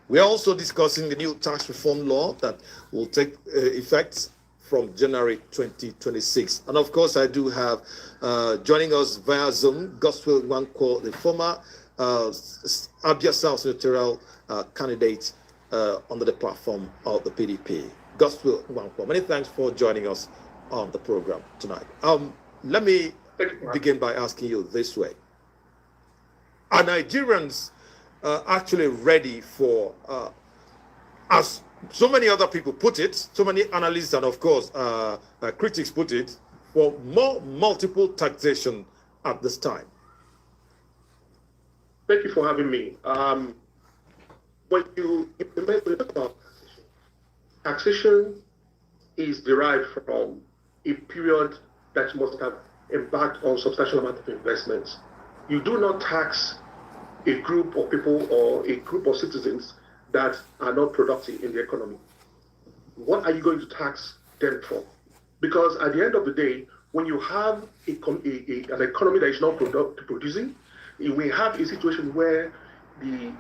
We're also discussing the new tax reform law that will take effect from January 2026. And of course, I do have joining us via Zoom, Gospel Nwankwo, the former Abia South Senatorial candidate under the platform of the PDP. Gospel Nwankwo, many thanks for joining us on the program tonight. Let me begin by asking you this way. Are Nigerians actually ready for, as so many other people put it, so many analysts and of course critics put it, for more multiple taxation at this time? Thank you for having me. When you talk about taxation is derived from a period that must have embarked on substantial amount of investments. You do not tax a group of people or a group of citizens that are not productive in the economy. What are you going to tax them for? Because at the end of the day, when you have an economy that is not producing, you will have a situation where the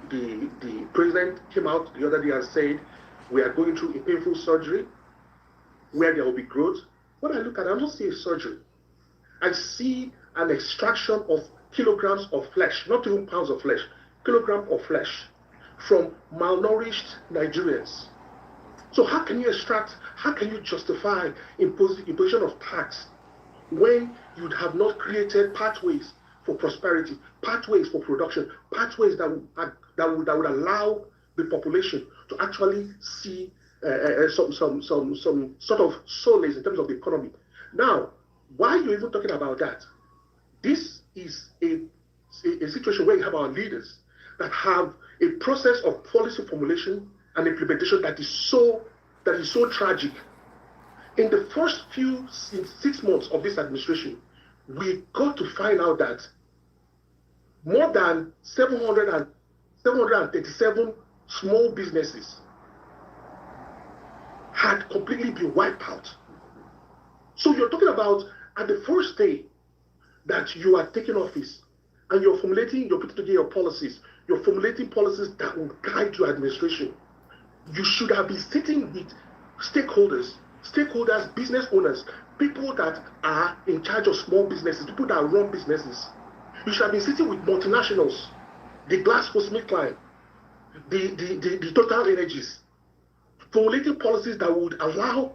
president came out the other day and said, we are going through a painful surgery where there will be growth. When I look at it, I don't see a surgery. I see an extraction of kilograms of flesh, not even pounds of flesh, kilograms of flesh from malnourished Nigerians. So how can you justify imposition of tax when you have not created pathways for prosperity, pathways for production, pathways that would allow the population to actually see some sort of solace in terms of the economy? Now, why are you even talking about that? This is a situation where you have our leaders that have a process of policy formulation and implementation that is so tragic. In the first 6 months of this administration, we got to find out that more than 737 small businesses had completely been wiped out. So you're talking about at the first day that you are taking office and you're putting together your policies, you're formulating policies that will guide your administration. You should have been sitting with stakeholders, business owners, people that are in charge of small businesses, people that run businesses. You should have been sitting with multinationals, the GlaxoSmithKline, the Total Energies, formulating policies that would allow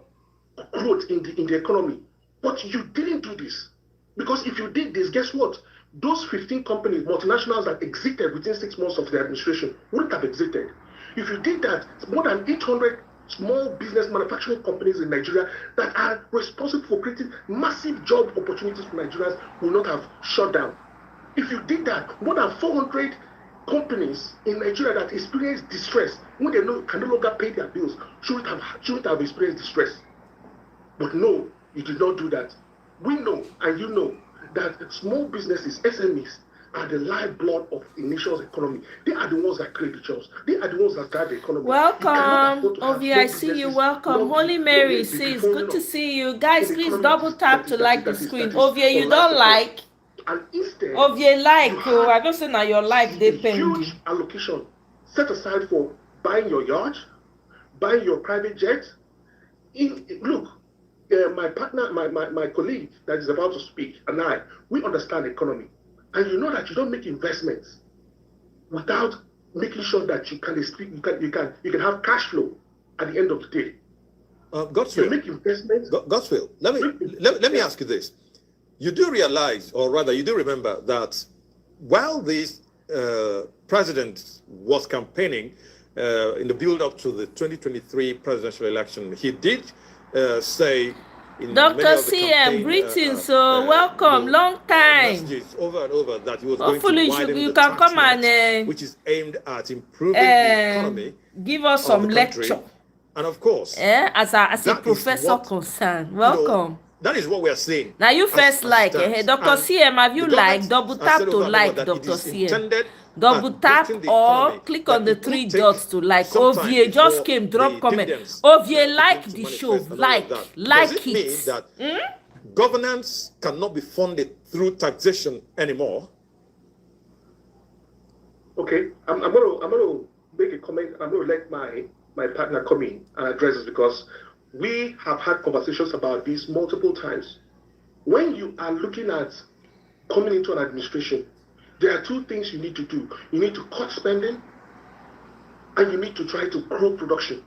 growth in the economy. But you didn't do this. Because if you did this, guess what? Those 15 companies, multinationals that exited within 6 months of the administration wouldn't have exited. If you did that, more than 800 small business manufacturing companies in Nigeria that are responsible for creating massive job opportunities for Nigerians will not have shut down. If you did that, more than 400 companies in Nigeria that experience distress when they can no longer pay their bills shouldn't have experienced distress. But no, you did not do that. We know, and you know, that small businesses, SMEs, are the lifeblood of a nation's economy. They are the ones that create the jobs. They are the ones that drive the economy. Welcome, Omoye. I see you. Welcome, Holy Mary. Sis, good to see you guys. Please double tap to like the screen. Omoye, you don't like. And instead, Omoye like. Oh, I don't say now your like. They pay huge allocation set aside for buying your yacht, buying your private jet. Look. My partner, my colleague that is about to speak, and we understand economy. And you know that you don't make investments without making sure that you can have cash flow at the end of the day. Godswill, you make investments. Godswill, let me ask you this. You do realize, or rather you do remember, that while this president was campaigning in the build-up to the 2023 presidential election, he did say Dr. CM, greetings, so welcome, long time. Over and over that he was hopefully going to widen you the can come tax and which is aimed at improving the economy, give us some lecture. And of course, as a professor concerned, welcome. That is what we are seeing. Now you first like, Dr. CM, have you like, double tap to like Dr. CM. Double tap or click on the 3 dots to like. Omoye just came, drop comment. Omoye like the show, like it. That governance cannot be funded through taxation anymore? Okay, I'm gonna make a comment. I'm going to let my partner come in and address this because we have had conversations about this multiple times. When you are looking at coming into an administration, there are two things you need to do. You need to cut spending and you need to try to grow production.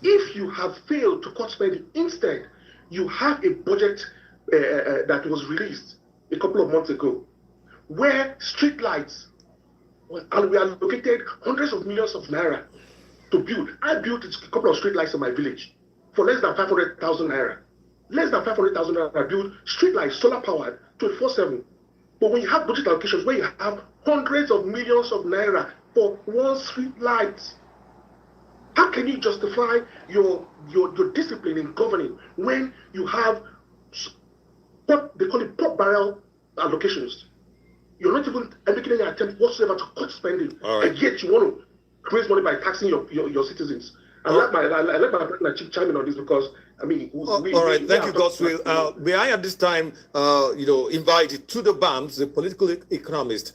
If you have failed to cut spending, instead, you have a budget that was released a couple of months ago where street lights, and we allocated hundreds of millions of naira to build. I built a couple of street lights in my village for less than 500,000 naira. Less than 500,000 naira, I built street lights, solar powered, 24/7. But when you have budget allocations where you have hundreds of millions of naira for one street light, how can you justify your discipline in governing when you have what they call it pop barrel allocations? You're not even making any attempt whatsoever to cut spending, and yet you want to raise money by taxing your citizens. I let my partner chime in on this because I mean. All right, thank you, Godswill. May I at this time, invite Tudor Bams, the political economist.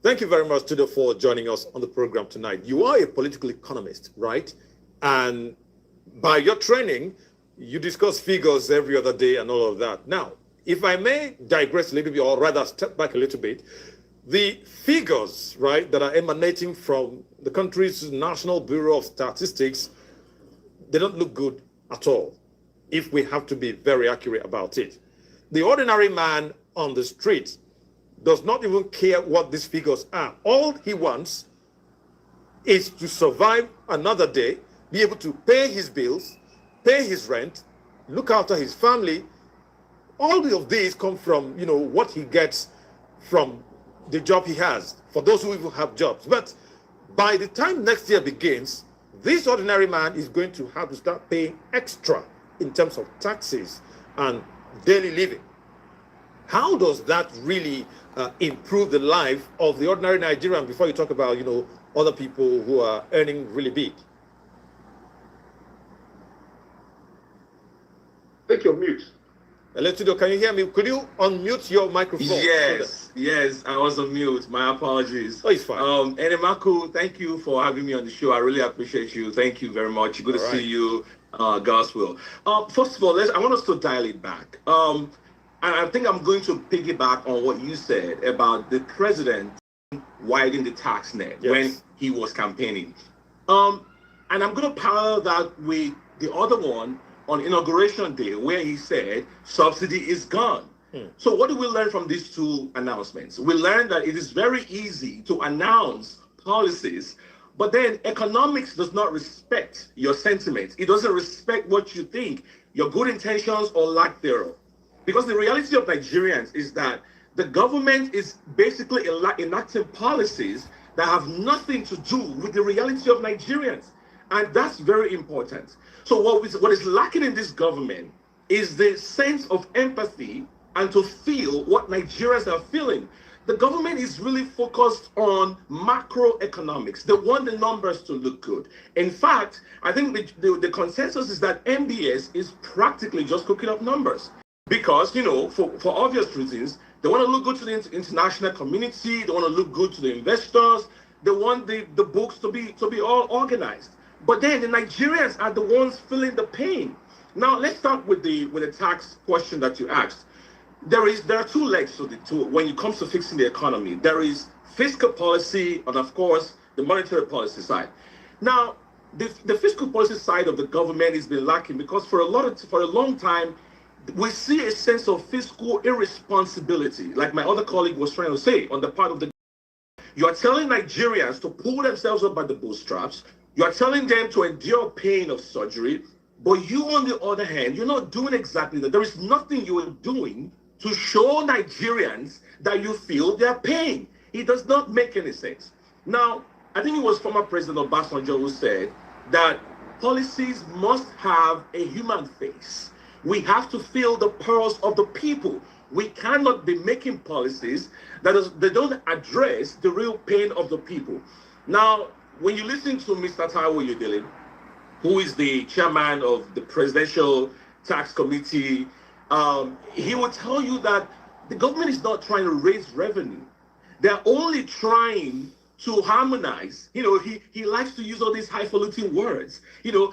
Thank you very much, Tudor, for joining us on the program tonight. You are a political economist, right? And by your training, you discuss figures every other day and all of that. Now, if I may digress a little bit, or rather step back a little bit, the figures, right, that are emanating from the country's National Bureau of Statistics, they don't look good at all, if we have to be very accurate about it. The ordinary man on the street does not even care what these figures are. All he wants is to survive another day, be able to pay his bills, pay his rent, look after his family. All of these come from, what he gets from the job he has, for those who even have jobs. But by the time next year begins, this ordinary man is going to have to start paying extra in terms of taxes and daily living. How does that really improve the life of the ordinary Nigerian before you talk about, other people who are earning really big? Take your mute. Hello, can you hear me? Could you unmute your microphone? Yes, I was on mute. My apologies. Oh, it's fine. Enemaku, thank you for having me on the show. I really appreciate you. Thank you very much. Good to see you, Gospel. First of all, I want us to dial it back. And I think I'm going to piggyback on what you said about the president widening the tax net when he was campaigning. And I'm going to parallel that with the other one on Inauguration Day, where he said subsidy is gone. So what do we learn from these two announcements? We learn that it is very easy to announce policies, but then economics does not respect your sentiments. It doesn't respect what you think, your good intentions or lack thereof. Because the reality of Nigerians is that the government is basically enacting policies that have nothing to do with the reality of Nigerians. And that's very important. So what is lacking in this government is the sense of empathy and to feel what Nigerians are feeling. The government is really focused on macroeconomics. They want the numbers to look good. In fact, I think the consensus is that MBS is practically just cooking up numbers. Because, for obvious reasons, they want to look good to the international community. They want to look good to the investors. They want the books to be all organized. But then the Nigerians are the ones feeling the pain. Now let's start with the tax question that you asked. There are two legs to when it comes to fixing the economy. There is fiscal policy and of course the monetary policy side. Now the fiscal policy side of the government has been lacking because for a long time we see a sense of fiscal irresponsibility, like my other colleague was trying to say, on the part of the. You are telling Nigerians to pull themselves up by the bootstraps. You are telling them to endure pain of surgery, but you, on the other hand, you're not doing exactly that. There is nothing you are doing to show Nigerians that you feel their pain. It does not make any sense. Now, I think it was former President Obasanjo who said that policies must have a human face. We have to feel the pulse of the people. We cannot be making policies that don't address the real pain of the people. Now, when you listen to Mr. Taiwo Oyedele, who is the chairman of the Presidential Tax Committee, he will tell you that the government is not trying to raise revenue. They're only trying to harmonize. He likes to use all these highfalutin words,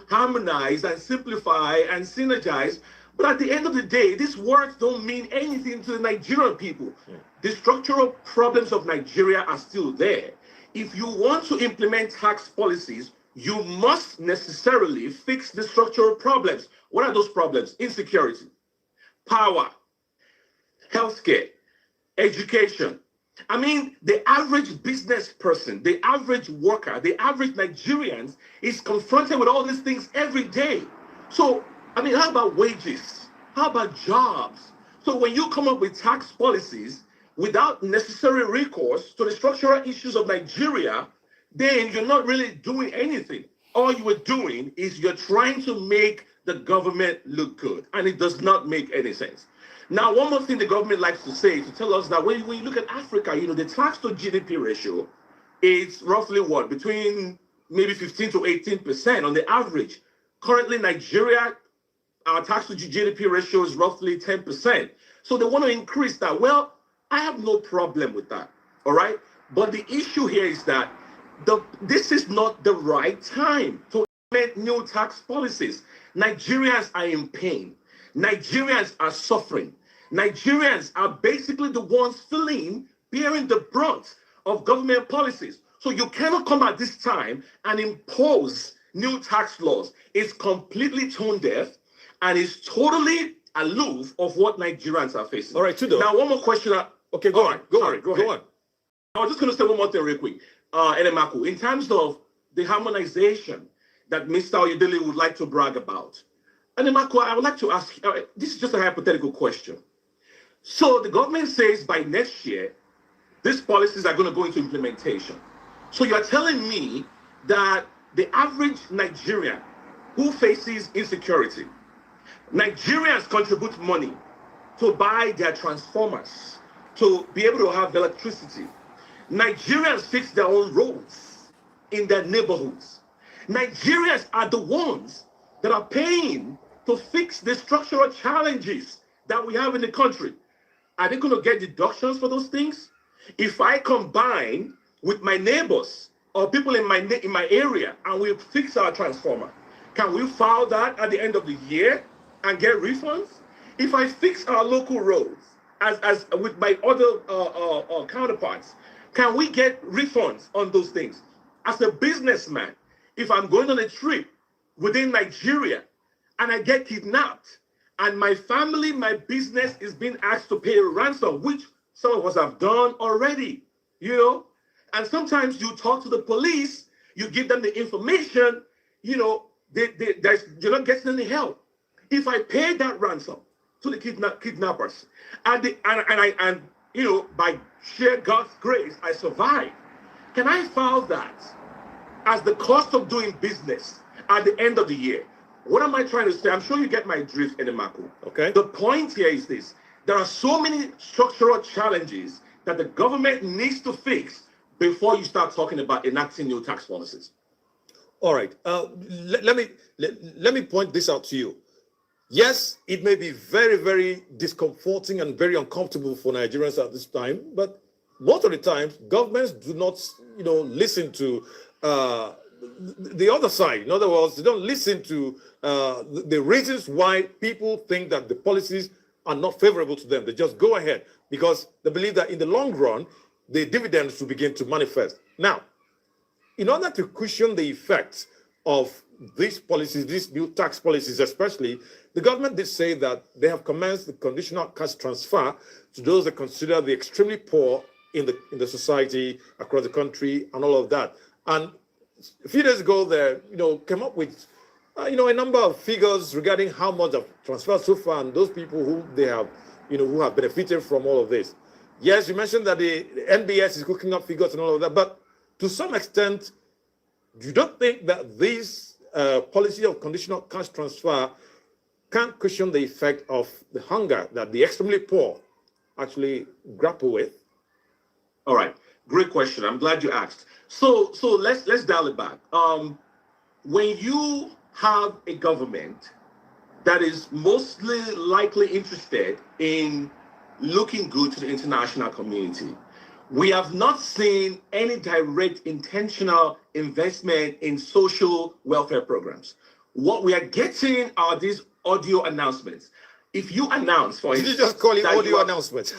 harmonize and simplify and synergize. But at the end of the day, these words don't mean anything to the Nigerian people. The structural problems of Nigeria are still there. If you want to implement tax policies, you must necessarily fix the structural problems. What are those problems? Insecurity, power, healthcare, education. I mean, the average business person, the average worker, the average Nigerian is confronted with all these things every day. So, I mean, how about wages? How about jobs? So when you come up with tax policies without necessary recourse to the structural issues of Nigeria, then you're not really doing anything. All you are doing is you're trying to make the government look good, and it does not make any sense. Now, one more thing the government likes to say to tell us that when you look at Africa, the tax to GDP ratio is roughly what? Between maybe 15 to 18% on the average. Currently, Nigeria, our tax to GDP ratio is roughly 10%. So they want to increase that. Well, I have no problem with that, all right? But the issue here is that this is not the right time to implement new tax policies. Nigerians are in pain. Nigerians are suffering. Nigerians are basically the ones bearing the brunt of government policies. So you cannot come at this time and impose new tax laws. It's completely tone deaf and is totally aloof of what Nigerians are facing. All right, Tudo. Now, one more question. Okay, go on. Go on. I was just going to say one more thing real quick. Enemaku, in terms of the harmonization that Mr. Oyedele would like to brag about, Enemaku, I would like to ask, this is just a hypothetical question. So the government says by next year, these policies are going to go into implementation. So you're telling me that the average Nigerian who faces insecurity, Nigerians contribute money to buy their transformers, to be able to have electricity. Nigerians fix their own roads in their neighborhoods. Nigerians are the ones that are paying to fix the structural challenges that we have in the country. Are they going to get deductions for those things? If I combine with my neighbors or people in my area and we fix our transformer, can we file that at the end of the year and get refunds? If I fix our local roads as with my other counterparts, can we get refunds on those things? As a businessman, if I'm going on a trip within Nigeria and I get kidnapped and my family, my business is being asked to pay a ransom, which some of us have done already, and sometimes you talk to the police, you give them the information, you're not getting any help. If I pay that ransom to the kidnappers and by sheer God's grace, I survive, can I file that as the cost of doing business at the end of the year? What am I trying to say? I'm sure you get my drift, Enemaku. Okay. The point here is this. There are so many structural challenges that the government needs to fix before you start talking about enacting new tax policies. All right. Let me point this out to you. Yes, it may be very, very discomforting and very uncomfortable for Nigerians at this time, but most of the time, governments do not, listen to the other side. In other words, they don't listen to the reasons why people think that the policies are not favorable to them. They just go ahead because they believe that in the long run, the dividends will begin to manifest. Now, in order to cushion the effects of these policies, these new tax policies especially, the government did say that they have commenced the conditional cash transfer to those that consider the extremely poor in the society across the country and all of that. And a few days ago, they came up with a number of figures regarding how much of transferred so far and those people who they have, who have benefited from all of this. Yes, you mentioned that the NBS is cooking up figures and all of that, but to some extent, you don't think that this policy of conditional cash transfer can cushion the effect of the hunger that the extremely poor actually grapple with? All right, great question. I'm glad you asked. So let's dial it back. When you have a government that is mostly likely interested in looking good to the international community, we have not seen any direct intentional investment in social welfare programs. What we are getting are these audio announcements. If you announce, for Did instance, you just call it audio are, announcement?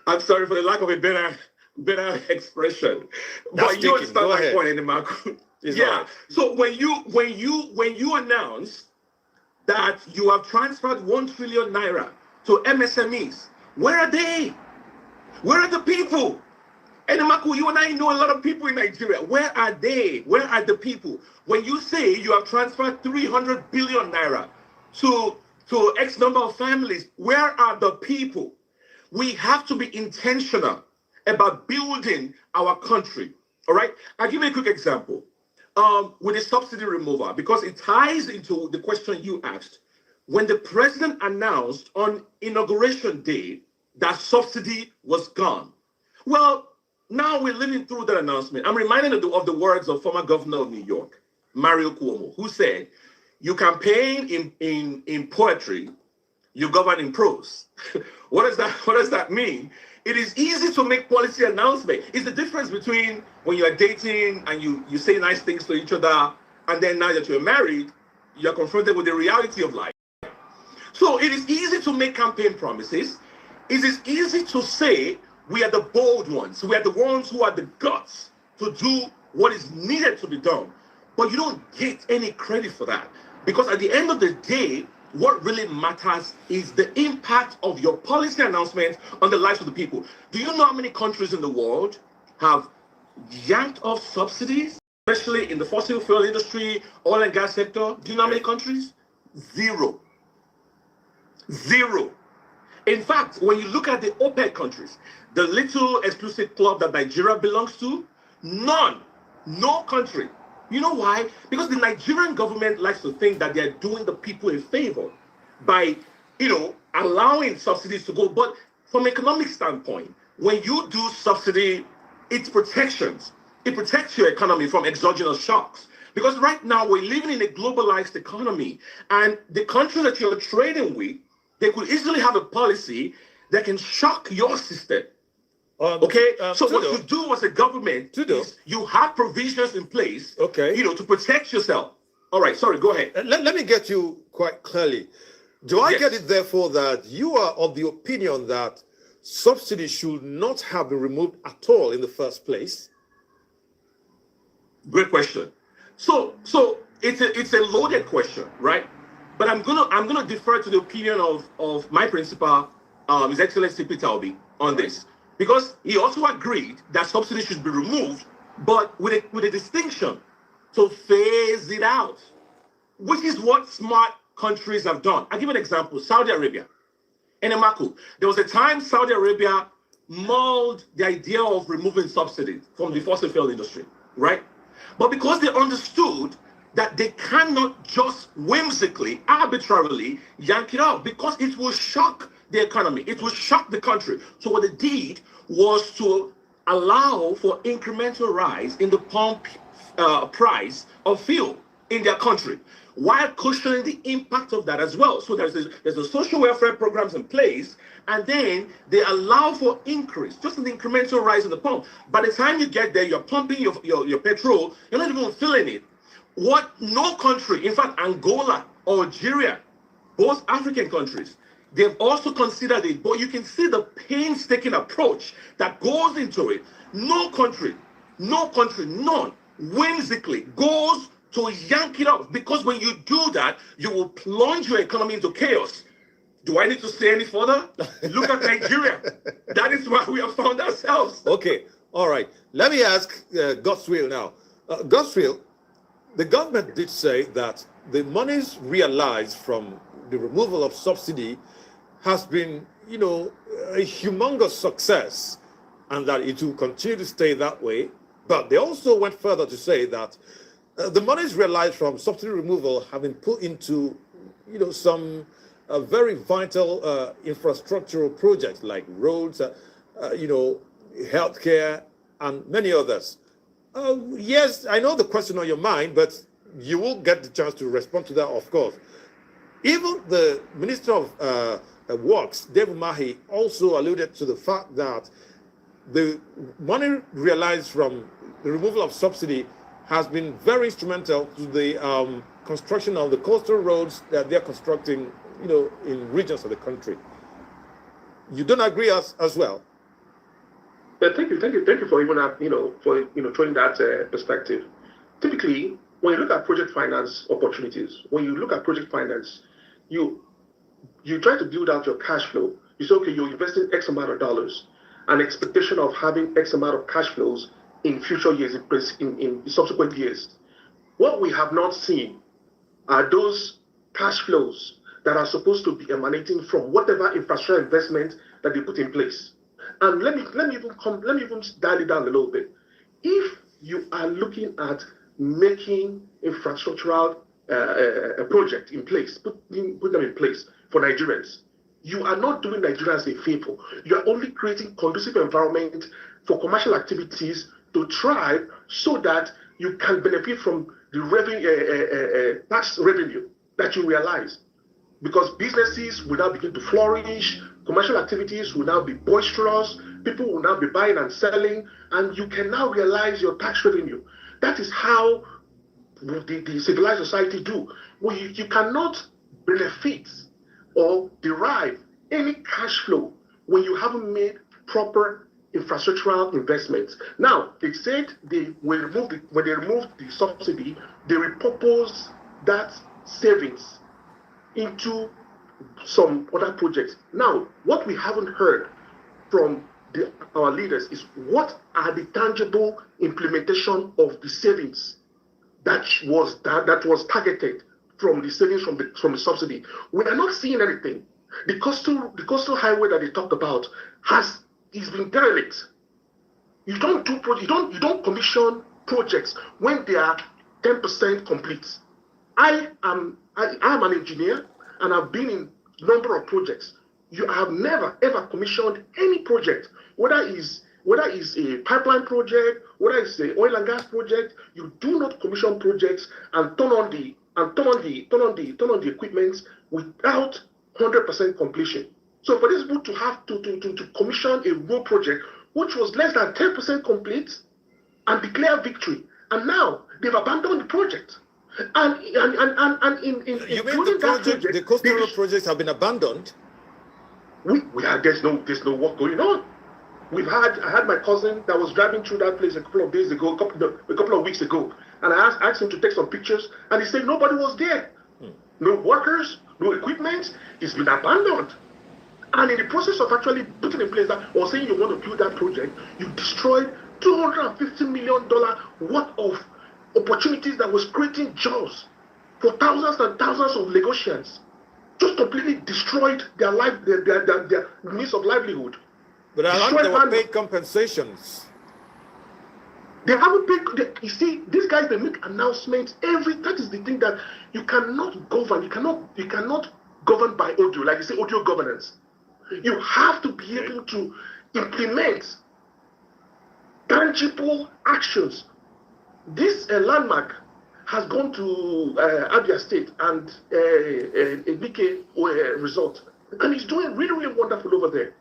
I'm sorry for the lack of a better expression. That's but you thinking. Go understand my ahead. point in the market. It's Yeah. all right. So when you announce that you have transferred 1 trillion naira to MSMEs, where are they? Where are the people? And Maku, you and I know a lot of people in Nigeria. Where are they? Where are the people? When you say you have transferred 300 billion naira to X number of families, where are the people? We have to be intentional about building our country. All right. I'll give you a quick example with the subsidy removal, because it ties into the question you asked. When the president announced on inauguration day that subsidy was gone, well, now we're living through that announcement. I'm reminded of the words of former governor of New York, Mario Cuomo, who said, "You campaign in poetry, you govern in prose." What does that mean? It is easy to make policy announcement. It's the difference between when you are dating and you say nice things to each other, and then now that you're married, you're confronted with the reality of life. So it is easy to make campaign promises. It is easy to say we are the bold ones. We are the ones who are the guts to do what is needed to be done. But you don't get any credit for that, because at the end of the day, what really matters is the impact of your policy announcements on the lives of the people. Do you know how many countries in the world have yanked off subsidies, especially in the fossil fuel industry, oil and gas sector? Do you know how many countries? Zero. Zero. In fact, when you look at the OPEC countries, the little exclusive club that Nigeria belongs to, none, no country. You know why? Because the Nigerian government likes to think that they're doing the people a favor by, allowing subsidies to go. But from an economic standpoint, when you do subsidy, it's protections. It protects your economy from exogenous shocks. Because right now we're living in a globalized economy, and the countries that you're trading with, they could easily have a policy that can shock your system. Okay, so Tudo, what you do as a government is you have provisions in place, to protect yourself. All right, sorry, go ahead. Let me get you quite clearly. Do I get it, therefore, that you are of the opinion that subsidy should not have been removed at all in the first place? Great question. So it's a loaded question, right? But I'm gonna defer to the opinion of my principal, His Excellency Peter Obi, on this. Because he also agreed that subsidy should be removed, but with a distinction, to phase it out, which is what smart countries have done. I'll give you an example. Saudi Arabia. In Emaku, there was a time Saudi Arabia mulled the idea of removing subsidies from the fossil fuel industry, right? But because they understood that they cannot just whimsically, arbitrarily yank it out, because it will shock the economy. It will shock the country. So what they did was to allow for incremental rise in the pump price of fuel in their country, while cushioning the impact of that as well. So there's a social welfare programs in place, and then they allow for increase, just an incremental rise in the pump. By the time you get there, you're pumping your petrol, you're not even feeling it. What no country, in fact, Angola, Algeria, both African countries, they've also considered it, but you can see the painstaking approach that goes into it. No country, none, whimsically goes to yank it up, because when you do that, you will plunge your economy into chaos. Do I need to say any further? Look at Nigeria. That is where we have found ourselves. Okay, all right. Let me ask Godswill now. Godswill, the government did say that the monies realized from the removal of subsidy has been, a humongous success, and that it will continue to stay that way. But they also went further to say that the monies realized from subsidy removal have been put into, some very vital infrastructural projects like roads, healthcare, and many others. Yes, I know the question on your mind, but you will get the chance to respond to that, of course. Even the Minister of Works, David Mahi, also alluded to the fact that the money realized from the removal of subsidy has been very instrumental to the construction of the coastal roads that they're constructing, in regions of the country. You don't agree as well? Yeah, thank you for even throwing that perspective. Typically, when you look at project finance opportunities, you try to build out your cash flow. You say, okay, you're investing X amount of dollars, an expectation of having X amount of cash flows in future years, in subsequent years. What we have not seen are those cash flows that are supposed to be emanating from whatever infrastructure investment that they put in place. And let me even dial it down a little bit. If you are looking at making infrastructural a project in place, put them in place for Nigerians, you are not doing Nigerians a favor. You are only creating conducive environment for commercial activities to thrive, so that you can benefit from the revenue, tax revenue that you realize. Because businesses will now begin to flourish, commercial activities will now be boisterous, people will now be buying and selling, and you can now realize your tax revenue. That is how the civilized society do. You cannot benefit or derive any cash flow when you haven't made proper infrastructural investments. Now, they said when they removed the subsidy, they repurposed that savings into some other projects. Now, what we haven't heard from our leaders is what are the tangible implementation of the savings that was targeted from the savings from the subsidy. We are not seeing anything. The coastal highway that they talked about is been derelict. You don't commission projects when they are 10% complete. I am an engineer, and I've been in a number of projects. You have never ever commissioned any project, whether it's a pipeline project, whether it's an oil and gas project. You do not commission projects and turn on the equipment without 100% completion. So for this book to have to commission a road project which was less than 10% complete and declare victory, and now they've abandoned the project. And in you mean the coastal road projects have been abandoned? There's no work going on. I had my cousin that was driving through that place a couple of weeks ago, and I asked him to take some pictures, and he said nobody was there. No workers, no equipment. It's been abandoned. And in the process of actually putting in place that, or saying you want to build that project, you destroyed $250 million worth of opportunities that was creating jobs for thousands and thousands of Lagosians. Just completely destroyed their means of livelihood. But I think they were paid compensations. They haven't paid. You see, these guys, they make announcements that is the thing that you cannot govern. You cannot govern by audio, like you say, audio governance. You have to be able to implement tangible actions. This landmark has gone to Abia State and a Nike resort, and he's doing really, really wonderful over there.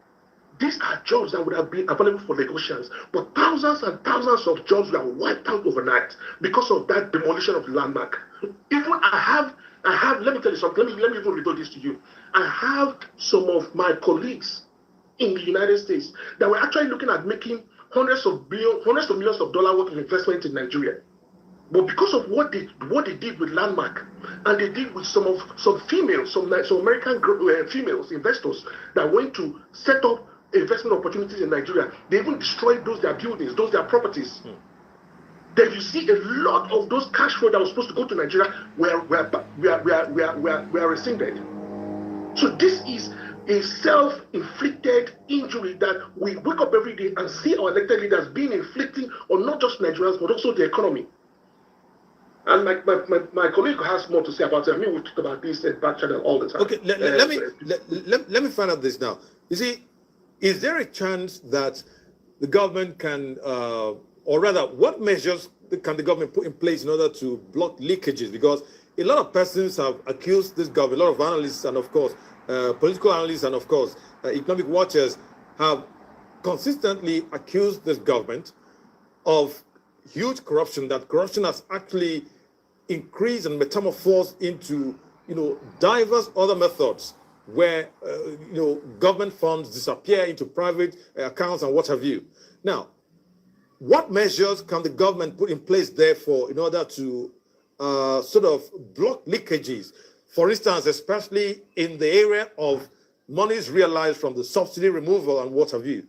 These are jobs that would have been available for Lagosians, but thousands and thousands of jobs were wiped out overnight because of that demolition of the landmark. Even I have. Let me tell you something. Let me even reveal this to you. I have some of my colleagues in the United States that were actually looking at making hundreds of millions of dollars worth of investment in Nigeria. But because of what they did with landmark, and they did with some American females investors that went to set up investment opportunities in Nigeria, they even destroyed their buildings, their properties. Then you see a lot of those cash flow that was supposed to go to Nigeria were rescinded. So this is a self-inflicted injury that we wake up every day and see our elected leaders being inflicting on not just Nigerians but also the economy. And my colleague has more to say about it. I mean, we talk about this in back channel all the time. Okay, let me find out this now. You see, is there a chance that the government can, or rather, what measures can the government put in place in order to block leakages? Because a lot of persons have accused this government, a lot of analysts and, of course, political analysts and, of course, economic watchers have consistently accused this government of huge corruption, that corruption has actually increased and metamorphosed into, diverse other methods where, government funds disappear into private accounts and what have you. Now, what measures can the government put in place, therefore, in order to sort of block leakages? For instance, especially in the area of monies realized from the subsidy removal and what have you.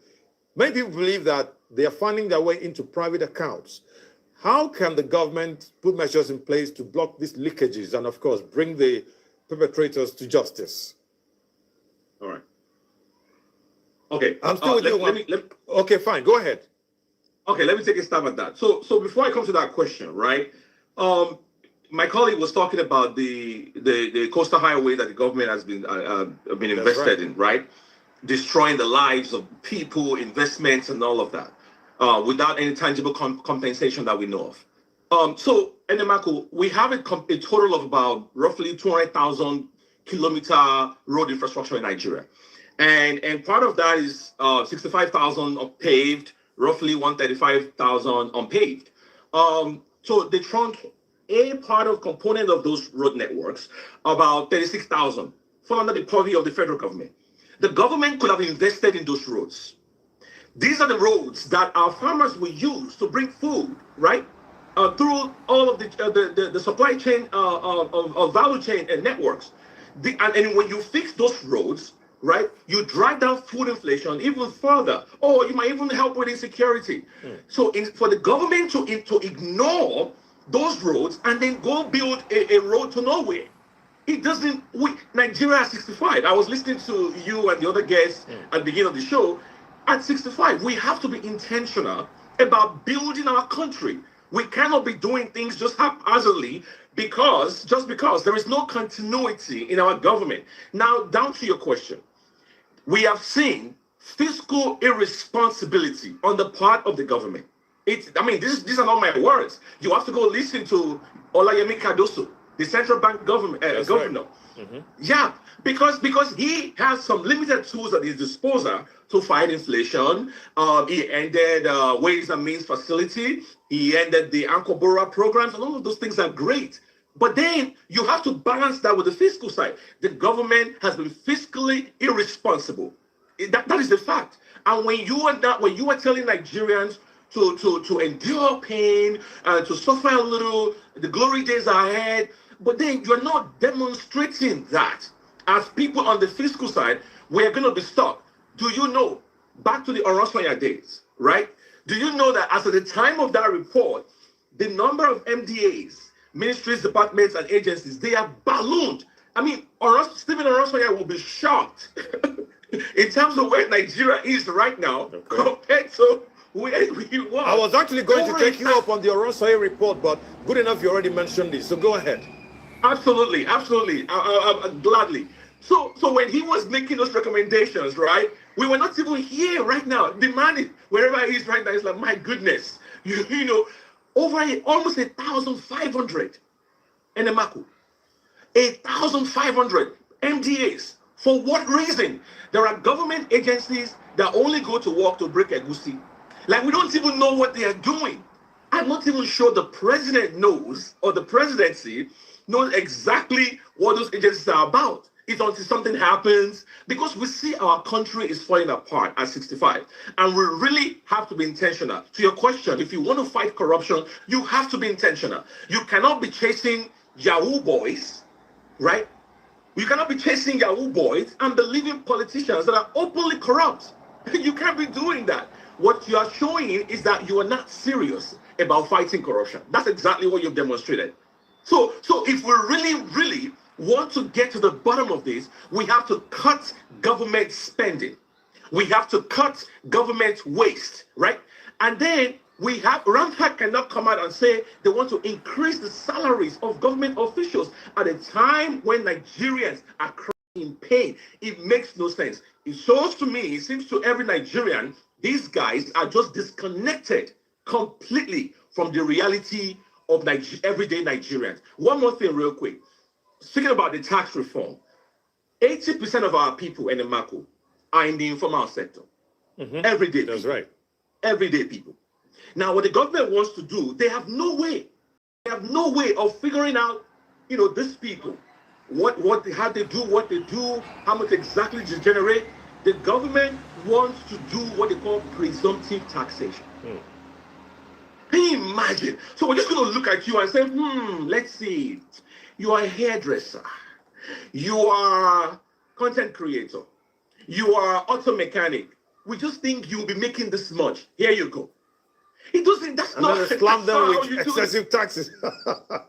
Many people believe that they are finding their way into private accounts. How can the government put measures in place to block these leakages and, of course, bring the perpetrators to justice? All right. Okay. I'm still with you. Okay, fine. Go ahead. Okay, let me take a stab at that. So before I come to that question, right? My colleague was talking about the coastal highway that the government has been invested in, right? Destroying the lives of people, investments, and all of that, without any tangible compensation that we know of. So, Enemako, we have a total of about roughly 200,000 kilometer road infrastructure in Nigeria, and part of that is 65,000 paved, roughly 135,000 unpaved. So they trunk a part of component of those road networks, about 36,000, fall under the purview of the federal government. The government could have invested in those roads. These are the roads that our farmers will use to bring food, right? Through all of the supply chain of value chain and networks. And when you fix those roads, right, you drive down food inflation even further. Or you might even help with insecurity. So for the government to ignore those roads and then go build a road to nowhere, it doesn't. Nigeria at 65. I was listening to you and the other guests at the beginning of the show. At 65, we have to be intentional about building our country. We cannot be doing things just haphazardly because there is no continuity in our government. Now, down to your question. We have seen fiscal irresponsibility on the part of the government. These are not my words. You have to go listen to Olayemi Cardoso, the central bank governor. Right. Yeah, because he has some limited tools at his disposal to fight inflation. He ended Ways and Means Facility. He ended the Ankobora programs, and all of those things are great. But then you have to balance that with the fiscal side. The government has been fiscally irresponsible. That is the fact. And when you are telling Nigerians to endure pain, to suffer a little, the glory days are ahead, but then you're not demonstrating that. As people on the fiscal side, we're going to be stuck. Do you know, back to the Orosanya days, right? Do you know that as at the time of that report, the number of MDAs, ministries, departments, and agencies, they are ballooned. I mean, Stephen Orosanya will be shocked in terms of where Nigeria is right now compared to where we were. I was actually going to take you up on the Orosanya report, but good enough, you already mentioned this, so go ahead. Absolutely. Gladly. So when he was making those recommendations, right, we were not even here right now. The man, wherever he is right now, is like, my goodness, you know, over almost 1,500 Enemako, 1,500 MDAs. For what reason? There are government agencies that only go to work to break egusi. Like, we don't even know what they are doing. I'm not even sure the president knows, or the presidency knows exactly what those agencies are about. It's until something happens, because we see our country is falling apart at 65. And we really have to be intentional. To your question, if you want to fight corruption, you have to be intentional. You cannot be chasing Yahoo boys, right? You cannot be chasing Yahoo boys and believing politicians that are openly corrupt. You can't be doing that. What you are showing is that you are not serious about fighting corruption. That's exactly what you've demonstrated. So if we really want to get to the bottom of this, we have to cut government spending. We have to cut government waste, right? And then Ramtha cannot come out and say they want to increase the salaries of government officials at a time when Nigerians are crying in pain. It makes no sense. It shows to me, it seems to every Nigerian, these guys are just disconnected completely from the reality of everyday Nigerians. One more thing real quick. Speaking about the tax reform, 80% of our people in the Mako are in the informal sector. Everyday people. That's right. Everyday people. Now, what the government wants to do, they have no way. They have no way of figuring out, these people, how they do what they do, how much exactly to generate. The government wants to do what they call presumptive taxation. Can you imagine? So we're just going to look at you and say, let's see. You are a hairdresser. You are a content creator. You are auto mechanic. We just think you'll be making this much. Here you go. It doesn't, that's and not. Then slam them with excessive taxes.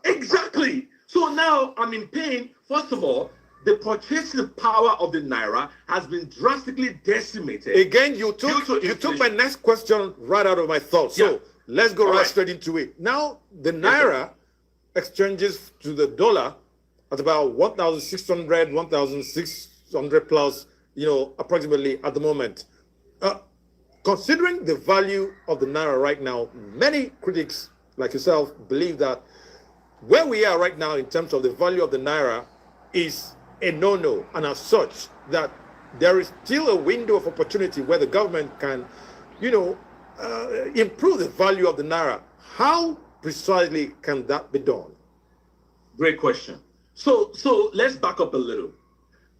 Exactly. So now I'm in pain. First of all, the purchasing power of the Naira has been drastically decimated. Again, you took my next question right out of my thoughts. So let's go right straight into it. Now, the Naira exchanges to the dollar at about 1,600, 1,600 plus, approximately at the moment. Considering the value of the Naira right now, many critics like yourself believe that where we are right now in terms of the value of the Naira is a no-no, and as such that there is still a window of opportunity where the government can, improve the value of the Naira. How precisely can that be done? Great question. So let's back up a little.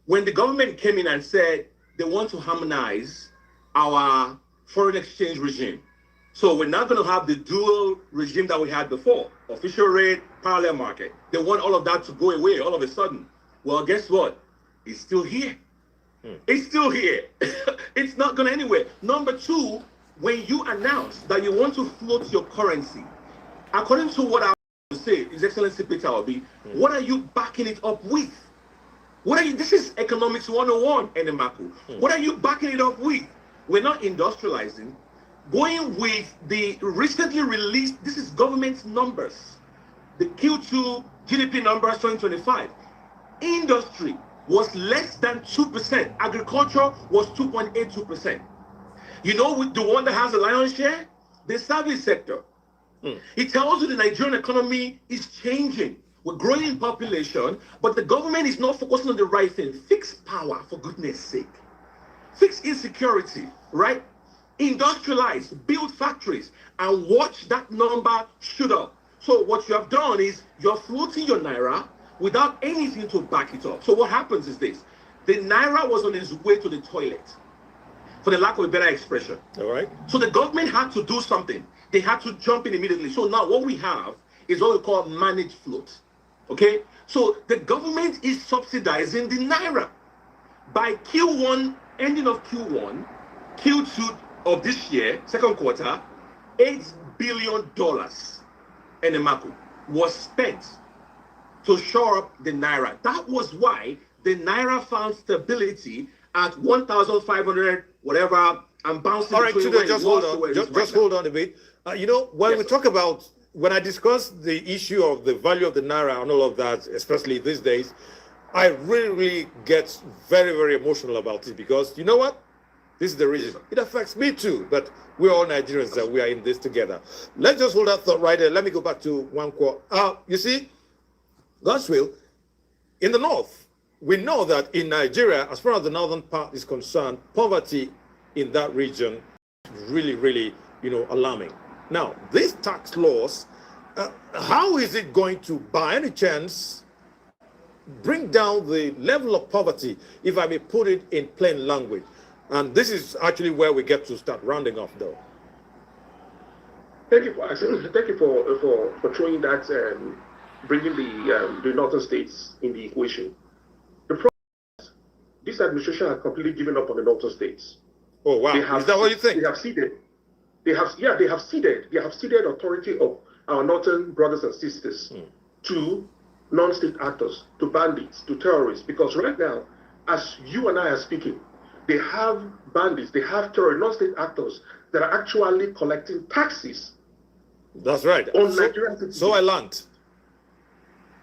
When the government came in and said they want to harmonize our foreign exchange regime, so we're not going to have the dual regime that we had before, official rate, parallel market. They want all of that to go away all of a sudden. Well, guess what? It's still here. It's still here. It's not going anywhere. Number two, when you announce that you want to float your currency, according to what I say, His Excellency Peter Obi, what are you backing it up with? This is economics 101, Enemaku. What are you backing it up with? We're not industrializing. Going with the recently released, this is government numbers, the Q2 GDP numbers 2025. Industry was less than 2%. Agriculture was 2.82%. With the one that has the lion's share? The service sector. It tells you the Nigerian economy is changing. We're growing in population, but the government is not focusing on the right thing. Fix power, for goodness sake. Fix insecurity, right? Industrialize, build factories, and watch that number shoot up. So what you have done is you're floating your Naira without anything to back it up. So what happens is this. The Naira was on its way to the toilet, for the lack of a better expression. All right. So the government had to do something. They had to jump in immediately. So now what we have is what we call managed float. Okay? So the government is subsidizing the Naira. By Q1, ending of Q1, Q2 of this year, second quarter, $8 billion in the Mako was spent to shore up the Naira. That was why the Naira found stability at 1,500, whatever, and bouncing. All right, today, just hold on. Just hold on a bit. When we talk about, when I discuss the issue of the value of the Naira and all of that, especially these days, I really get very, very emotional about it because you know what? This is the reason. It affects me too, but we're all Nigerians and we are in this together. Let's just hold that thought right there. Let me go back to one quote. You see, God's will, in the north, we know that in Nigeria, as far as the northern part is concerned, poverty in that region is really, really, alarming. Now, these tax laws, how is it going to, by any chance, bring down the level of poverty, if I may put it in plain language? And this is actually where we get to start rounding off, though. Thank you for asking. Thank you for throwing that, bringing the northern states in the equation. The problem is this administration has completely given up on the northern states. Oh wow! Is that what you think? They have ceded. They have ceded authority of our northern brothers and sisters to non-state actors, to bandits, to terrorists. Because right now, as you and I are speaking, they have bandits, they have non-state actors that are actually collecting taxes. That's right. On Nigerian citizens. So I learned.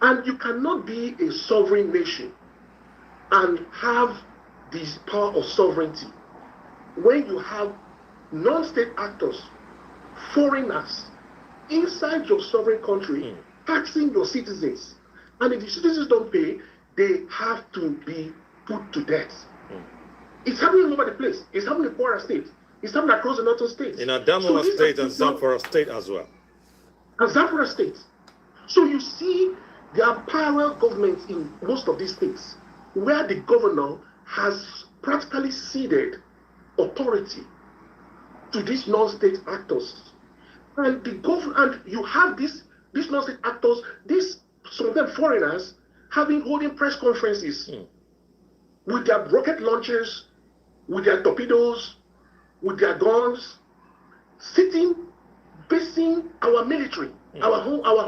And you cannot be a sovereign nation and have this power of sovereignty when you have non-state actors, foreigners, inside your sovereign country, taxing your citizens. And if the citizens don't pay, they have to be put to death. It's happening all over the place. It's happening in Kwara State. It's happening across the northern states. In Adamawa State and Zamfara State as well. And Zamfara State. So you see, there are parallel governments in most of these states where the governor has practically ceded authority to these non-state actors. And you have these non-state actors, some of them foreigners, holding press conferences with their rocket launchers, with their torpedoes, with their guns, basing our military, our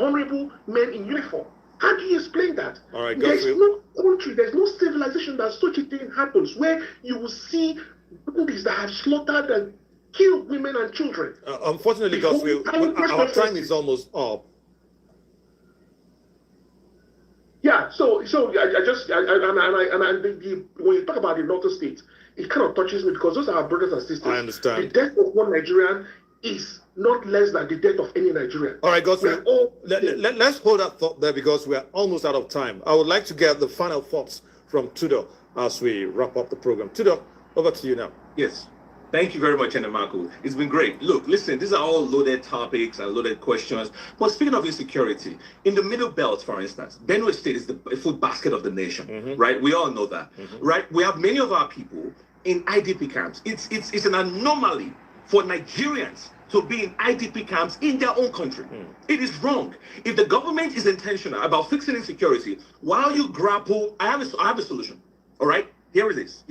honorable men in uniform. How do you explain that? All right, there's no country, there's no civilization that such a thing happens, where you will see babies that have slaughtered and killed women and children. Unfortunately, our time is almost up. Yeah, so when you talk about the northern states, it kind of touches me because those are our brothers and sisters. I understand. The death of one Nigerian is not less than the death of any Nigerian. All right, Godfrey, let's hold that thought there because we are almost out of time. I would like to get the final thoughts from Tudo as we wrap up the program. Tudo, over to you now. Yes. Thank you very much, Enemaku. It's been great. Look, listen, these are all loaded topics and loaded questions. But speaking of insecurity, in the Middle Belt, for instance, Benue State is the food basket of the nation, right? We all know that, right? We have many of our people in IDP camps. It's an anomaly for Nigerians to be in IDP camps in their own country. It is wrong. If the government is intentional about fixing insecurity, while you grapple, I have a solution, all right? Here it is.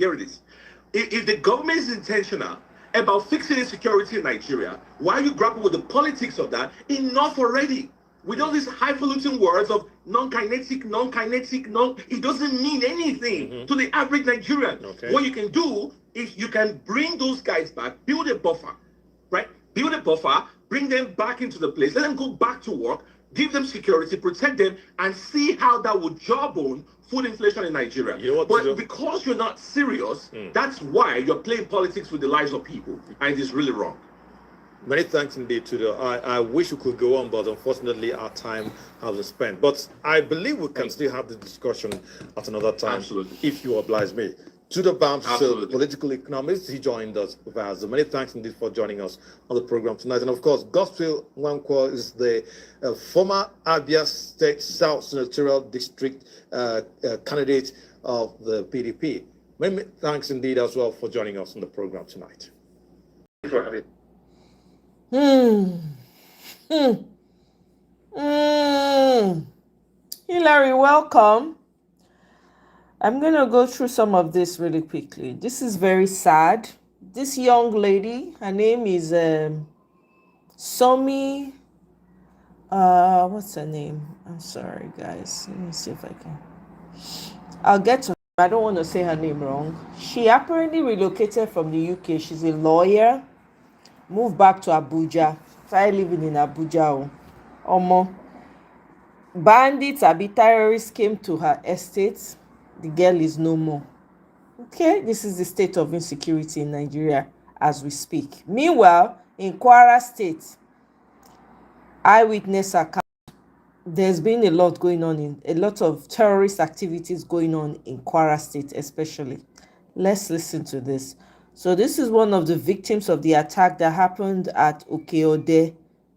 If the government is intentional about fixing insecurity in Nigeria, while you grapple with the politics of that, enough already. With all these highfalutin words of non-kinetic, it doesn't mean anything to the average Nigerian. Okay. What you can do is you can bring those guys back, build a buffer, right? Build a buffer, bring them back into the place, let them go back to work, give them security, protect them, and see how that would jawbone food inflation in Nigeria. You know what, but because you're not serious, that's why you're playing politics with the lives of people, and it is really wrong. Many thanks indeed, Tudo. I wish we could go on, but unfortunately our time has been spent. But I believe we can still have the discussion at another time, Absolutely. if you oblige me. Tudo Bams, Absolutely. political economist, he joined us via Zoom. Many thanks indeed for joining us on the program tonight. And of course, Gospel Nwankwo is the former Abia State South Senatorial District candidate of the PDP. Many thanks indeed as well for joining us on the program tonight. Thank you for having me. Hilary, welcome. I'm going to go through some of this really quickly. This is very sad. This young lady, her name is Somi. What's her name? I'm sorry, guys. Let me see if I can. I'll get to her. I don't want to say her name wrong. She apparently relocated from the UK. She's a lawyer. Moved back to Abuja. Started living in Abuja. Omo. Bandits, terrorists came to her estate. The girl is no more. Okay, this is the state of insecurity in Nigeria as we speak. Meanwhile, in Kwara State, eyewitness account, there's been a lot of terrorist activities going on in Kwara State, especially. Let's listen to this. So this is one of the victims of the attack that happened at Okeode,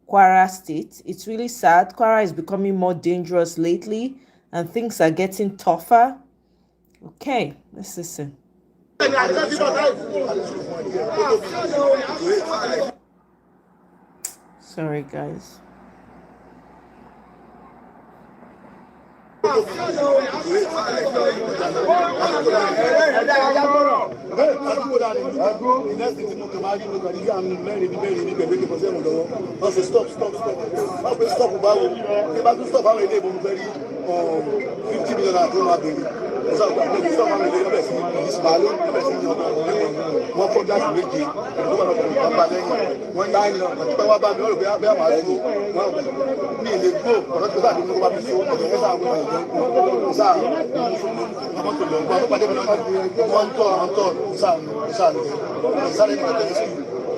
Kwara State. It's really sad. Kwara is becoming more dangerous lately and things are getting tougher. Okay, let's listen. Sorry, guys.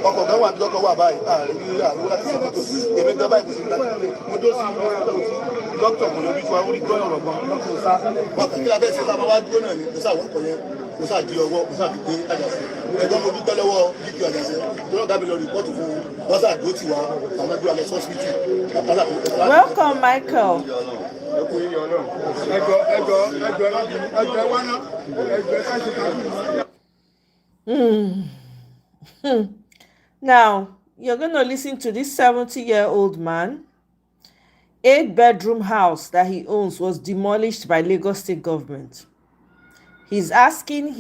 ọkọ̀ kan wà ní ọkọ̀ wà báyìí àárín àríwá láti ṣe mọ́tò èmi gan báyìí kò sí ìgbà mo dó sí dókítà kò lórí fún orí gbọ́n ọ̀rọ̀ gan dókítà sá wọn kì í lábẹ́ sí sábà wá dúró náà ni kò sáà wọ́n kọ̀ yẹn kò sáà di ọwọ́ kò sáà fi gbé àjàsí ẹ̀gbọ́n mo dúpẹ́ lọ́wọ́ bíkì àjàsí tó lọ́ọ́ gábí lọ rìpọ́ọ̀tù fún wọn sáà dúró tì wá àwọn ẹgbẹ́ alẹ́ sọ́sibítì. Welcome, Michael. Now, you're going to listen to this 70-year-old man. 8-bedroom house that he owns was demolished by Lagos State government. He's asking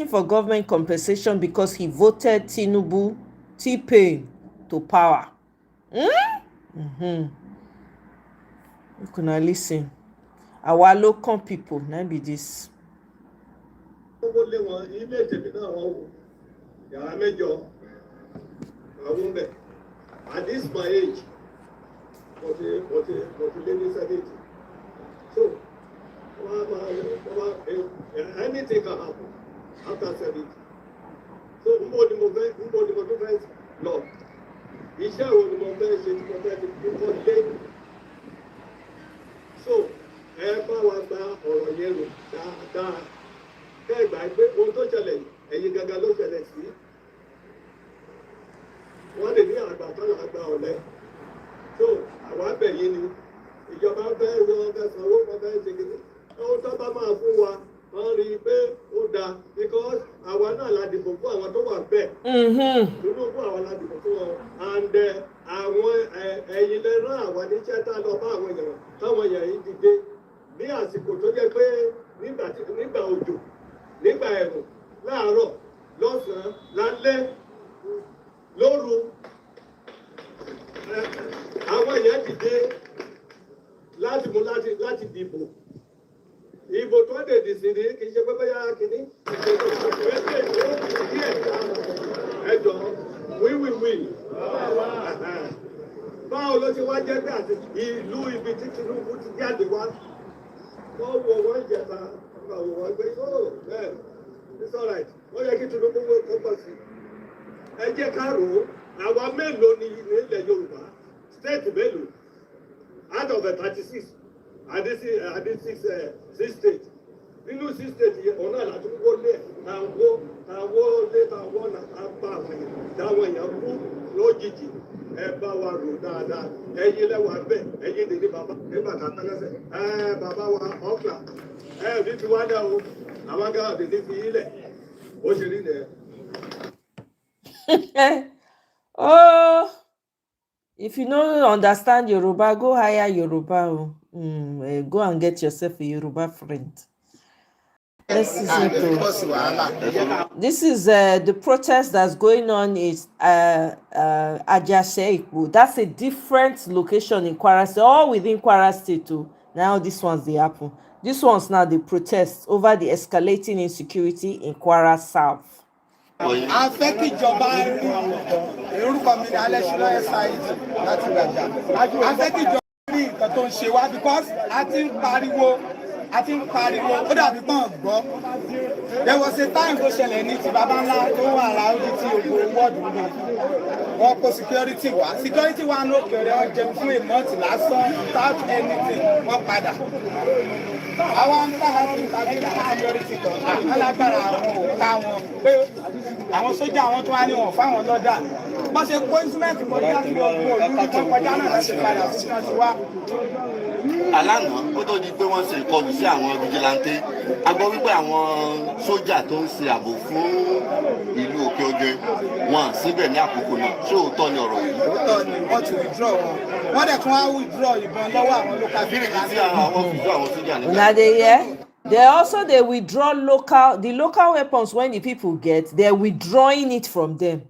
for government compensation because he voted Tinubu, T-Pain, to power. You can listen. Our local people, now be this. At this my age, so anything can happen after 70. So nobody moves law. Iṣẹ́ wo ni mo fẹ́ ṣe tí mo fẹ́ fi kíkọ́ lé. So ẹ bá wa gba ọ̀rọ̀ yẹn rò dáadáa. Kẹ́ ẹ gbà pé ohun tó ṣẹlẹ̀ ẹ̀yin gangan ló ṣẹlẹ̀ sí. Wọ́n lè ní àgbà tán àgbà ọ̀lẹ. So àwọn abẹ yìí ni ìjọba fẹ́ wọ ọbẹ̀ sanwó ọbẹ̀ ṣe kìíní. Ohun tó bá máa fún wa, wọ́n rí i pé ó dáa because àwa náà la dìbò fún àwọn tó wà bẹ́ẹ̀. Tinubu àwọn la dìbò fún wọn. And àwọn ẹ̀yin lè rán àwọn oníṣẹ́ tá a lọ bá àwọn èèyàn táwọn èèyàn yìí dìde ní àsìkò tó jẹ́ pé nígbà òjò, nígbà ẹ̀rùn, láàárọ̀, lọ́sàn-án, lálẹ́, lóru. Àwọn èèyàn dìde láti dìbò. Ìbò tó dé dì sí ni kì í ṣe pé bóyá kìíní. Ẹjọ́ wíwíwí. Báwo ló ti wá jẹ́ pé àti ìlú ibi tí Tinubu ti jáde wá? Wọ́n wo wọ́n jẹta, wọ́n wo wọ́n gbé, oh, man, it's all right. Wọ́n yẹ kí Tinubu kó pọ̀ sí. Ẹ jẹ́ ká rò ó, àwa mélòó ni ilẹ̀ Yorùbá? State mélòó? Out of the 36. I did 6 states. Nínú 6 states yẹn ọ̀nà láti wọlé àwọn apá àwọn èèyàn kú lójijì. Ẹ bá wa rò dáadáa. Ẹ̀yin lẹ́wà bẹ́ẹ̀, ẹ̀yin lè ní bàbá nígbà tá a tán lẹ́sẹ̀. Bàbá wa ọ̀gbà. Ní ti wá dá o. Àwọn agáwà lè ní fi ilẹ̀. Ó ṣe rí nìyẹn. Oh, if you don't understand Yoruba, go hire Yoruba. Go and get yourself a Yoruba friend. This is the protest that's going on is Ajase. That's a different location in Kwara State, all within Kwara State too. Now this one's the happen. This one's now the protest over the escalating insecurity in Kwara South. A fẹ́ kí ìjọba orúkọ mi ní alẹ́ ṣílọ́ ẹ̀ ṣáìdì láti rajà. A fẹ́ kí ìjọba rí nǹkan tó ń ṣe wá because a ti ń pariwo ó dàbí pọ́n gbọ́. There was a time tó ṣẹlẹ̀ ní ti bàbá ńlá tó wà láwùjọ tí ògbó wọ́ọ̀dù mi. Wọ́n kó security wá ní òkèèrè ọ̀jẹ̀ fún ìmọ̀tì lásán without anything wọ́n padà. Àwọn ń bá láti tàbí security kan alágbára àwọn òkà wọn pé àwọn sójà àwọn tó wá ní wọn fáwọn lọ́dà. Wọ́n ṣe kó instrument kọjá ní ọgbọ̀n olúbi tó kọjá náà láti padà sí náà ti wá. Alánà ó tó di pé wọ́n ṣe ìkọlù sí àwọn vigilante a gbọ́ wípé àwọn sójà tó ń ṣe ààbò fún ìlú òkè oge wọn síbẹ̀ ní àkókò náà ṣé òótọ́ ni ọ̀rọ̀ yìí. Òótọ́ ni wọ́n ti withdraw wọn wọ́n dẹ̀ tún wá withdraw ìbọn lọ́wọ́ àwọn local vigilante. Àwọn withdraw àwọn sójà nígbà. Now they withdraw the local weapons when the people get, they're withdrawing it from them.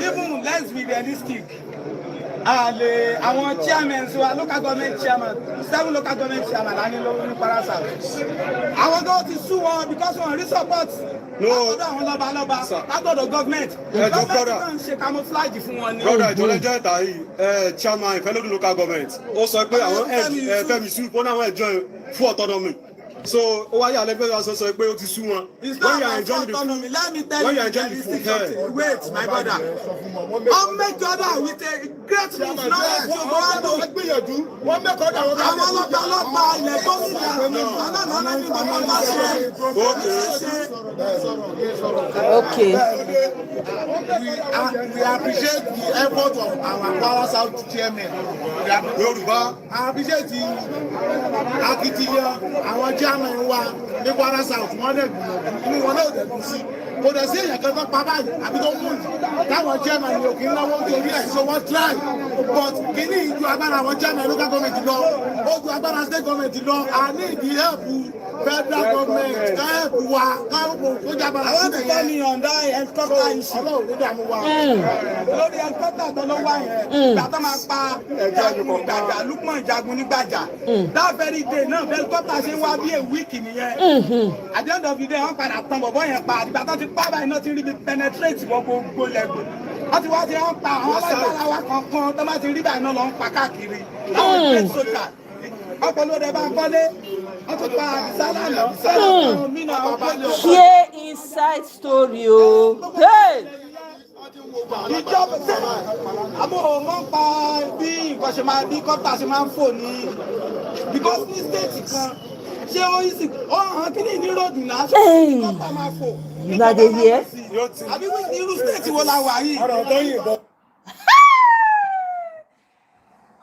Even let's be realistic. Àwọn chairmen wa local government chairman 7 local government chairman la ní lórí Kwara South. Àwọn tó ti sú wọn because wọn rí support. Látọ̀dọ̀ àwọn lọ́balọ́ba látọ̀dọ̀ government. Government náà ń ṣe camouflage fún wọn ní. Brother ìjọlẹ́jọ́ ìta yìí chairman ìfẹ́lódún local government ó sọ pé àwọn Fẹ́mi Sùúrù pọ́n àwọn ẹ̀jọ́ fún autonomy. So ó wáyé alẹ́gbẹ́ wa sọ pé ó ti sú wọn. It's not my autonomy. Let me tell you something. Wait, my brother. I'll make order with a great move now to go out to gbìyànjú wọ́n mẹ́kọ̀ọ́ dà wọ́n. àwọn ọlọ́pàá ilẹ̀ gómìnà aláàlá ní bàbá bá ṣe. Okay. We appreciate the effort of our Kwara South chairman. Yorùbá appreciate akitiyan àwọn chairman wa ní Kwara South wọ́n lè gbìyànjú inú wọn náà dẹ̀kun sí. Kò dẹ̀ sí èèyàn kankan pa báyìí àbí tó mú táwọn chairman ni òkè ńlá wọn torí ẹ̀ so wọ́n try but kìíní ìjú agbára àwọn chairman local government lọ ó ju agbára state government lọ a ní ìdí help federal government help wa káwọn kó jábára sílẹ̀ yẹn. àwọn ti kọ́ ọ̀dà helicopter issue ọlọ́run ló dààmú wa lórí helicopter tó ló wá yẹn ìgbà tó máa pa Jagun ní Gbàjà Lukman Jagun ní Gbàjà that very day náà helicopter ṣe ń wá bí a week nìyẹn at the end of the day wọ́n padà tán bọ̀bọ̀ yẹn pa àdìgbà tó ti pa báyìí náà ti rí bí penetrate wọ́n gbogbo lẹ́gbẹ̀ẹ́ wọ́n ti wá ti wọ́n pa àwọn alágbára wa kankan tó bá ti rí báyìí náà lọ ń pa káàkiri àwọn great soldiers ọpọlọ rẹ bá ń kọ́lé wọ́n ti pa àbísálà náà mí náà ọpọlọ. Hear inside story o. Hey! ìjọba àmọ́ wọ́n pa bí nǹkan ṣe máa bí kọ́tà ṣe máa ń fò ní because ní state kan ṣé ó yí sí ó hàn kí ní ní ròdù náà ṣé kọ́tà máa fò. Una dey hear? àbí irú state wo la wà yìí.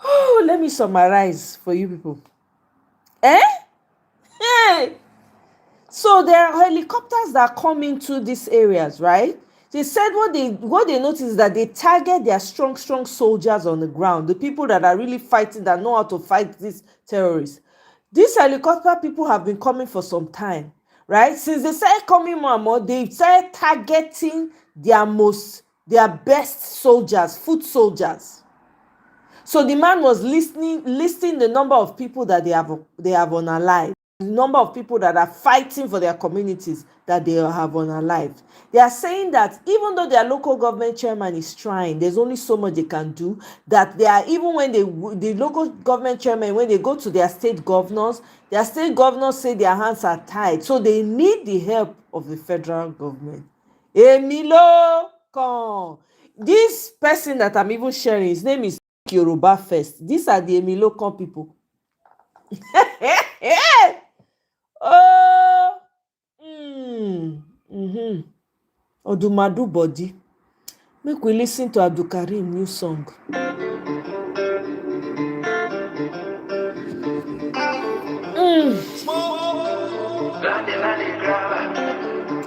Oh, let me summarize for you people. Hey! So there are helicopters that come into these areas, right? They said what they noticed is that they target their strong soldiers on the ground, the people that are really fighting, that know how to fight these terrorists. These helicopter people have been coming for some time, right? Since they started coming more and more, they started targeting their best soldiers, foot soldiers. So the man was listing the number of people that they have unalived, the number of people that are fighting for their communities that they have unalived. They are saying that even though their local government chairman is trying, there's only so much they can do, that they are, even when the local government chairman, when they go to their state governors say their hands are tied. So they need the help of the federal government. Emilo Kon. This person that I'm even sharing, his name is Yoruba First. These are the Emilo Kon people. Oh, Odumadu body. Make we listen to Abdulkarim new song.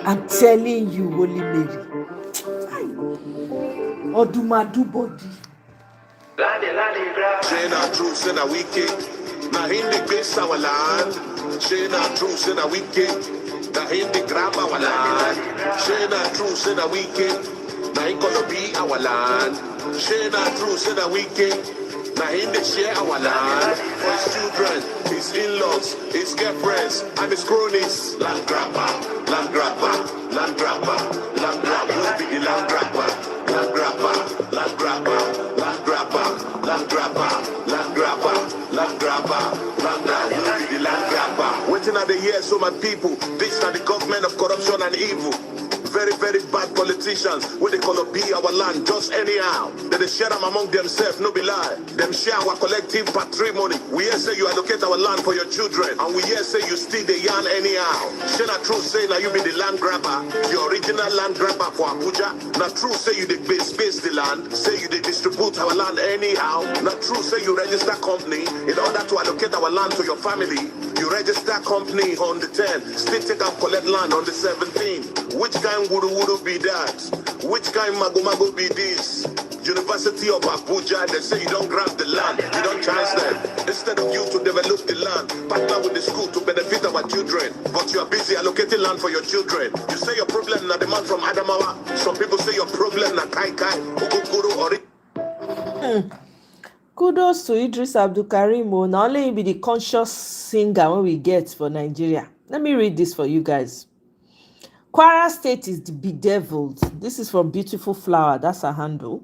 I'm telling you, Holy Mary. Odumadu body. Say na true, say na wicked. Na him dey base our land. Say na true, say na wicked. Na him dey grab our land. Say na true, say na wicked. Na him gonna be our land. Say na true, say na wicked. Na him dey share our land for his children, his in-laws, his girlfriends, and his cronies. Land grabber, land grabber, land grabber, land grabber. Who be the land grabber? Land grabber, land grabber, land grabber, land grabber, land grabber, land grabber, land grabber. Who be the land grabber? Waiting at the year, so my people, this are the government of corruption and evil. Very, very bad politicians, where they call up be our land just anyhow. Then they share them among themselves, no be lie. Them share our collective patrimony. We here say you allocate our land for your children, and we here say you steal the yarn anyhow. Say na true say now you be the land grabber, the original land grabber for Abuja. Na true say you the base the land, say you they distribute our land anyhow. Na true say you register company in order to allocate our land to your family. You register company on the 10th, still take out collect land on the 17th. Which kind would be that? Which kind mago be this? University of Abuja, they say you don't grab the land, you don't chance them. Instead of you to develop the land, partner with the school to benefit our children, but you are busy allocating land for your children. You say your problem na the man from Adamawa. Some people say your problem na Kai Oguguru or Kudos to Idris Abdulkarim. Now only be the conscious singer when we get for Nigeria. Let me read this for you guys. Kwara State is bedeviled. This is from Beautiful Flower. That's a handle.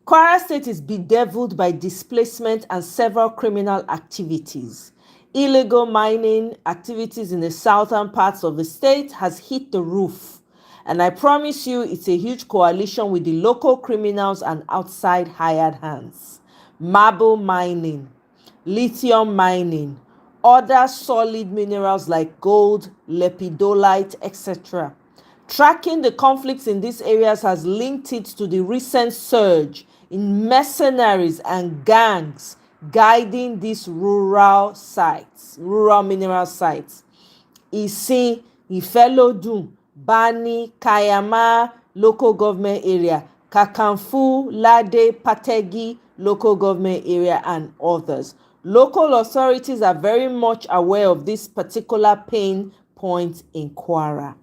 Kwara State is bedeviled by displacement and several criminal activities. Illegal mining activities in the southern parts of the state has hit the roof. And I promise you, it's a huge coalition with the local criminals and outside hired hands. Marble mining. lithium mining, other solid minerals like gold, lepidolite, etc. Tracking the conflicts in these areas has linked it to the recent surge in mercenaries and gangs guiding these rural mineral sites. Isin, Ifelodun, Bani, Kayama local government area, Kakanfu, Lade, Pategi local government area, and others. Local authorities are very much aware of this particular pain point in Kwara.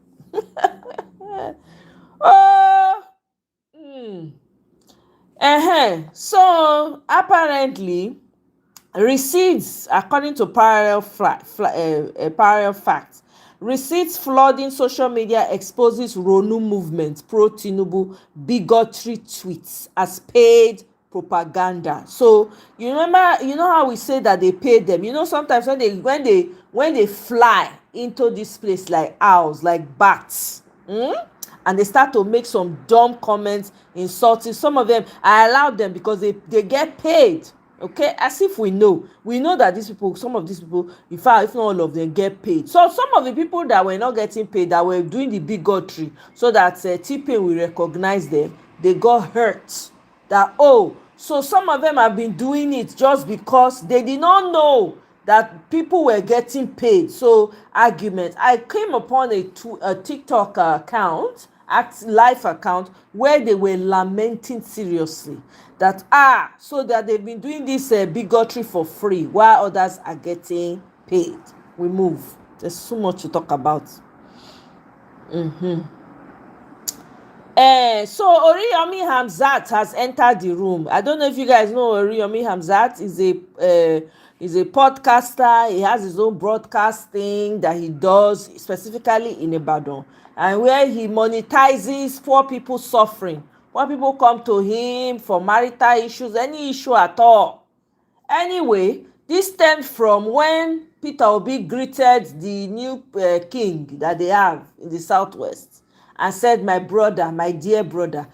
So apparently, receipts, according to parallel facts, receipts flooding social media exposes Ronu movement pro Tinubu bigotry tweets as paid propaganda. So you know how we say that they paid them. Sometimes when they fly into this place like owls, like bats, and they start to make some dumb comments, insulting. Some of them, I allow them because they get paid. Okay, as if we know that some of these people, in fact, if not all of them, get paid. So some of the people that were not getting paid, that were doing the bigotry, so that T-Pain will recognize them, they got hurt. So some of them have been doing it just because they did not know that people were getting paid. So argument. I came upon a TikTok account, live account, where they were lamenting seriously that so that they've been doing this bigotry for free while others are getting paid. We move. There's so much to talk about. So Oriyomi Hamzat has entered the room. I don't know if you guys know Oriyomi Hamzat is a podcaster. He has his own broadcasting that he does specifically in Ibadan, and where he monetizes poor people suffering. When people come to him for marital issues, any issue at all. Anyway, this stemmed from when Peter Obi greeted the new king that they have in the southwest and said, "My brother, my dear brother."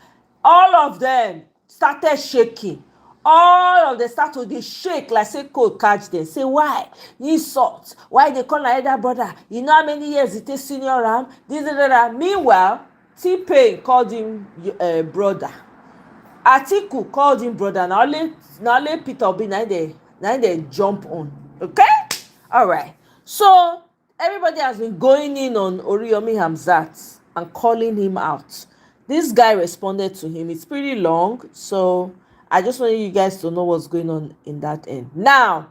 All of them started shaking. All of them started to shake like say cold catch them. Say, why? Insult. Why they call my elder brother? You know how many years it takes senior ram? Meanwhile, T-Pain called him brother. Atiku called him brother. Now only Peter Obi now they jump on. Okay? All right. So everybody has been going in on Oriyomi Hamzat and calling him out. This guy responded to him. It's pretty long, so I just wanted you guys to know what's going on in that end. Now,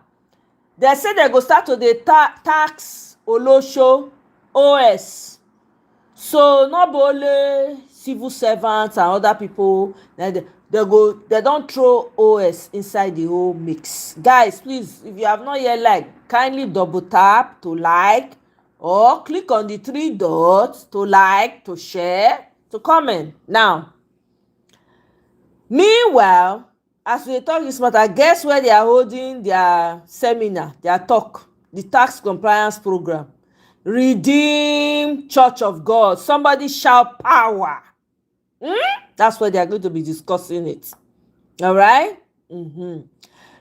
they say they go start to the tax Olosho OS. So not only civil servants and other people, they don't throw OS inside the whole mix. Guys, please, if you have not yet kindly double tap to like, or click on the 3 dots to like, to share, to comment. Now, meanwhile, as we talk this matter, guess where they are holding their seminar, their talk, the tax compliance program. Redeemed Church of God. Somebody shout power. That's where they are going to be discussing it. All right?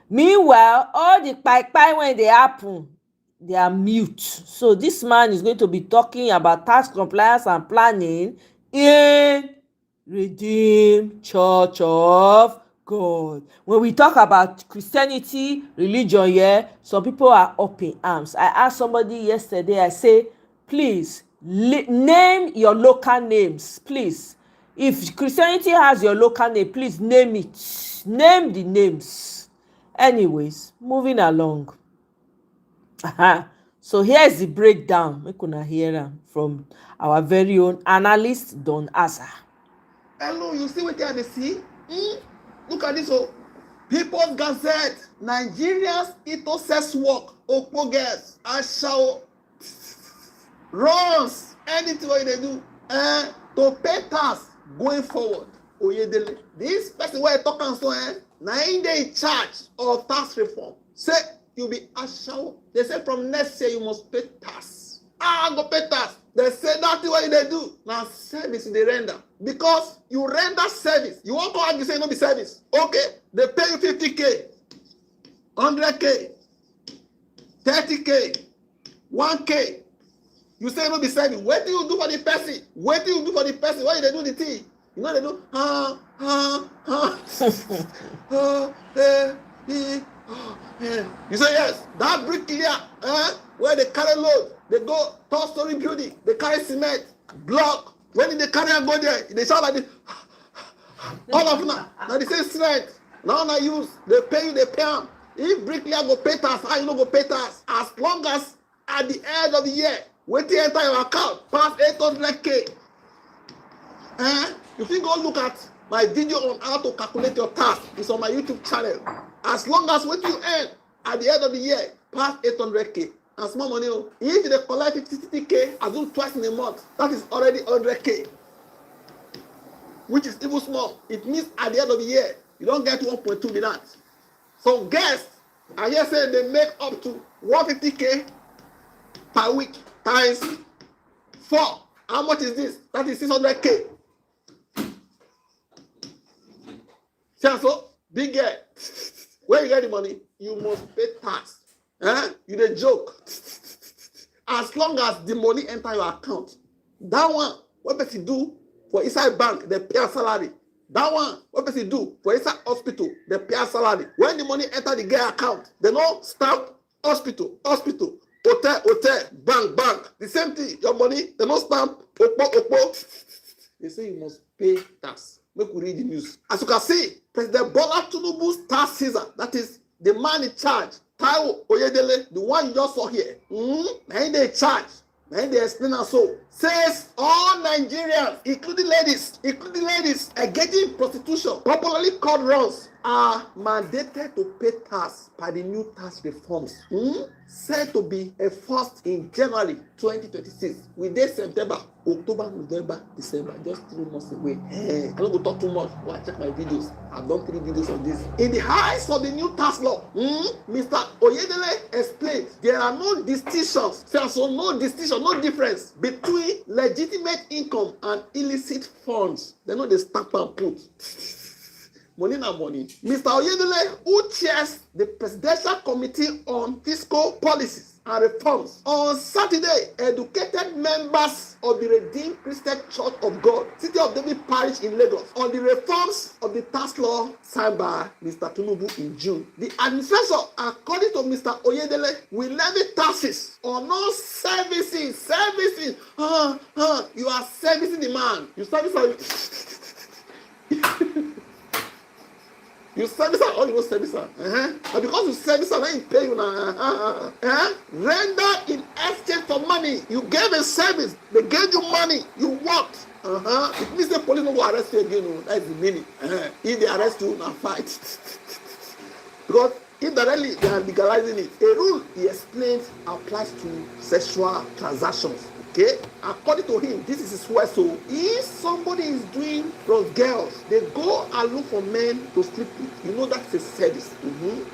Meanwhile, all the pie when they happen, they are mute. So this man is going to be talking about tax compliance and planning in Redeemed Church of God. When we talk about Christianity, religion, some people are up in arms. I asked somebody yesterday, I say, please, name your local names, please. If Christianity has your local name, please name it. Name the names. Anyways, moving along. So here's the breakdown. We can hear from our very own analyst, Don Asa. Hello, you see what they see? Look at this. People's Gazette, Nigerians into sex work, Okpoges, Ashao, runs, anything what they do, to pay tax going forward. Oyedele, this person where I talk and so, now they in charge of tax reform. Say, you'll be Ashao. They say from next year you must pay tax. Go pay tax. They say that's what they do. Now service they render. Because you render service. You want to argue say no be service. Okay, they pay you 50K, 100K, 30K, 1K. You say no be saving. What do you do for the person? What do you do for the person? Why they do the thing? You know they do You say yes. That bricklayer, where they carry load, they go third-story building, they carry cement, block. When they carry and go there, they shout like this. All of them now the same strength. Now I use. They pay you, they pay them. If bricklayer go pay tax, how you no go pay tax? As long as at the end of the year, wait till enter your account, pass 800K. You think go look at my video on how to calculate your tax. It's on my YouTube channel. As long as what you earn at the end of the year, pass 800K. And small money. If they collect 50K, I do twice in a month. That is already 100K. Which is even small. It means at the end of the year, you don't get 1.2 with that. So guess, I just say they make up to 150K per week times 4. How much is this? That is 600K. So, big girl, where you get the money, you must pay tax. You dey joke. As long as the money enter your account, that one, what person do for inside bank, they pay a salary. That one, what person do for inside hospital, they pay a salary. When the money enter the girl account, they no stamp hospital, hotel, bank. The same thing, your money, they no stamp opo. They say you must pay tax. Make we read the news. As you can see, President Bola Tinubu's tax Caesar, that is the man in charge, Taiwo Oyedele, the one you just saw here, and they charge, and they explain and so, says all Nigerians, including ladies, are getting prostitution, popularly called runs, are mandated to pay tax by the new tax reforms, said to be enforced in January 2026. Within September, October, November, December, just 3 months away. I don't go talk too much. Go and check my videos. I've done 3 videos on this. In the eyes of the new tax law, Mr. Oyedele explained there are no distinctions. So no distinction, no difference between legitimate income and illicit funds. They know they stamp and put. Money na money. Mr. Oyedele, who chairs the Presidential Committee on Fiscal Policies and Reforms, on Saturday educated members of the Redeemed Christian Church of God, City of David Parish in Lagos, on the reforms of the tax law signed by Mr. Tinubu in June. The administration, according to Mr. Oyedele, will levy taxes on all services. You are servicing the man. You service You service her or you don't service her. And because you service her, then you pay you now. Render in exchange for money. You gave a service. They gave you money. You worked. It means the police will arrest you again. That's the meaning. If they arrest you, now fight. Because indirectly, they are legalizing it. A rule, he explains, applies to sexual transactions. Okay, according to him, this is his word. So if somebody is doing those girls, they go and look for men to sleep with. You know that's a service.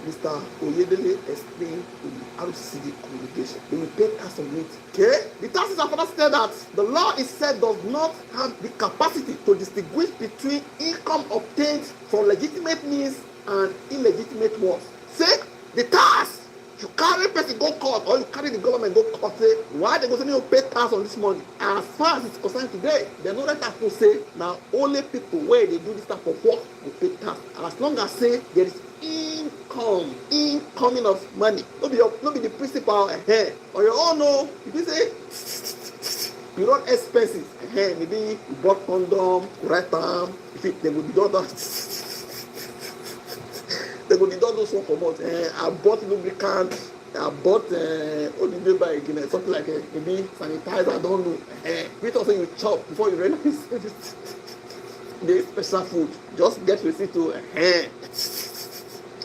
Mr. Oyedele explained to the RCD congregation. They will pay tax on it. Okay, the taxes are further said that the law itself does not have the capacity to distinguish between income obtained from legitimate means and illegitimate ones. Say the tax. You carry person go court or you carry the government go court, say, why they go say you pay tax on this money? As far as it's concerned today, they know that to say now only people where they do this type of work will pay tax. As long as say there is incoming of money, no be the principal or your own no. If you say you run expenses, maybe you bought condom, right arm, if they will be done that. They go deduct those one from us. I bought lubricant. I bought again, something like maybe sanitizer. I don't know. Wait until you chop before you realize the special food. Just get receipt to.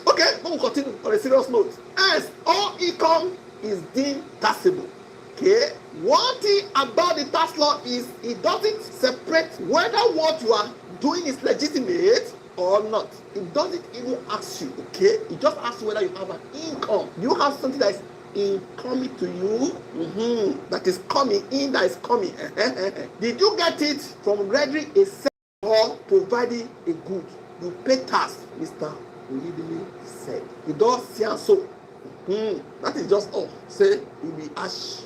Okay, we'll continue on a serious note. As all income is deemed taxable. Okay, one thing about the tax law is it doesn't separate whether what you are doing is legitimate or not. It doesn't even ask you, okay? It just asks you whether you have an income. You have something that is incoming to you, that is coming in, that is coming. Did you get it from rendering a service or providing a good? You pay tax, Mr. Oyedele said. You don't see and so. That is just all. Say you be ash,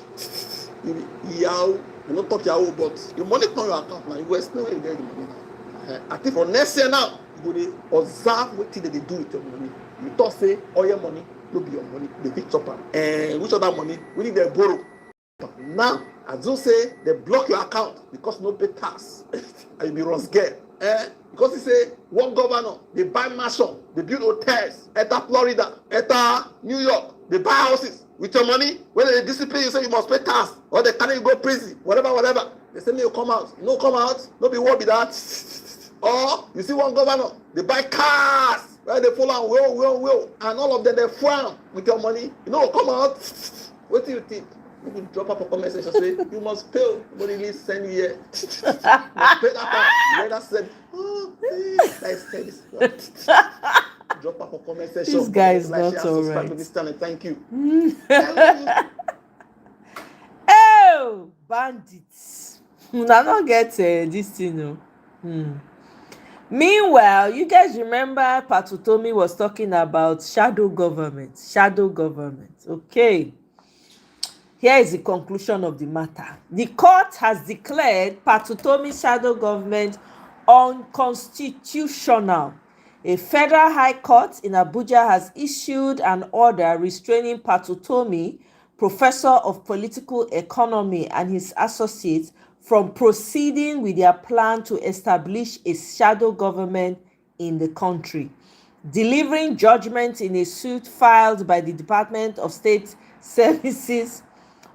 you be yahoo. You don't talk yahoo, but your money come your account now. You go explain where you get the money now. I think for next year now, you go dey observe what they do with your money. You talk say all your money no be your money. They pick up and which other money we need they borrow. Now, as you say, they block your account because no pay tax. And you be Rosgate. Because he say one governor, they buy mansion, they build hotels, enter Florida, enter New York, they buy houses with your money. When they discipline you, say you must pay tax, or they carry you go prison, whatever. They say, you come out. No come out, no be what be that. Or you see one governor, they buy cars, right? They follow and will, and all of them they frown with your money. You know, come out. What do you think? You can drop up a comment section say you must pay. Nobody really send you here. You must pay that part. Later said, oh, please. I said this. Drop up a comment section. This guy is like not all right. Thank you. Oh, bandits. I don't get this thing. Meanwhile, you guys remember Patutomi was talking about shadow government. Okay. Here is the conclusion of the matter. The court has declared Patutomi's shadow government unconstitutional. A federal high court in Abuja has issued an order restraining Patutomi, professor of political economy, and his associates from proceeding with their plan to establish a shadow government in the country. Delivering judgment in a suit filed by the Department of State Services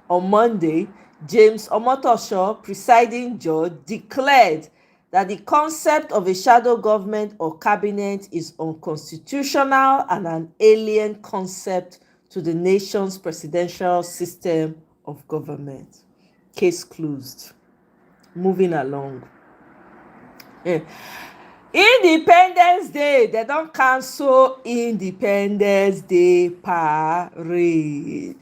on Monday, James Omotosho, presiding judge, declared that the concept of a shadow government or cabinet is unconstitutional and an alien concept to the nation's presidential system of government. Case closed. Moving along. Independence Day. They don't cancel Independence Day parade.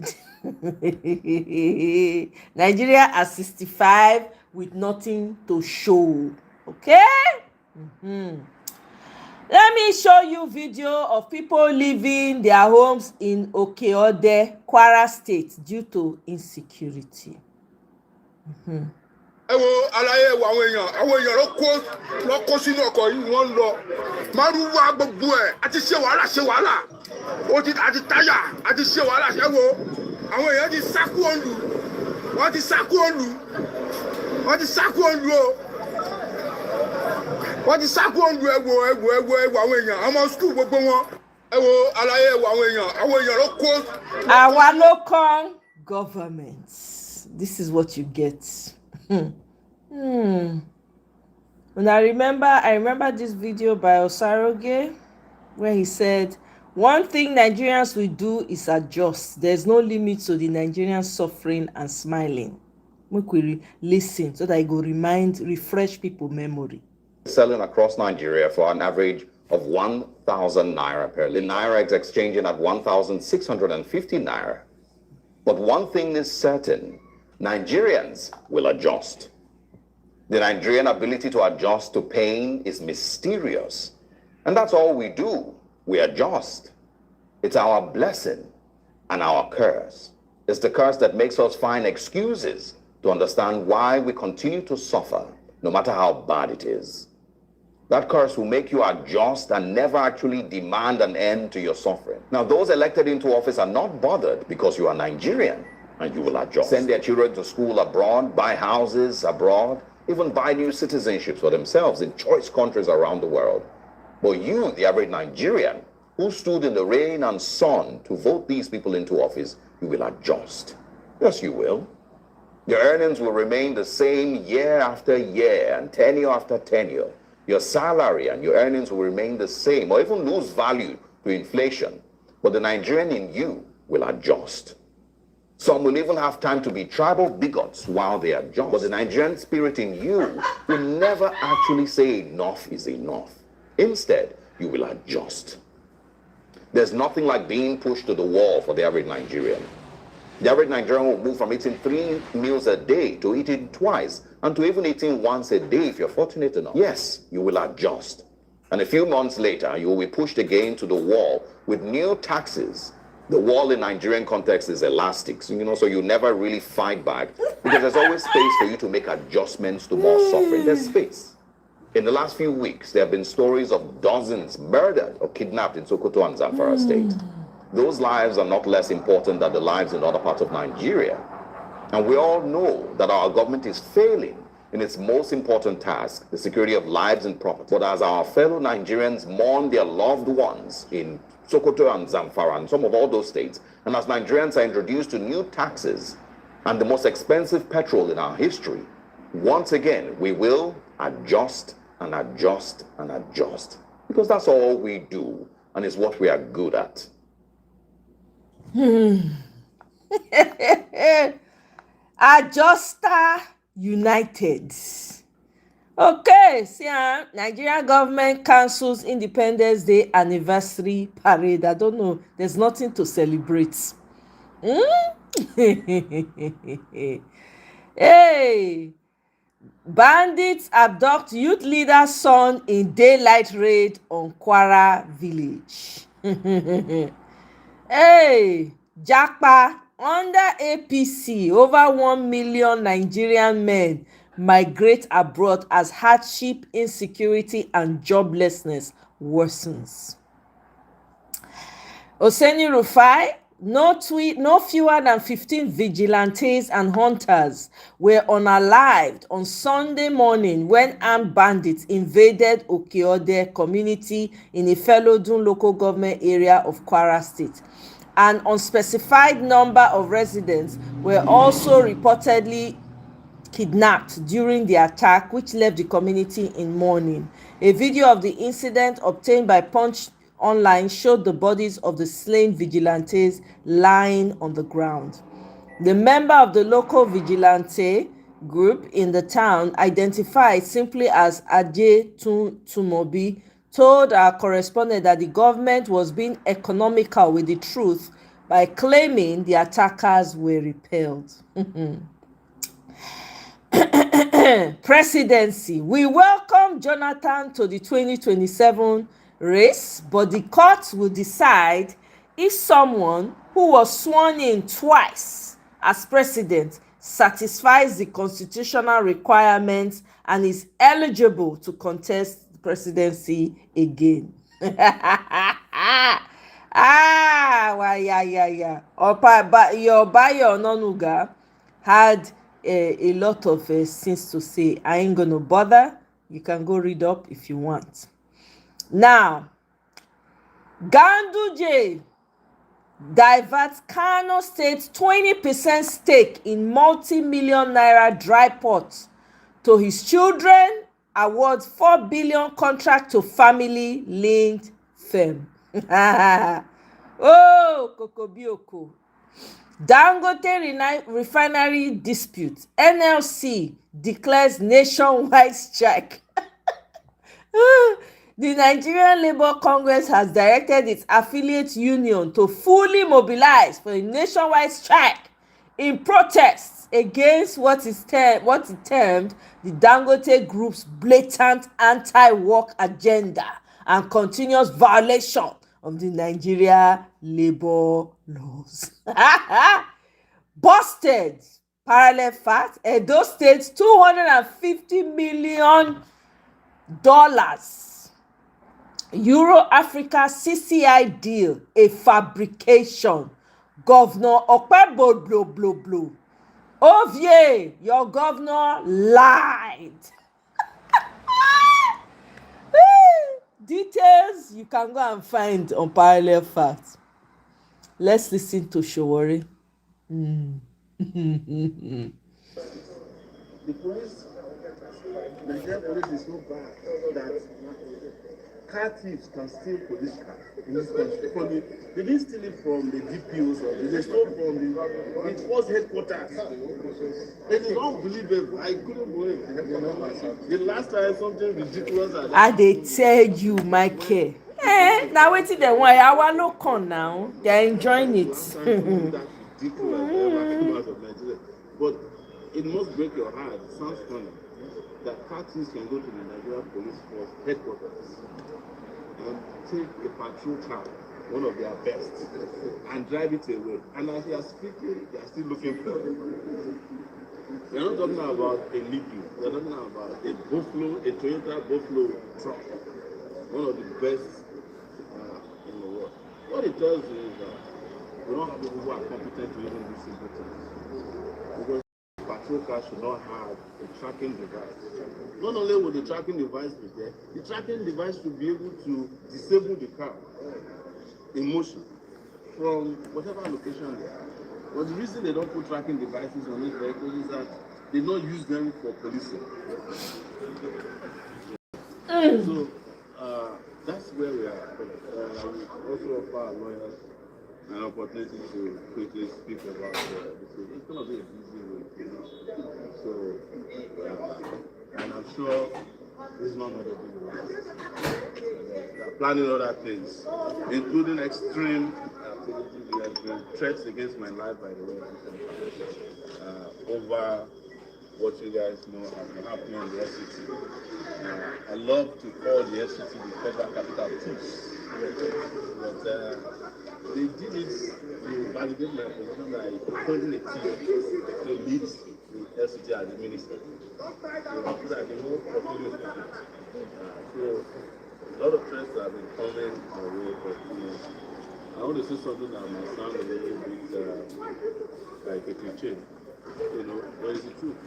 Nigeria at 65 with nothing to show. Okay? Let me show you video of people leaving their homes in Okeode, Kwara State due to insecurity. Ẹ wo àlàyé wo àwọn èèyàn ló kó sínú ọkọ̀ yìí wọ́n lọ márùwá gbogbo ẹ̀ àti ṣe wàhálà àti táyà àti ṣe wàhálà ẹ wo àwọn èèyàn ti sákú òǹlù wọ́n ti sákú òǹlù o wọ́n ti sákú òǹlù ẹ wo àwọn èèyàn àwọn skul gbogbo wọn ẹ wo àlàyé wo àwọn èèyàn ló kó. Our local government. This is what you get. And I remember this video by Osaroge where he said, one thing Nigerians will do is adjust. There's no limit to the Nigerians suffering and smiling. Make we listen so that it will refresh people's memory. Selling across Nigeria for an average of 1,000 Naira per litre. The Naira is exchanging at 1,650 Naira. But one thing is certain, Nigerians will adjust. The Nigerian ability to adjust to pain is mysterious. And that's all we do. We adjust. It's our blessing and our curse. It's the curse that makes us find excuses to understand why we continue to suffer, no matter how bad it is. That curse will make you adjust and never actually demand an end to your suffering. Now, those elected into office are not bothered because you are Nigerian, and you will adjust. Send their children to school abroad, buy houses abroad, even buy new citizenships for themselves in choice countries around the world. But you, the average Nigerian, who stood in the rain and sun to vote these people into office, you will adjust. Yes, you will. Your earnings will remain the same year after year and tenure after tenure. Your salary and your earnings will remain the same or even lose value to inflation. But the Nigerian in you will adjust. Some will even have time to be tribal bigots while they adjust. But the Nigerian spirit in you will never actually say enough is enough. Instead, you will adjust. There's nothing like being pushed to the wall for the average Nigerian. The average Nigerian will move from eating 3 meals a day to eating twice and to even eating once a day if you're fortunate enough. Yes, you will adjust. And a few months later, you will be pushed again to the wall with new taxes The wall in Nigerian context is elastic, so you never really fight back because there's always space for you to make adjustments to more suffering. There's space. In the last few weeks, there have been stories of dozens murdered or kidnapped in Sokoto and Zamfara state. Those lives are not less important than the lives in other parts of Nigeria. And we all know that our government is failing in its most important task, the security of lives and property. But as our fellow Nigerians mourn their loved ones in Sokoto and Zamfara and some of all those states, and as Nigerians are introduced to new taxes and the most expensive petrol in our history, once again, we will adjust and adjust and adjust, because that's all we do and is what we are good at. Adjuster United. Okay, see, Nigerian government cancels Independence Day anniversary parade. I don't know. There's nothing to celebrate. Hey, bandits abduct youth leader's son in daylight raid on Kwara village. Hey, Japa, under APC, over 1 million Nigerian men migrate abroad as hardship, insecurity, and joblessness worsens. Oseni Rufai, no fewer than 15 vigilantes and hunters were unalived on Sunday morning when armed bandits invaded Okeode community in Ifelodun local government area of Kwara State. An unspecified number of residents were also reportedly kidnapped during the attack, which left the community in mourning. A video of the incident obtained by Punch Online showed the bodies of the slain vigilantes lying on the ground. The member of the local vigilante group in the town, identified simply as Aje Tumobi, told our correspondent that the government was being economical with the truth by claiming the attackers were repelled. Presidency. We welcome Jonathan to the 2027 race, but the courts will decide if someone who was sworn in twice as president satisfies the constitutional requirements and is eligible to contest the presidency again. Your Bayo Ononuga had a lot of things to say. I ain't gonna bother. You can go read up if you want. Now, Ganduje diverts Kano State's 20% stake in multi-million naira dry port to his children, awards 4 billion contract to family-linked firm. Oh, Kokobioko. Dangote refinery dispute. NLC declares nationwide strike. The Nigerian Labour Congress has directed its affiliate union to fully mobilize for a nationwide strike in protests against what it termed the Dangote Group's blatant anti-work agenda and continuous violation of the Nigeria labor laws. Busted. Parallel fact, Edo State's $250 million Euro-Africa CCI deal, a fabrication. Governor Okpebolo Ovie, your governor lied. Details you can go and find on Parallel Facts. Let's listen to Showore. The police, Nigerian police is so bad that car thieves can steal police cars in this country. They didn't steal it from the DPOs or they stole from the force headquarters. It is unbelievable. I couldn't believe it. The last time something ridiculous. I dey tell you, Michael. Now wetin dem want? Our no come now. They are enjoying it. But it must break your heart. It sounds funny that car thieves can go to the Nigerian police force headquarters and take a patrol car one of their best, and drive it away. And as we are speaking, they are still looking for it. We're not talking about a leaking. We're talking about a Toyota Buffalo truck, one of the best in the world. What it tells you is that we don't have people who are competent to even do simple things. Because patrol cars should not have a tracking device. Not only will the tracking device be there, the tracking device should be able to disable the car in motion from whatever location they are. But the reason they don't put tracking devices on these vehicles is that they don't use them for policing. So that's where we are. We also offer our lawyers an opportunity to quickly speak about this. It's going to be a busy week, So, and I'm sure this is not going to be the last. They're planning other things, including extreme activities. There have been threats against my life, by the way, over what you guys know has been happening in the FCT. I love to call the FCT the Federal Capital Thieves, but they did it to validate my position by appointing a team to lead the FCT as the minister. So that they know portfolio. So a lot of threats have been coming my way, but I want to say something that might sound a little bit like a cliche. But it's the truth.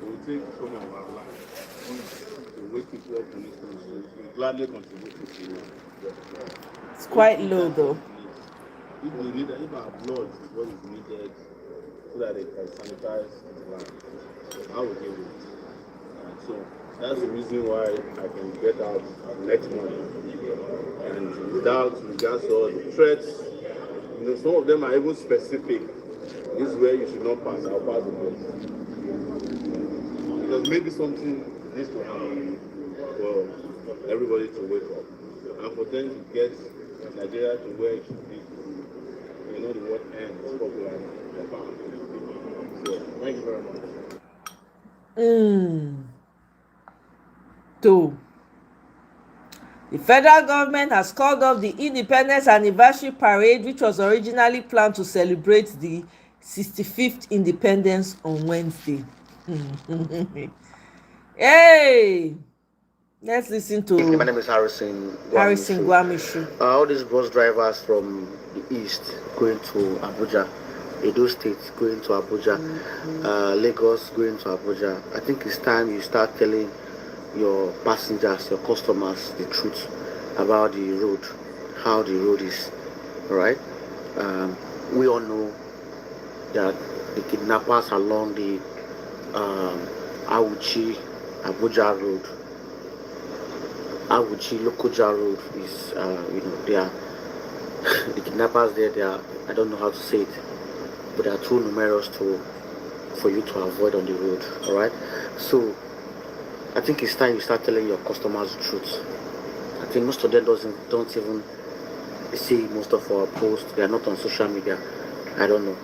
We take some of our lives to wake people up in this country. We gladly contribute to it. It's quite low though. If we need, if our blood is what is needed so that they can sanitize the land, I will give it. So that's the reason why I can get out next month. And without regards to all the threats, some of them are even specific. This is where you should not pass. I'll pass the place. Because maybe something needs to happen for everybody to wake up. And for them to get Nigeria to where it should be. The word end is popular in Japan. So, thank you very much. Two. The federal government has called off the Independence Anniversary Parade, which was originally planned to celebrate the 65th independence on Wednesday. Hey, let's listen to. My name is Harrison Gwamishu. All these bus drivers from the east going to Abuja, Edo State going to Abuja, Lagos going to Abuja. I think it's time you start telling your passengers, your customers, the truth about the road, how the road is. All right. We all know that the kidnappers along the Awuchi Abuja road, Awuchi Lokoja road is, they are the kidnappers there. They are, I don't know how to say it, but they are too numerous for you to avoid on the road. All right. So I think it's time you start telling your customers the truth. I think most of them don't even see most of our posts. They are not on social media. I don't know.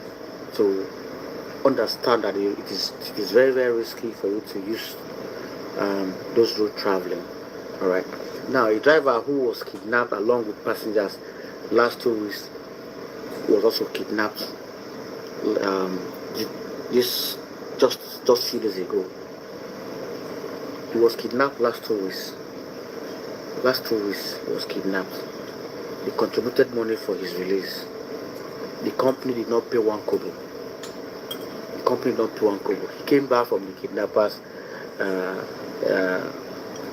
So understand that it is very, very risky for you to use those road traveling. All right. Now, a driver who was kidnapped along with passengers last 2 weeks was also kidnapped just few days ago. He was kidnapped last 2 weeks. Last 2 weeks, he was kidnapped. They contributed money for his release. The company did not pay 1 kobo. The company did not pay 1 kobo. He came back from the kidnappers'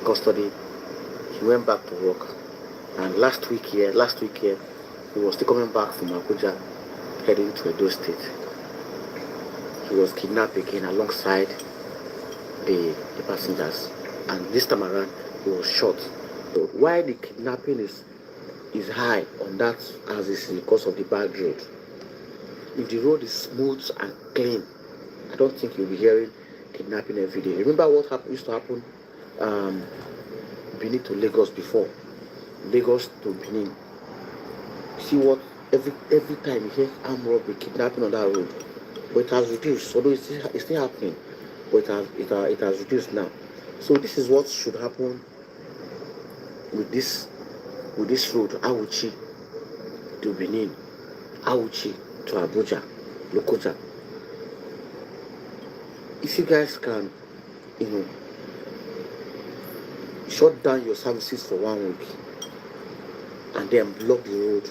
custody. He went back to work. And last week here, he was still coming back from Abuja, heading to Edo State. He was kidnapped again alongside the passengers, and this time around he was shot. So why the kidnapping is high on that as is because of the bad road. If the road is smooth and clean, I don't think you'll be hearing kidnapping every day. Remember what used to happen Benin to Lagos before, Lagos to Benin. See what every time you hear armed robbery, kidnapping on that road, but it has reduced. Although it's still happening, but it has reduced now. So this is what should happen with this with this road, Auchi to Benin, Auchi to Abuja, Lokoja. If you guys can, shut down your services for 1 week and then block the road,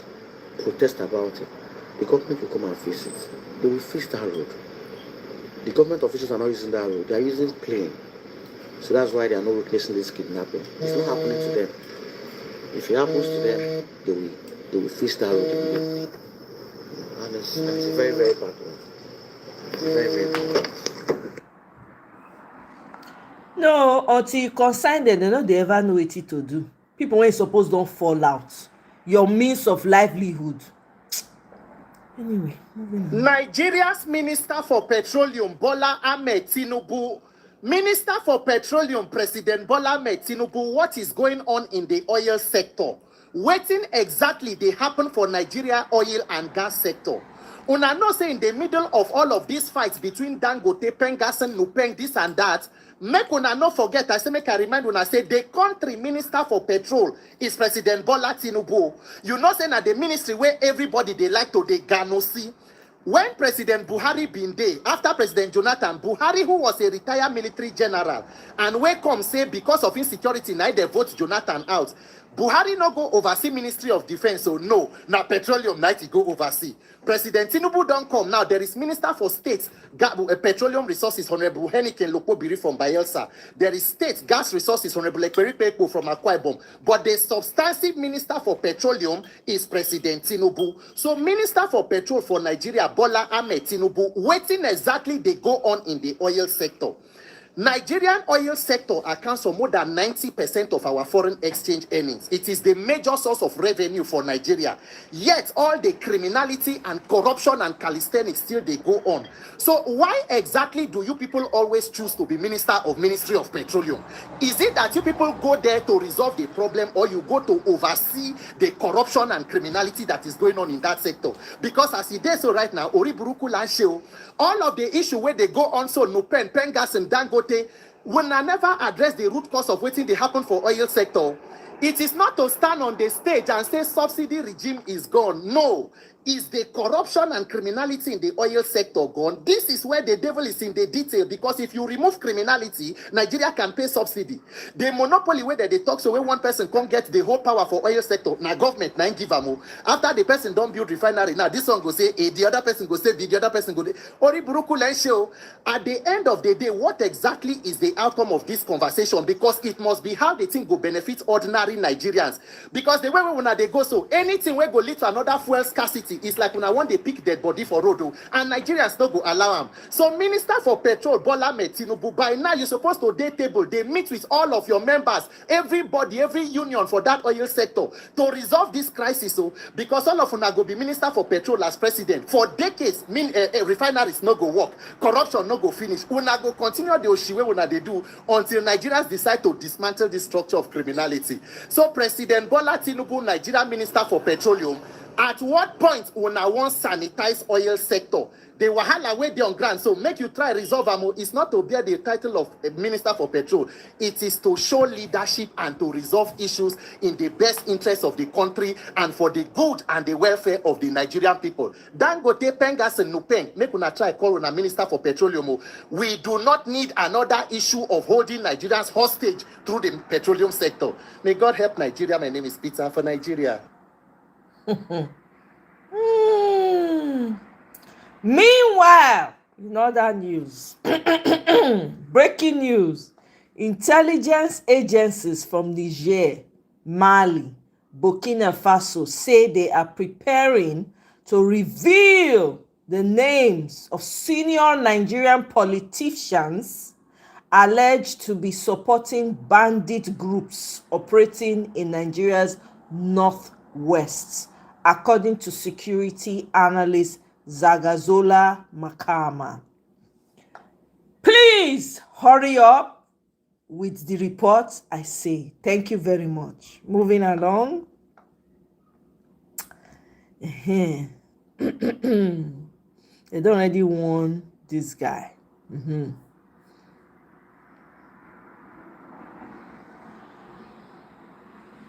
protest about it, the government will come and fix it. They will fix that road. The government officials are not using that road, they are using plane. So that's why they are not witnessing this kidnapping. It's not happening to them. If it happens to them, they will fix that road immediately. And it's a very, very bad one. It's very, very bad. No, until you consign them, they ever know what to do. People when suppose don't fall out. Your means of livelihood. Anyway, moving on. Nigeria's Minister for Petroleum, Bola Ahmed Tinubu. Minister for Petroleum, President Bola Ahmed Tinubu, what is going on in the oil sector? Waiting exactly they happen for Nigeria oil and gas sector. Una know say in the middle of all of these fights between Dangote, Pengassan, Nupeng, this and that, make una not forget, I say make I remind una say the country minister for petrol is President Bola Tinubu. You know say na the ministry where everybody they like to they ganosi. When President Buhari been there, after President Jonathan, Buhari, who was a retired military general, and where come say because of insecurity, now they vote Jonathan out. Buhari no go oversee Ministry of Defense, so no, now petroleum night he go oversee. President Tinubu don't come now. There is Minister for State Petroleum Resources, Honorable Heniken Lokobiri from Bayelsa. There is State Gas Resources, Honorable Ekperi Pepo from Akwa Ibom. But the substantive Minister for Petroleum is President Tinubu. So Minister for Petrol for Nigeria, Bola Ahmed Tinubu, waiting exactly they go on in the oil sector. Nigerian oil sector accounts for more than 90% of our foreign exchange earnings. It is the major source of revenue for Nigeria. Yet all the criminality and corruption and calisthenics still they go on. So why exactly do you people always choose to be Minister of Ministry of Petroleum? Is it that you people go there to resolve the problem, or you go to oversee the corruption and criminality that is going on in that sector? Because as it is so right now, Oriburuku Lansheo, all of the issue where they go on, so Nupen, Pengas and Dangote, when I never address the root cause of what they happen for oil sector, it is not to stand on the stage and say subsidy regime is gone. No. Is the corruption and criminality in the oil sector gone? This is where the devil is in the detail, because if you remove criminality, Nigeria can pay subsidy. The monopoly where they talk so when one person can't get the whole power for oil sector, now government now give them. After the person don't build refinery, now this one go say A, the other person go say B, the other person go Ori Buruku Lensho. At the end of the day, what exactly is the outcome of this conversation? Because it must be how the thing go benefit ordinary Nigerians. Because the way when they go so anything will go lead to another fuel scarcity. It's like when I want to pick dead body for road, and Nigerians don't go allow them. So Minister for Petrol, Bola Ahmed Tinubu, by now you're supposed to day table. They meet with all of your members, everybody, every union for that oil sector to resolve this crisis. So because all of una go be Minister for Petrol as president for decades, refineries no go work, corruption no go finish. Una go continue the oshiwe una they do until Nigerians decide to dismantle this structure of criminality. So President Bola Tinubu, Nigerian Minister for Petroleum, at what point una want sanitize oil sector? The wahala where they on ground, so make you try resolve am. It's not to bear the title of a Minister for Petrol. It is to show leadership and to resolve issues in the best interest of the country and for the good and the welfare of the Nigerian people. Dangote, Pengas and Nupeng, make una try call una Minister for Petroleum. We do not need another issue of holding Nigerians hostage through the petroleum sector. May God help Nigeria. My name is Peter for Nigeria. Meanwhile, in other news, breaking news, intelligence agencies from Niger, Mali, Burkina Faso say they are preparing to reveal the names of senior Nigerian politicians alleged to be supporting bandit groups operating in Nigeria's northwest, according to security analyst Zagazola Makama. Please hurry up with the report, I say. Thank you very much. Moving along. They don't already warn this guy.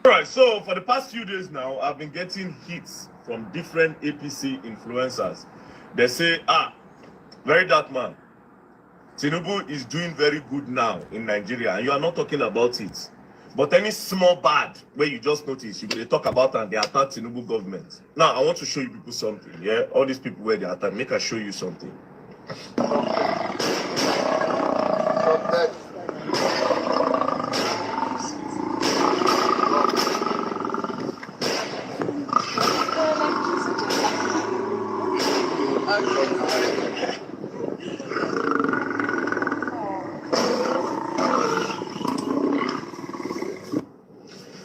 All right, so for the past few days now, I've been getting hits from different APC influencers. They say, very dark man, Tinubu is doing very good now in Nigeria, and you are not talking about it. But any small bad where you just notice, you talk about and they attack Tinubu government. Now, I want to show you people something, yeah? All these people where they attack, make I show you something.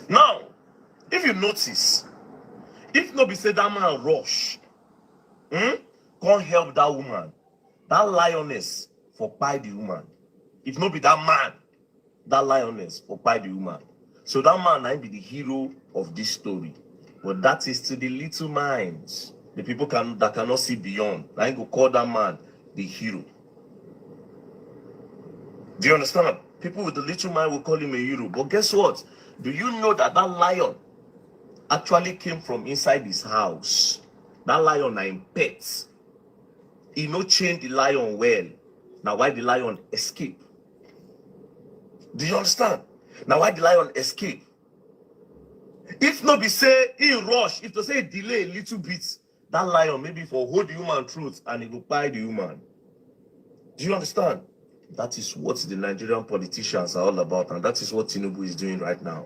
Now, if you notice, if nobody say that man rush, can't help that woman, that lioness for buy the woman. If nobody that man, that lioness for buy the woman. So that man might be the hero of this story. But that is to the little minds. The people that cannot see beyond. I go call that man the hero. Do you understand? People with the little mind will call him a hero. But guess what? Do you know that that lion actually came from inside his house? That lion are in pets. He no chain the lion well. Now why the lion escape? Do you understand? Now why the lion escape? If nobody say he rush, if to say delay a little bit, that lion maybe for hold the human truth and he will buy the human. Do you understand? That is what the Nigerian politicians are all about, and that is what Tinubu is doing right now.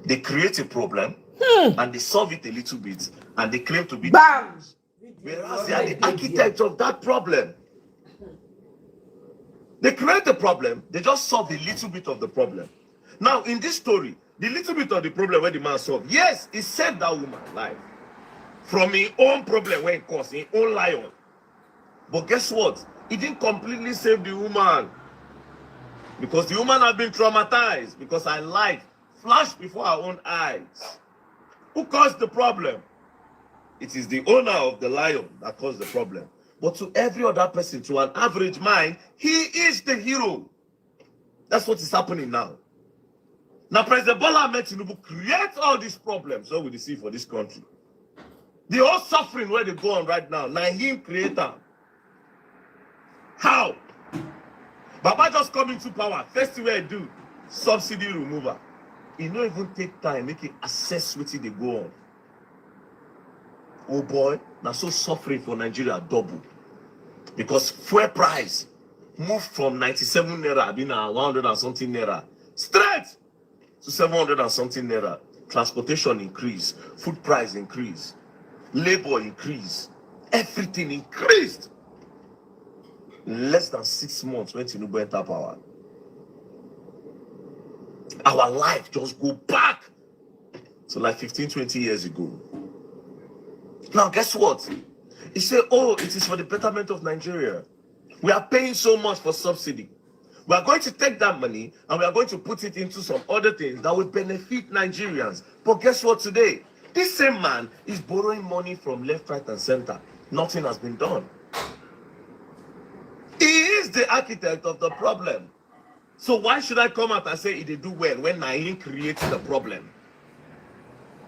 They create a problem and they solve it a little bit and they claim to be whereas they are the architects of that problem. They create a problem, they just solve a little bit of the problem. Now, in this story, the little bit of the problem where the man solved, yes, he saved that woman life from his own problem when it caused his own lion. But guess what? He didn't completely save the woman because the woman had been traumatized because her life flashed before our own eyes. Who caused the problem? It is the owner of the lion that caused the problem. But to every other person, to an average mind, he is the hero. That's what is happening now. Now, President Bola Ahmed Tinubu creates all these problems that we see for this country. The whole suffering where they go on right now, now him creator. How? Baba just come into power. First thing I do, subsidy remover. He don't even take time, make it assess what they go on. Oh boy, now so suffering for Nigeria double. Because fuel price moved from 97 naira, being 100 and something naira, straight to 700 and something naira. Transportation increase, food price increase, labor increase, everything increased. Less than 6 months when Tinubu enter power. Our life just go back to like 15, 20 years ago. Now, guess what? He said, oh, it is for the betterment of Nigeria. We are paying so much for subsidy. We are going to take that money and we are going to put it into some other things that will benefit Nigerians. But guess what today? This same man is borrowing money from left, right, and center. Nothing has been done. He is the architect of the problem. So why should I come out and say they do well when Naira creates the problem?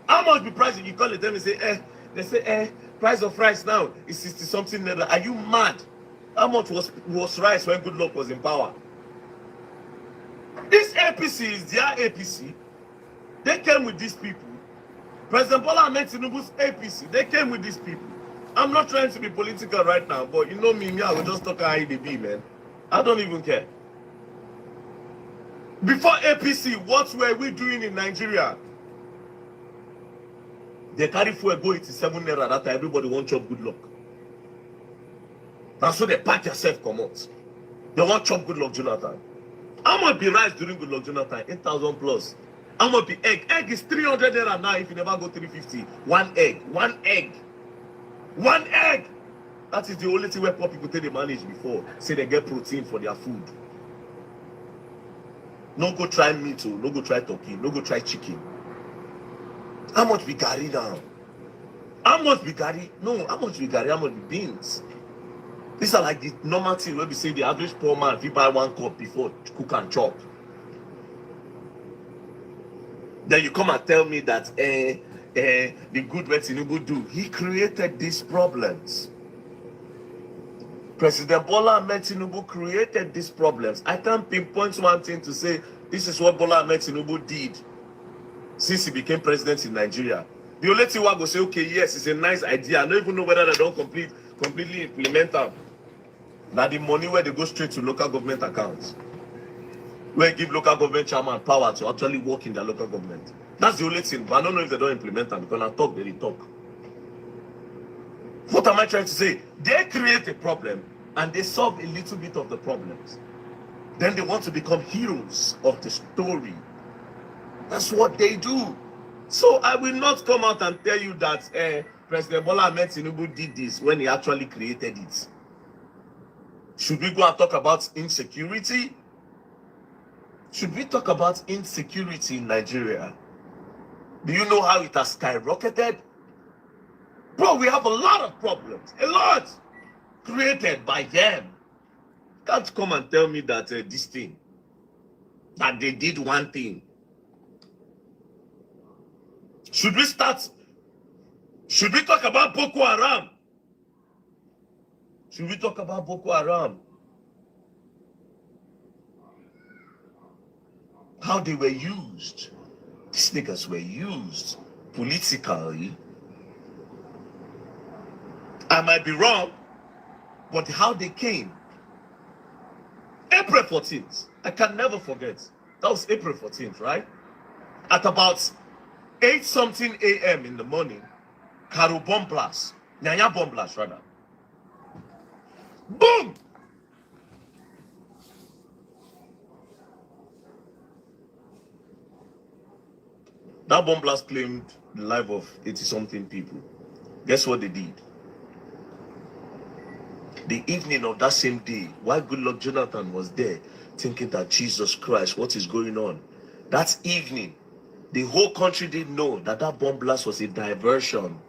How much be price if you call it them and say, they say, price of rice now is 60 something naira. Are you mad? How much was rice when Good Luck was in power? This APC is their APC. They came with these people. President Bola Ahmed Tinubu's APC. They came with these people. I'm not trying to be political right now, but you know me, I will just talk how they be, man. I don't even care. Before APC, what were we doing in Nigeria? They carry fuel go 87 naira that time, everybody want chop Good Luck. And so they pack yourself, come out. They want chop Good Luck Jonathan. How much be rice during Good Luck Jonathan? 8,000 plus. How much be egg? Egg is 300 naira now if you never go 350. One egg. One egg. One egg. That is the only thing where poor people take they manage before. Say they get protein for their food. No go try meat, no go try turkey, no go try chicken. How much be garri now? How much be garri? No, how much be garri? How much be beans? These are like the normal thing where we say the average poor man if you buy 1 cup before cook and chop. Then you come and tell me that the good way Tinubu do, he created these problems. President Bola Ahmed Tinubu created these problems. I can't pinpoint one thing to say this is what Bola Ahmed Tinubu did since he became president in Nigeria. The only thing I go say, okay, yes, it's a nice idea. I don't even know whether they don't completely implement them. Now the money where they go straight to local government accounts, where give local government chairman power to actually work in their local government. That's the only thing. But I don't know if they don't implement them because I talk, they talk. What am I trying to say? They create a problem and they solve a little bit of the problems. Then they want to become heroes of the story. That's what they do. So I will not come out and tell you that President Bola Ahmed Tinubu did this when he actually created it. Should we go and talk about insecurity? Should we talk about insecurity in Nigeria? Do you know how it has skyrocketed? Bro, we have a lot of problems. A lot. Created by them. Can't come and tell me that this thing, that they did one thing. Should we talk about Boko Haram? Should we talk about Boko Haram? How they were used. These niggas were used politically. I might be wrong, but how they came. April 14th. I can never forget. That was April 14th, right? At about 8-something a.m. in the morning, Karo bomb blast. Nyanya bomb blast, rather. Boom! That bomb blast claimed the life of 80-something people. Guess what they did? The evening of that same day, while Goodluck Jonathan was there, thinking that Jesus Christ, what is going on? That evening, the whole country didn't know that that bomb blast was a diversion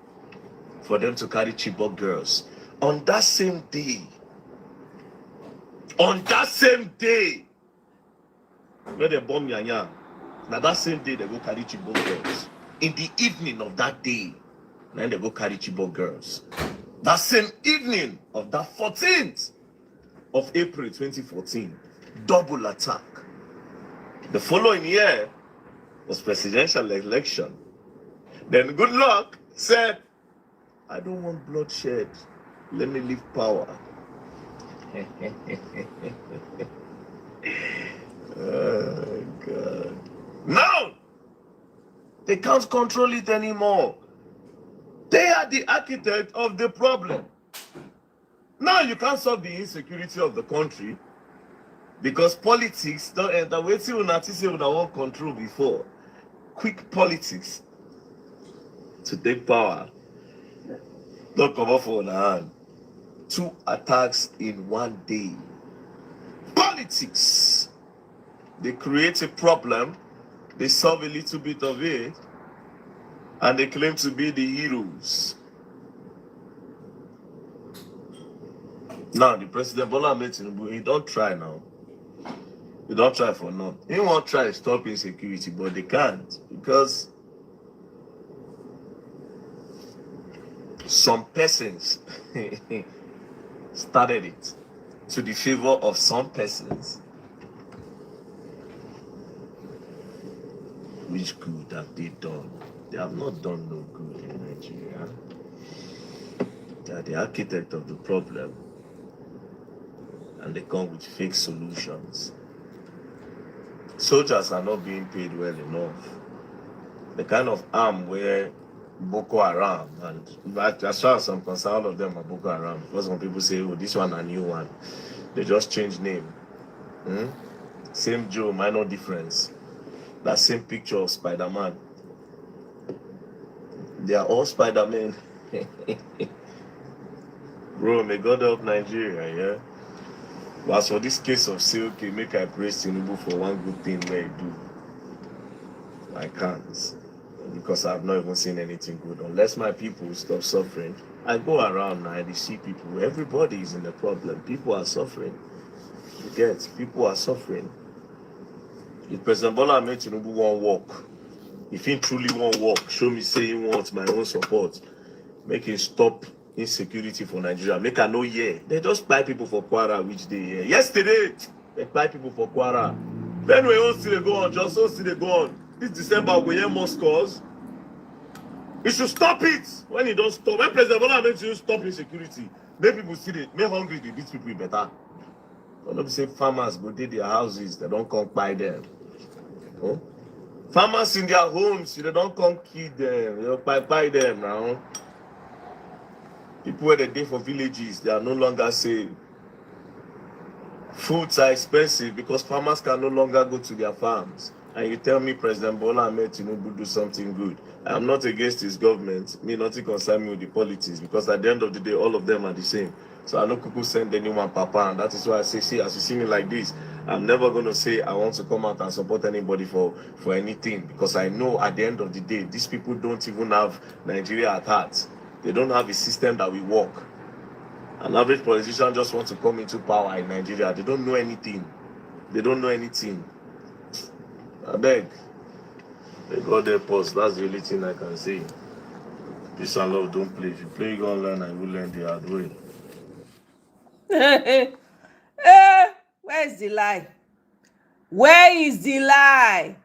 for them to carry Chibok girls. On that same day, where they bomb Nyanya, now that same day they go carry Chibok girls. In the evening of that day, then they go carry Chibok girls. That same evening of that 14th of April 2014, double attack. The following year was presidential election. Then Goodluck said, I don't want bloodshed. Let me leave power. Oh, God. Now, they can't control it anymore. They are the architect of the problem. Now you can't solve the insecurity of the country because politics don't enter. Wait till we want control before. Quick politics to take power. Don't come off on hand. 2 attacks in one day. Politics. They create a problem. They solve a little bit of it. And they claim to be the heroes. Now, the President Bola Ahmed Tinubu, he don't try now. He don't try for now. He won't try to stop insecurity, but they can't. Because some persons started it to the favor of some persons. Which good have they done? They have not done no good in Nigeria. They are the architect of the problem. And they come with fake solutions. Soldiers are not being paid well enough. The kind of arm where Boko Haram, and as far as I'm concerned, all of them are Boko Haram. Because some people say, oh, this one a new one. They just changed name. Same Joe, minor difference. That same picture of Spider-Man. They are all Spider-Men. Bro, may God help Nigeria, yeah? But as for this case of say, okay, make I praise Tinubu for one good thing where he do. I can't. Because I've not even seen anything good. Unless my people stop suffering. I go around now and I see people. Everybody is in the problem. People are suffering. You get? People are suffering. If President Bola Ahmed Tinubu won't walk, If he truly won't work, show me say he wants my own support. Make him stop insecurity for Nigeria. Make I know they just buy people for Kwara which day here. Yesterday, they buy people for Kwara. Then we all see they go on, just all see they go on. This December we hear more scores. He should stop it when he don't stop. When President Bola makes you stop insecurity, make people see it, make hungry, they beat people better. Don't be say farmers go to their houses, they don't come buy them. Oh? Farmers in their homes, they don't come kill them, they don't buy them now. People where they day for villages, they are no longer safe. Foods are expensive because farmers can no longer go to their farms. And you tell me President Bola Ahmed Tinubu do something good. I am not against his government. Me nothing concern me with the politics because at the end of the day, all of them are the same. So I no cuckoo send anyone papa, and that is why I say, see, as you see me like this, I'm never going to say I want to come out and support anybody for anything, because I know at the end of the day, these people don't even have Nigeria at heart. They don't have a system that will work. An average politician just wants to come into power in Nigeria. They don't know anything. They don't know anything. I beg. They got their post. That's the only thing I can say. Peace and love, don't play. If you play, you're going to learn, and you will learn the hard way. Where's the lie? Where is the lie?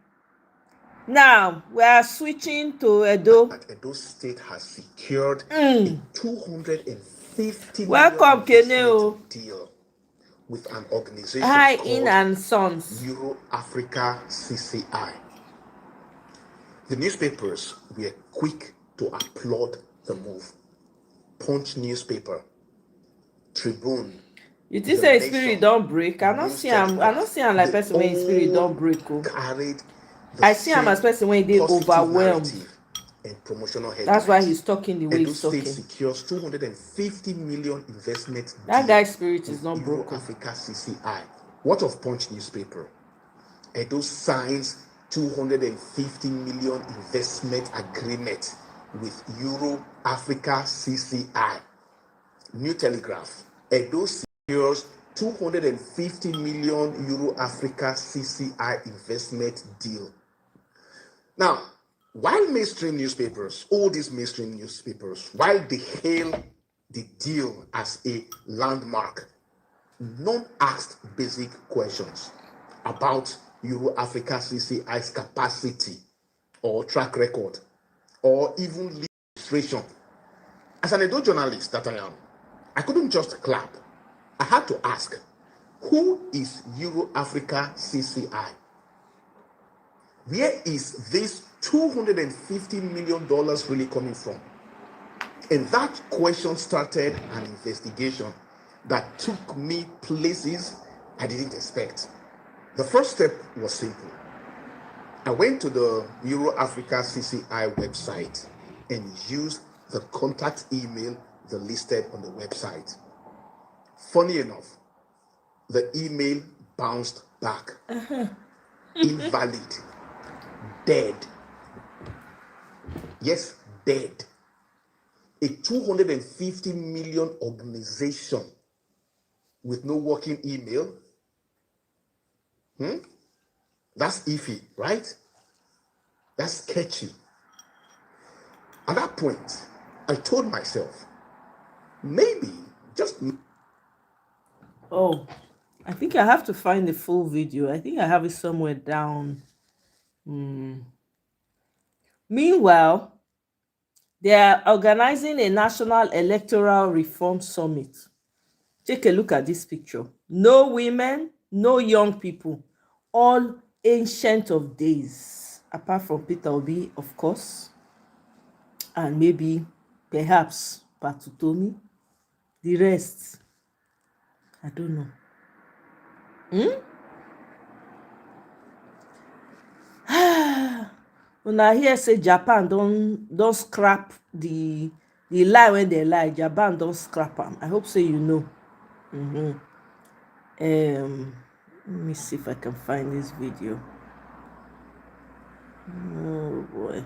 Now we are switching to Edo. Edo State has secured a 250 Welcome, million deal with an organization Hi, called In and Sons. Euro Africa CCI. The newspapers were quick to applaud the move. Punch newspaper, Tribune. You think say spirit don't break? I not see him like person when spirit don't break. I see him as person when they overwhelmed. And promotional headlines. That's why he's talking the way he's talking. Edo State secures 250 million investment. That guy's spirit is not broken. Africa CCI. What of Punch newspaper? Edo signs 250 million investment agreement with Euro Africa CCI. New Telegraph. Edo secures 250 million Euro Africa CCI investment deal. Now, while mainstream newspapers, all these mainstream newspapers, while they hail the deal as a landmark, none asked basic questions about Euro Africa CCI's capacity or track record or even registration. As an Edo journalist that I am, I couldn't just clap. I had to ask, who is Euro Africa CCI? Where is this $250 million really coming from? And that question started an investigation that took me places I didn't expect. The first step was simple. I went to the Euro Africa CCI website and used the contact email they listed on the website. Funny enough, the email bounced back. Invalid. Dead. Yes, dead. A 250 million organization with no working email. That's iffy, right? That's sketchy. At that point, I told myself, maybe, just... Oh, I think I have to find the full video. I think I have it somewhere down. Meanwhile, they are organizing a national electoral reform summit. Take a look at this picture. No women, no young people, all ancient of days, apart from Peter Obi, of course, and maybe, perhaps, Patutomi. The rest, I don't know. When I hear say Japan don't scrap the lie when they lie, Japan don't scrap them. I hope so you know. Let me see if I can find this video. Oh boy.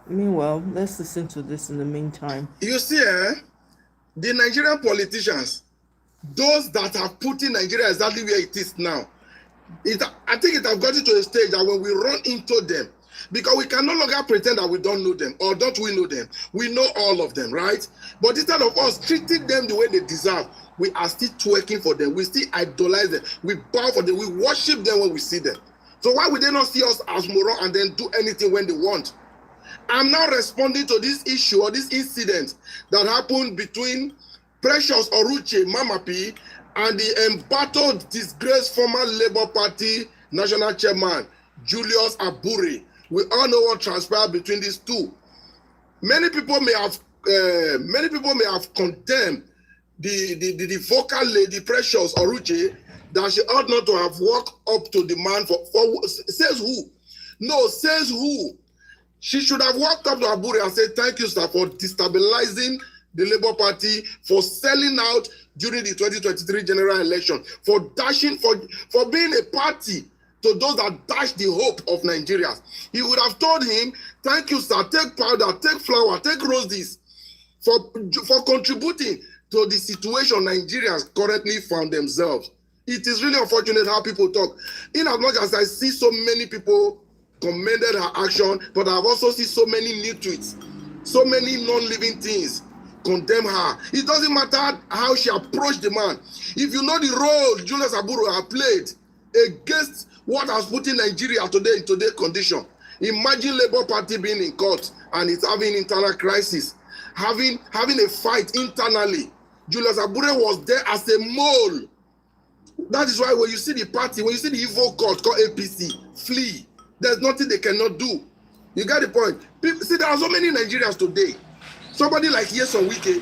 Meanwhile, let's listen to this in the meantime. You see, the Nigerian politicians, those that are putting Nigeria exactly where it is now, I think it has gotten to a stage that when we run into them, because we can no longer pretend that we don't know them, or don't we know them? We know all of them, right? But instead of us treating them the way they deserve, we are still twerking for them. We still idolize them. We bow for them. We worship them when we see them. So why would they not see us as moral and then do anything when they want? I'm now responding to this issue or this incident that happened between Precious Oruche Mama P and the embattled, disgraced former Labour Party national chairman Julius Abure. We all know what transpired between these two. Many people may have condemned the vocal lady Precious Oruche that she ought not to have walked up to the man for says who? No, says who? She should have walked up to Abure and said, thank you, sir, for destabilizing the Labour Party, for selling out during the 2023 general election, for dashing, for being a party to those that dash the hope of Nigerians. He would have told him, thank you, sir, take powder, take flour, take roses, for contributing to the situation Nigerians currently found themselves. It is really unfortunate how people talk. In as much as I see so many people commended her action, but I've also seen so many new tweets, so many non-living things condemn her. It doesn't matter how she approached the man. If you know the role Julius Abure has played against what has put in Nigeria today in today's condition, imagine Labour Party being in court and it's having internal crisis, having a fight internally. Julius Abure was there as a mole. That is why when you see the party, when you see the evil court called APC, flee. There's nothing they cannot do. You get the point? People, see, there are so many Nigerians today. Somebody like Nyesom Wike,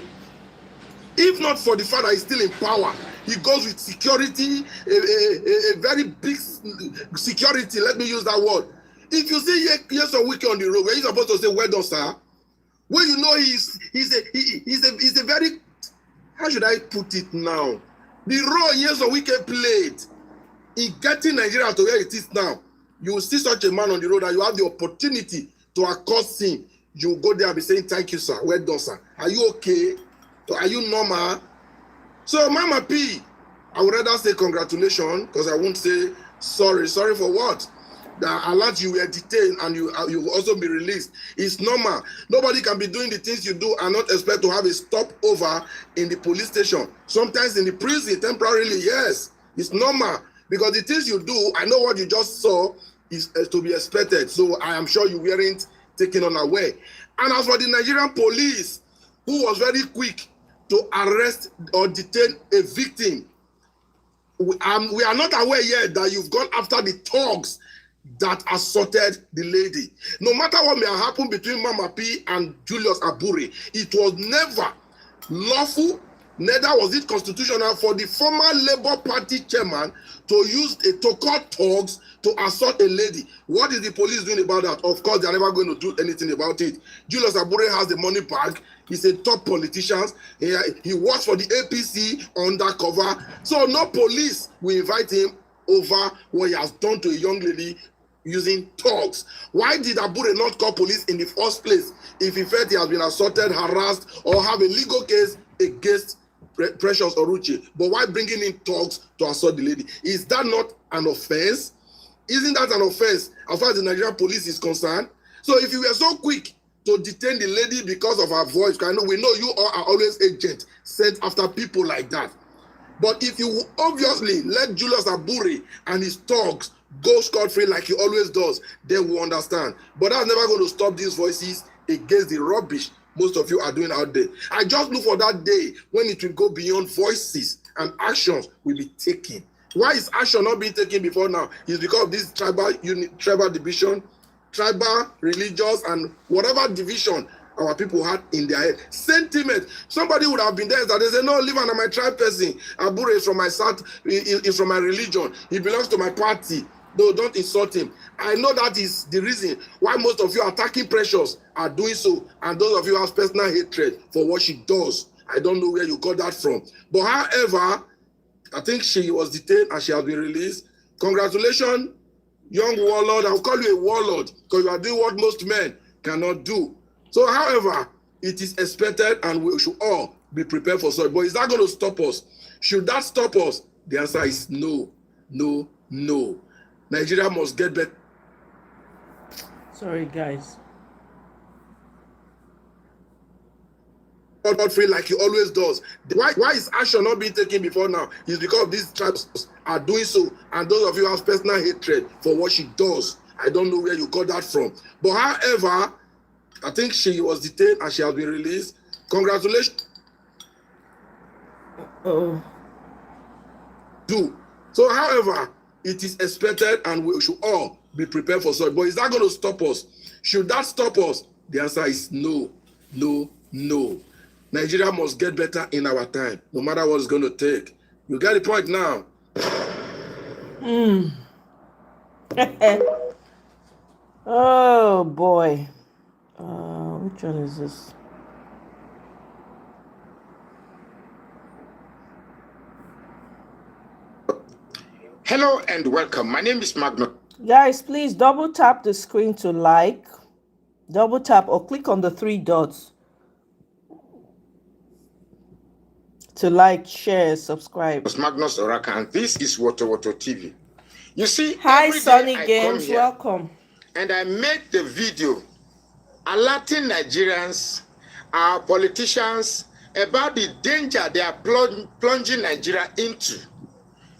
if not for the fact that he's still in power, he goes with security, a very big security, let me use that word. If you see Nyesom Wike on the road, where he's supposed to say, well done, sir, well, you know he's a very, how should I put it now? The role Nyesom Wike played in getting Nigeria to where it is now, you will see such a man on the road and you have the opportunity to accost him. You will go there and be saying, thank you, sir. Well done, sir. Are you okay? Are you normal? So, Mama P, I would rather say congratulations, because I won't say sorry. Sorry for what? That allowed you were detained and you will also be released. It's normal. Nobody can be doing the things you do and not expect to have a stopover in the police station. Sometimes in the prison, temporarily, yes. It's normal. Because the things you do, I know what you just saw is to be expected. So I am sure you weren't taken unaware. And as for the Nigerian police, who was very quick to arrest or detain a victim, we are not aware yet that you've gone after the thugs that assaulted the lady. No matter what may have happened between Mama P and Julius Abure, it was never lawful, neither was it constitutional for the former Labour Party chairman to call thugs to assault a lady. What is the police doing about that? Of course, they are never going to do anything about it. Julius Abure has the money bag. He's a top politician. He works for the APC undercover. So no police will invite him over what he has done to a young lady using thugs. Why did Abure not call police in the first place if in fact he has been assaulted, harassed, or have a legal case against Precious Oruche? But why bringing in thugs to assault the lady? Is that not an offense? Isn't that an offense as far as the Nigerian police is concerned? So if you were so quick to detain the lady because of her voice, we know you all are always agents sent after people like that. But if you obviously let Julius Abure and his thugs go scot-free like he always does, then we'll understand. But that's never going to stop these voices against the rubbish most of you are doing out there. I just look for that day when it will go beyond voices and actions will be taken. Why is action not being taken before now? It's because of this tribal unit, tribal division, tribal, religious, and whatever division our people had in their head. Sentiment. Somebody would have been there that they say, no, leave an my tribe person. Abure is from my south, is from my religion. He belongs to my party. No, don't insult him. I know that is the reason why most of you attacking Precious are doing so, and those of you have personal hatred for what she does. I don't know where you got that from. But however, I think she was detained and she has been released. Congratulations, young warlord. I'll call you a warlord because you are doing what most men cannot do. So, however, it is expected and we should all be prepared for such. But is that going to stop us? Should that stop us? The answer is no, no, No. Nigeria must get better. Sorry, guys. Not free like he always does. Why is action not being taken before now? It's because these tribes are doing so, and those of you who have personal hatred for what she does. I don't know where you got that from. But however, I think she was detained and she has been released. Congratulations. Oh. So, however, it is expected and we should all be prepared for such. But is that going to stop us? Should that stop us? The answer is no, no, no. Nigeria must get better in our time, no matter what it's going to take. You get the point now. Oh boy. Which one is this? Hello and welcome. My name is Magnus. Guys, please double tap the screen to like, double tap or click on the 3 dots to like, share, subscribe. Magnus Oraka, and this is Woto TV. You see, hi every Sunny day I Games, come here welcome. And I make the video alerting Nigerians, our politicians, about the danger they are plunging Nigeria into.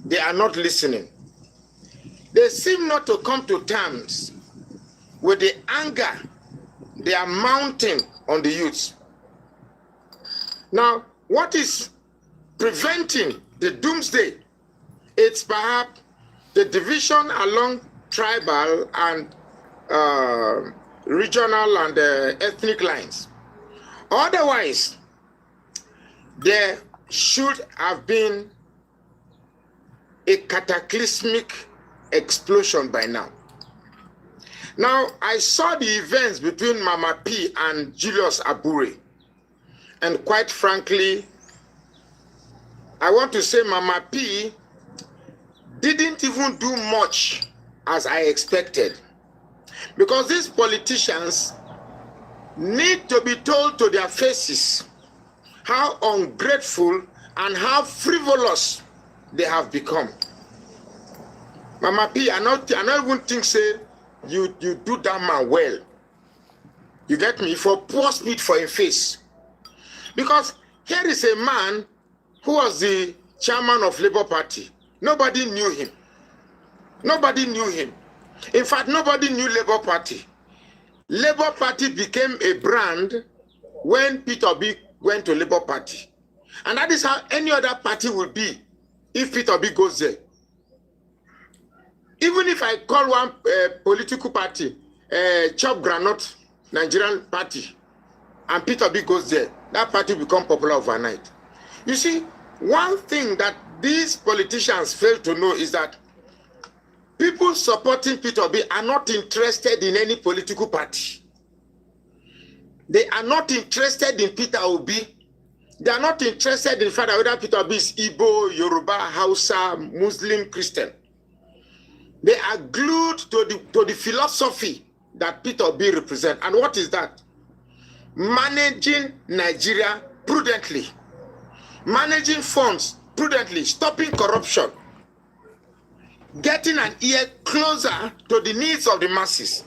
They are not listening. They seem not to come to terms with the anger they are mounting on the youths. Now, what is preventing the doomsday? It's perhaps the division along tribal and regional and ethnic lines. Otherwise, there should have been a cataclysmic explosion by now. Now, I saw the events between Mama P and Julius Abure, and quite frankly, I want to say Mama P didn't even do much as I expected, because these politicians need to be told to their faces how ungrateful and how frivolous they have become. Mama P, I not even think say you do that man well. You get me? For poor speed for a face. Because here is a man who was the chairman of Labour Party. Nobody knew him. Nobody knew him. In fact, nobody knew Labour Party. Labour Party became a brand when Peter Obi went to Labour Party. And that is how any other party will be if Peter Obi goes there. Even if I call one political party, Chop Granot Nigerian party, and Peter Obi goes there, that party will become popular overnight. You see, one thing that these politicians fail to know is that people supporting Peter Obi are not interested in any political party. They are not interested in Peter Obi. They are not interested in the fact that whether Peter Obi is Igbo, Yoruba, Hausa, Muslim, Christian. They are glued to the philosophy that Peter Obi represents. And what is that? Managing Nigeria prudently. Managing funds prudently. Stopping corruption. Getting an ear closer to the needs of the masses.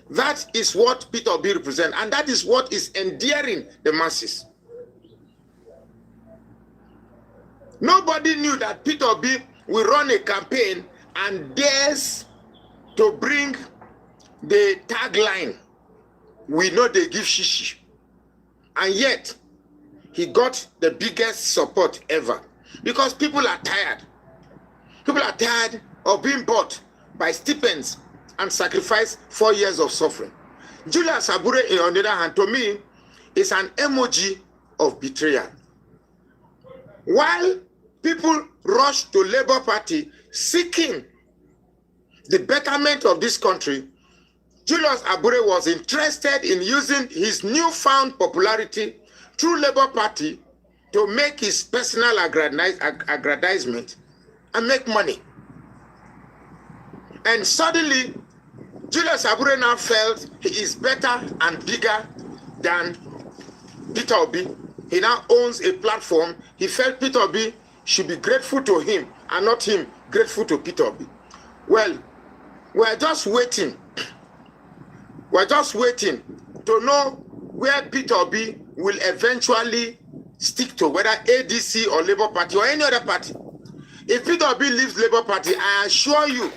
That is what Peter Obi represents. And that is what is endearing the masses. Nobody knew that Peter Obi will run a campaign and dares to bring the tagline, "We know they give shishi." And yet, he got the biggest support ever. Because people are tired. People are tired of being bought by stipends and sacrifice 4 years of suffering. Julius Abure, on the other hand, to me, is an emoji of betrayal. While people rush to Labour Party seeking the betterment of this country, Julius Abure was interested in using his newfound popularity through Labour Party to make his personal aggrandizement and make money. And suddenly, Julius Abure now felt he is better and bigger than Peter Obi. He now owns a platform. He felt Peter Obi should be grateful to him and not him grateful to Peter Obi. Well, we're just waiting. We're just waiting to know where Peter Obi will eventually stick to, whether ADC or Labour Party or any other party. If Peter Obi leaves Labour Party, I assure you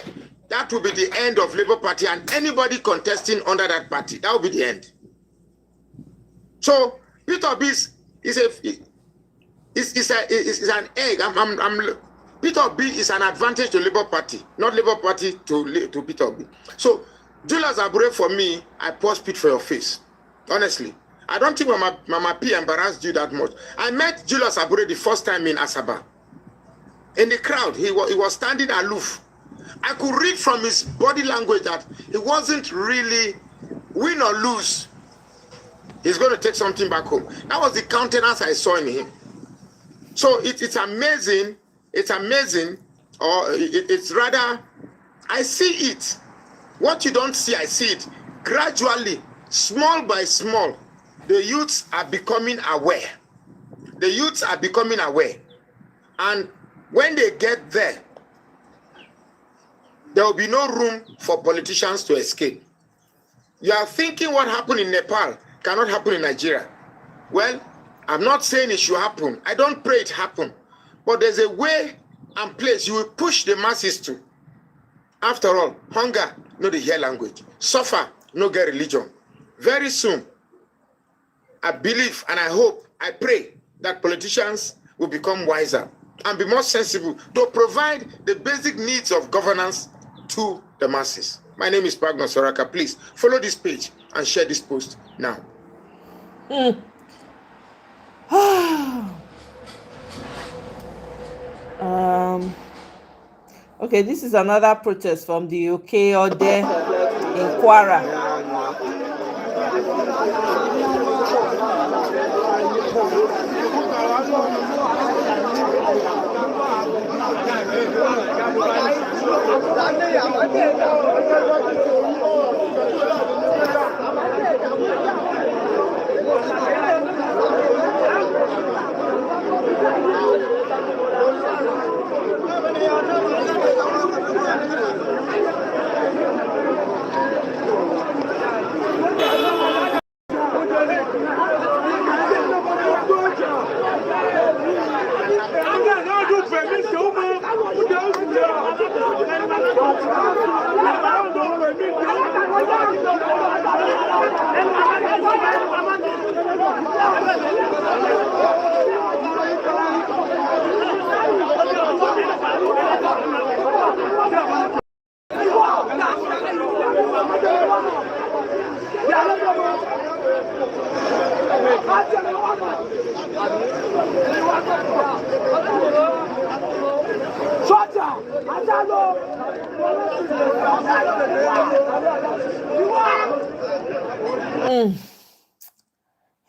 that will be the end of Labour Party and anybody contesting under that party. That will be the end. So Peter Obi is an egg. Peter Obi is an advantage to Labour Party, not Labour Party to Peter Obi. So Julius Abure, for me, I pour spit for your face. Honestly, I don't think Mama P embarrassed you that much. I met Julius Abure the first time in Asaba. In the crowd, he was standing aloof. I could read from his body language that he wasn't really win or lose. He's going to take something back home. That was the countenance I saw in him. So it's amazing. It's amazing, or it's rather, I see it. What you don't see, I see it. Gradually, small by small, the youths are becoming aware. The youths are becoming aware. And when they get there, there will be no room for politicians to escape. You are thinking what happened in Nepal cannot happen in Nigeria. Well, I'm not saying it should happen. I don't pray it happen. But there's a way and place you will push the masses to. After all, hunger, no the hear language. Suffer, no get religion. Very soon, I believe and I hope, I pray that politicians will become wiser and be more sensible to provide the basic needs of governance to the masses. My name is Pagno Soraka. Please follow this page and share this post now. Okay, this is another protest from the Ode in Kwara.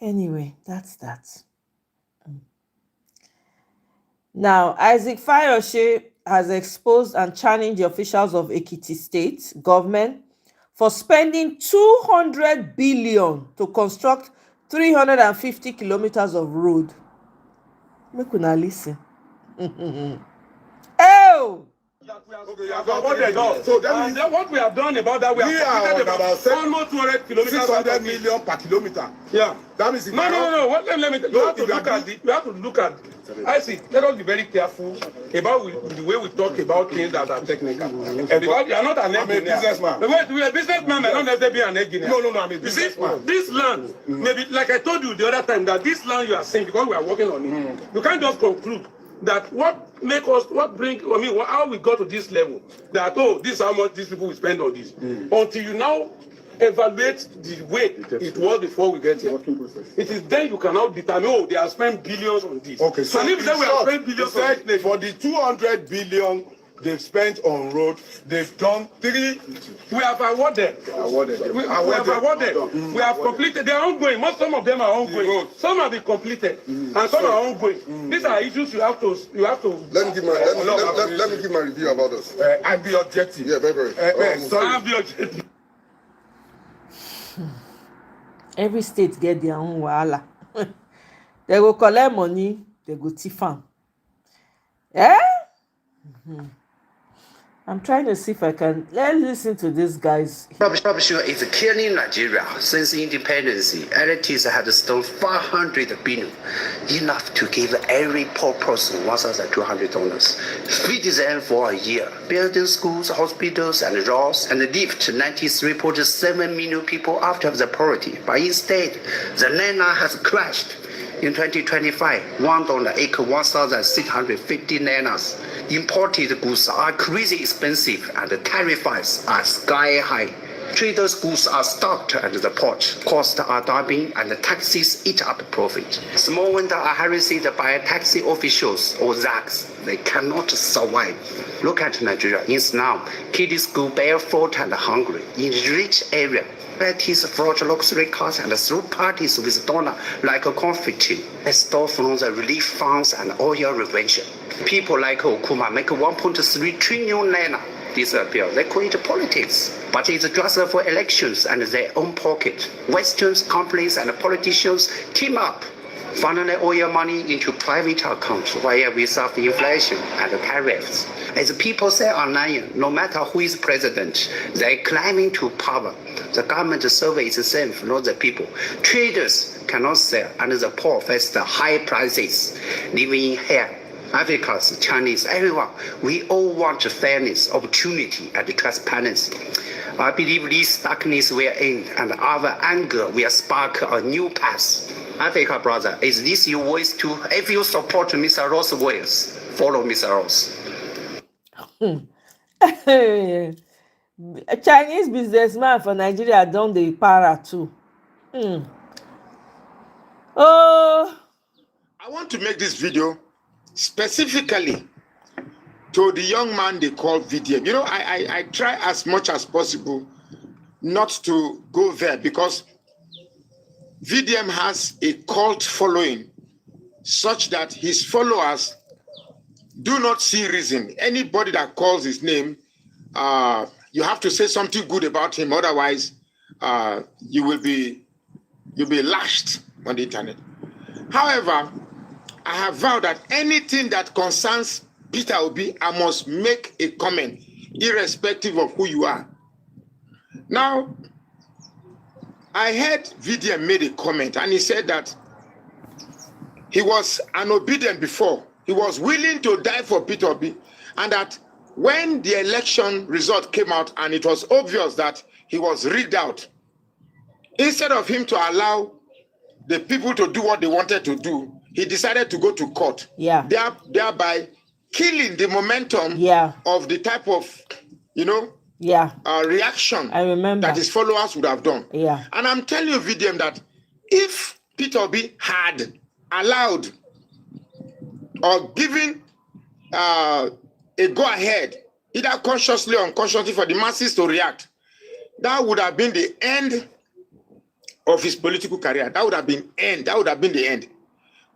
Anyway, that's that. Now, Isaac Fayose has exposed and challenged the officials of Ekiti State government for spending 200 billion to construct 350 kilometers of road. Make una listen. Oh! So that means what we have done about that, we have about almost 200 kilometers, 600 million per kilometer. Yeah, that means no. What, let me. You have to look at it. You have to look at. I see. Let us be very careful about the way we talk about things that are technical. Because you are not an engineer. I'm a businessman. We are a businessman, may not necessarily be an engineer. No. I'm a businessman. See, this land, maybe like I told you the other time, that this land you are saying because we are working on it, you can't just conclude that how we got to this level, that this is how much these people will spend on this, until you now evaluate the way it was before we get here. It is then you can now determine, they have spent billions on this. Okay, so if they will have spent billions on this, for the 200 billion they've spent on road, they've done 3. We have awarded. We have awarded. We have completed. They are ongoing. Some of them are ongoing. Some have been completed, and some are ongoing. These are issues you have to. Let me give my review about this. And be objective. Yeah, very. Sorry. Be objective. Every state get their own wahala. They go collect money, they go thief am. I'm trying to see if I can. Let's listen to these guys. Corruption is killing Nigeria. Since independence, elitists had stolen 500 billion, enough to give every poor person $1,200, feed them for a year, build schools, hospitals, and roads, and lift 93.7 million people out of the poverty. But instead, the Naira has crashed. In 2025, $1 equals 1,650 Nairas. Imported goods are crazy expensive and the tariffs are sky high. Traders' goods are stopped at the port. Costs are doubling and the taxes eat up profit. Small vendors are harassed by taxi officials or zags. They cannot survive. Look at Nigeria. In slum, kids go barefoot and hungry. In rich area, parties fraud luxury cars and throw parties with dollar like a confetti. They stole from the relief funds and oil revenue. People like Okuma make 1.3 trillion Naira disappear. They quit politics, but it's just for elections and their own pocket. Western companies and politicians team up, funnel oil money into private accounts while we suffer inflation and tariffs. As people say online, no matter who is president, they're climbing to power. The government surveys the same, not the people. Traders cannot sell, and the poor face the high prices. Living in here, Africans, Chinese, everyone, we all want fairness, opportunity, and transparency. I believe this darkness will end, and our anger will spark a new path. Africa, brother, is this your voice too? If you support Mr. Ross' voice, follow Mr. Ross. A Chinese businessman for Nigeria done the para too. Oh, I want to make this video specifically to the young man they call VDM. You know, I try as much as possible not to go there because VDM has a cult following such that his followers do not see reason. Anybody that calls his name, you have to say something good about him. Otherwise, you'll be lashed on the internet. However, I have vowed that anything that concerns Peter Obi, I must make a comment, irrespective of who you are. Now, I heard VDM made a comment, and he said that he was an obedient before. He was willing to die for Peter Obi, and that when the election result came out and it was obvious that he was rigged out, instead of him to allow the people to do what they wanted to do, he decided to go to court. Yeah. Thereby killing the momentum of the type of, reaction I remember that his followers would have done. Yeah. And I'm telling you, VDM, that if Peter Obi had allowed or given a go-ahead, either consciously or unconsciously, for the masses to react, that would have been the end of his political career. That would have been the end.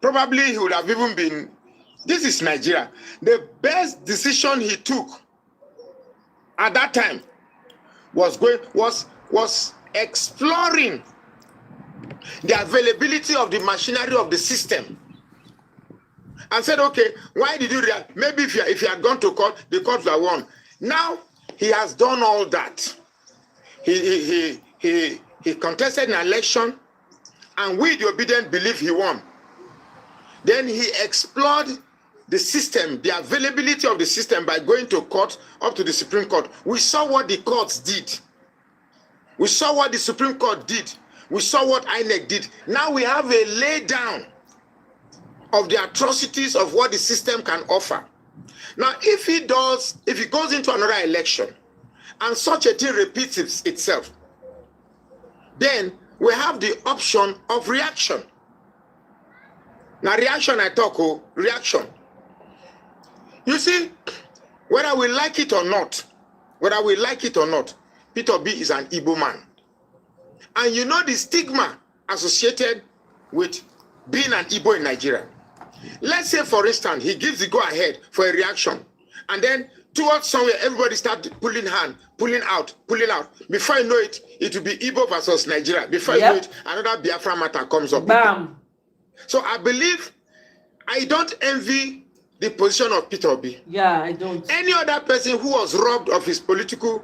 Probably he would have even been, this is Nigeria. The best decision he took at that time was exploring the availability of the machinery of the system. And said, okay, why did you react? Maybe if he had gone to court, the courts would have won. Now he has done all that. He contested an election, and we, the obedient, believe he won. Then he explored the system, the availability of the system, by going to court, up to the Supreme Court. We saw what the courts did. We saw what the Supreme Court did. We saw what INEC did. Now we have a lay down of the atrocities of what the system can offer. Now, if he goes into another election and such a thing repeats itself, then we have the option of reaction. Now, reaction, reaction. You see, whether we like it or not, Peter Obi is an Igbo man. And you know the stigma associated with being an Igbo in Nigeria. Let's say, for instance, he gives the go-ahead for a reaction, and then towards somewhere, everybody starts pulling out. Before you know it, it will be Igbo versus Nigeria. Before you know it, another Biafra matter comes up. Bam. So I believe, I don't envy the position of Peter Obi. Yeah, I don't. Any other person who was robbed of his political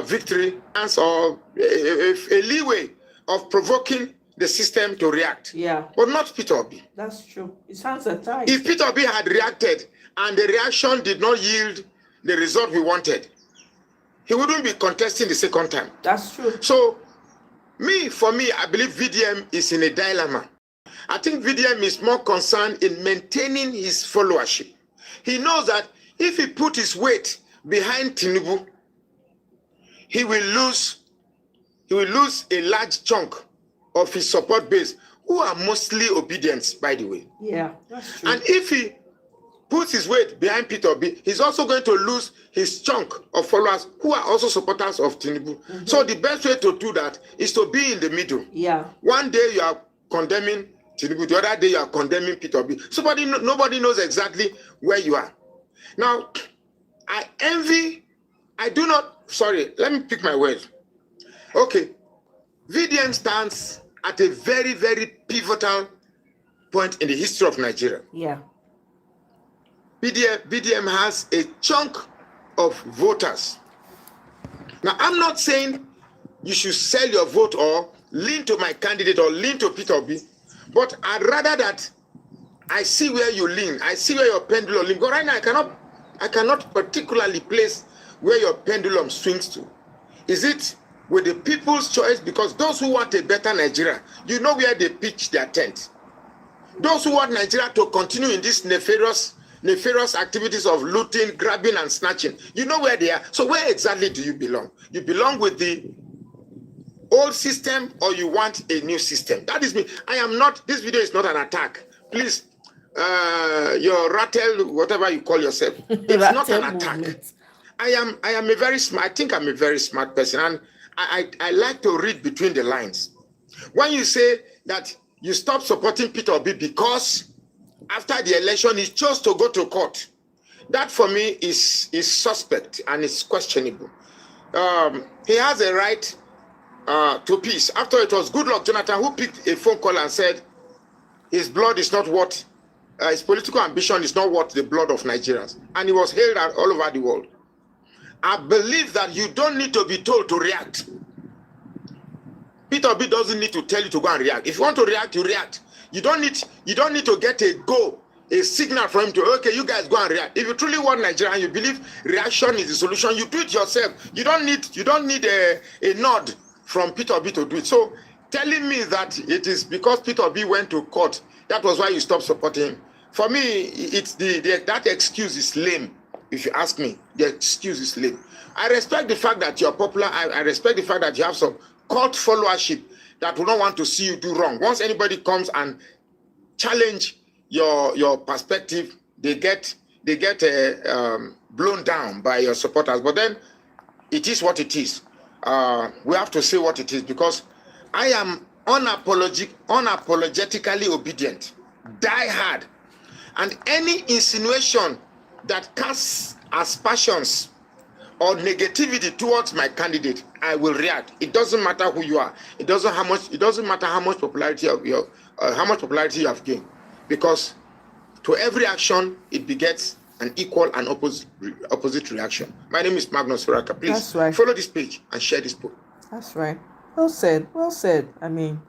victory or a leeway of provoking the system to react. Yeah. But not Peter Obi. That's true. His hands are tied. If Peter Obi had reacted and the reaction did not yield the result we wanted, he wouldn't be contesting the second time. That's true. So, for me, I believe VDM is in a dilemma. I think VDM is more concerned in maintaining his followership. He knows that if he put his weight behind Tinubu, he will lose a large chunk of his support base, who are mostly obedient, by the way. Yeah, that's true. And if he puts his weight behind Peter Obi, he's also going to lose his chunk of followers who are also supporters of Tinubu. So the best way to do that is to be in the middle. Yeah. One day you are condemning Tinubu, the other day you are condemning Peter Obi. Nobody knows exactly where you are. Now, let me pick my words. Okay, VDM stands at a very, very pivotal point in the history of Nigeria. Yeah. VDM has a chunk of voters. Now, I'm not saying you should sell your vote or lean to my candidate or lean to Peter Obi, but I'd rather that I see where you lean. I see where your pendulum leans. Because right now, I cannot particularly place where your pendulum swings to. Is it with the people's choice? Because those who want a better Nigeria, you know where they pitch their tent. Those who want Nigeria to continue in these nefarious activities of looting, grabbing, and snatching, you know where they are. So where exactly do you belong? You belong with the old system, or you want a new system? That is me. This video is not an attack. Please, your rattle, whatever you call yourself, it's not an attack. I am a very smart, I think I'm a very smart person, and I like to read between the lines. When you say that you stop supporting Peter Obi because after the election he chose to go to court, that for me is suspect and it's questionable. He has a right to peace. After it was Goodluck Jonathan who picked a phone call and said his blood is not what, his political ambition is not what the blood of Nigerians. And he was hailed all over the world. I believe that you don't need to be told to react. Peter Obi doesn't need to tell you to go and react. If you want to react, you react. You don't need to get a signal from him to, okay, you guys go and react. If you truly want Nigeria and you believe reaction is the solution, you do it yourself. You don't need a nod from Peter Obi to do it. So telling me that it is because Peter Obi went to court, that was why you stopped supporting him. For me, it's that excuse is lame. If you ask me, the excuse is lame. I respect the fact that you're popular. I respect the fact that you have some cult followership that will not want to see you do wrong. Once anybody comes and challenge your perspective, they get blown down by your supporters. But then it is what it is. We have to say what it is, because I am unapologetically obedient, die hard, and any insinuation that casts aspersions or negativity towards my candidate, I will react. It doesn't matter who you are. It doesn't matter how much popularity you have gained, because to every action it begets an equal and opposite reaction. My name is Magnus Ferraka. Please follow this page and share this book. That's right. Well said. Well said. I mean,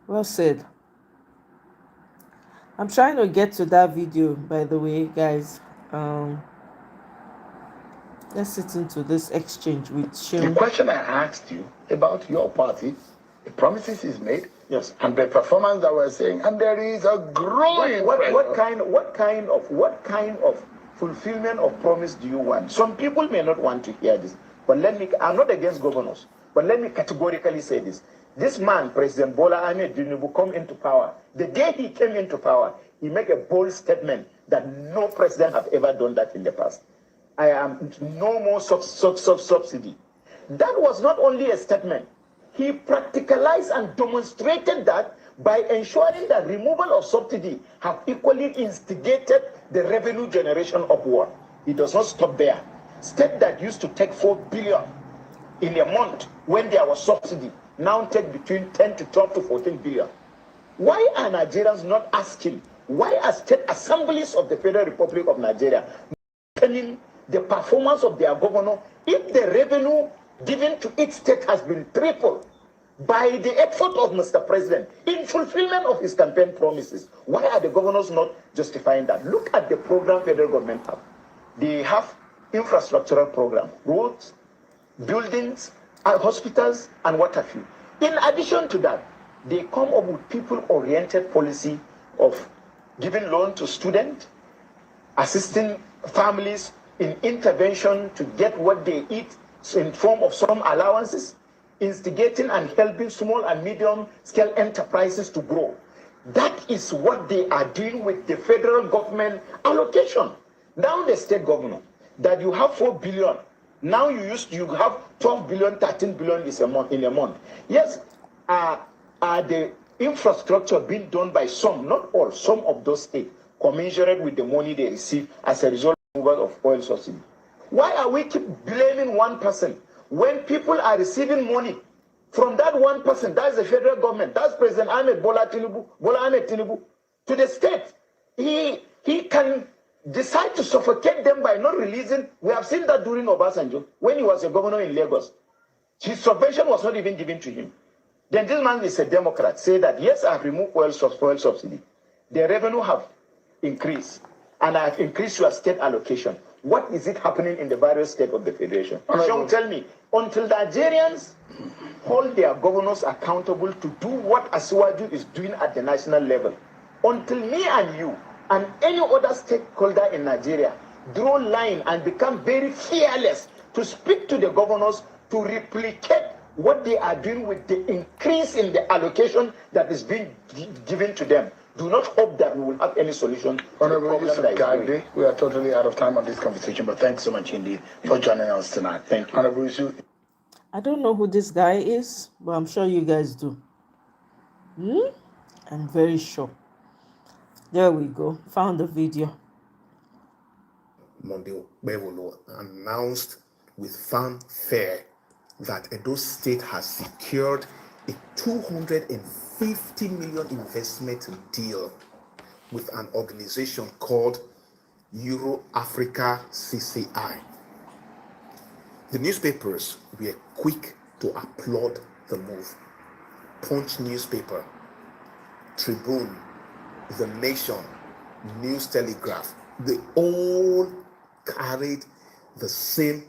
well said. I'm trying to get to that video, by the way, guys. Let's sit into this exchange with Shim. The question I asked you about your party, the promises he's made, yes, and the performance that we're saying, and there is a growing. What kind of fulfillment of promise do you want? Some people may not want to hear this, but I'm not against governors, but let me categorically say this. This man, President Bola Ahmed Tinubu, come into power. The day he came into power, he made a bold statement that no president have ever done that in the past. I am no more subsidy. That was not only a statement. He practicalized and demonstrated that by ensuring that removal of subsidy have equally instigated the revenue generation upward. It does not stop there. State that used to take 4 billion in a month when there was subsidy now take between 10 to 12 to 14 billion. Why are Nigerians not asking Why are state assemblies of the Federal Republic of Nigeria telling the performance of their governor if the revenue given to each state has been tripled by the effort of Mr. President in fulfillment of his campaign promises? Why are the governors not justifying that? Look at the program federal government have. They have infrastructural program, roads, buildings, hospitals, and what have you. In addition to that, they come up with people-oriented policy of giving loan to students, assisting families in intervention to get what they eat in form of some allowances, instigating and helping small and medium-scale enterprises to grow. That is what they are doing with the federal government allocation. Now the state governor, that you have 4 billion, now you have 12 billion, 13 billion in a month. Yes, are the infrastructure being done by some, not all, some of those states, commensurate with the money they receive as a result of oil subsidy? Why are we keep blaming one person when people are receiving money from that one person? That's the federal government. That's President Bola Ahmed Tinubu, to the state. He can decide to suffocate them by not releasing. We have seen that during Obasanjo, when he was a governor in Lagos. His subvention was not even given to him. Then this man is a Democrat, say that, yes, I have removed oil subsidy. The revenue have increased, and I have increased your state allocation. What is it happening in the various states of the Federation? Don't tell me. Until the Nigerians hold their governors accountable to do what Asiwaju is doing at the national level, until me and you and any other stakeholder in Nigeria draw line and become very fearless to speak to the governors to replicate what they are doing with the increase in the allocation that is being given to them, do not hope that we will have any solution to the problem that is going. We are totally out of time on this conversation, but thanks so much indeed for joining us tonight. Thank you. Honorable Yusuf. I don't know who this guy is, but I'm sure you guys do. I'm very sure. There we go. Found the video. Monday Bevolo announced with fanfare that Edo State has secured a 250 million investment deal with an organization called Euro Africa CCI. The newspapers were quick to applaud the move. Punch newspaper, Tribune, The Nation, News Telegraph, they all carried the same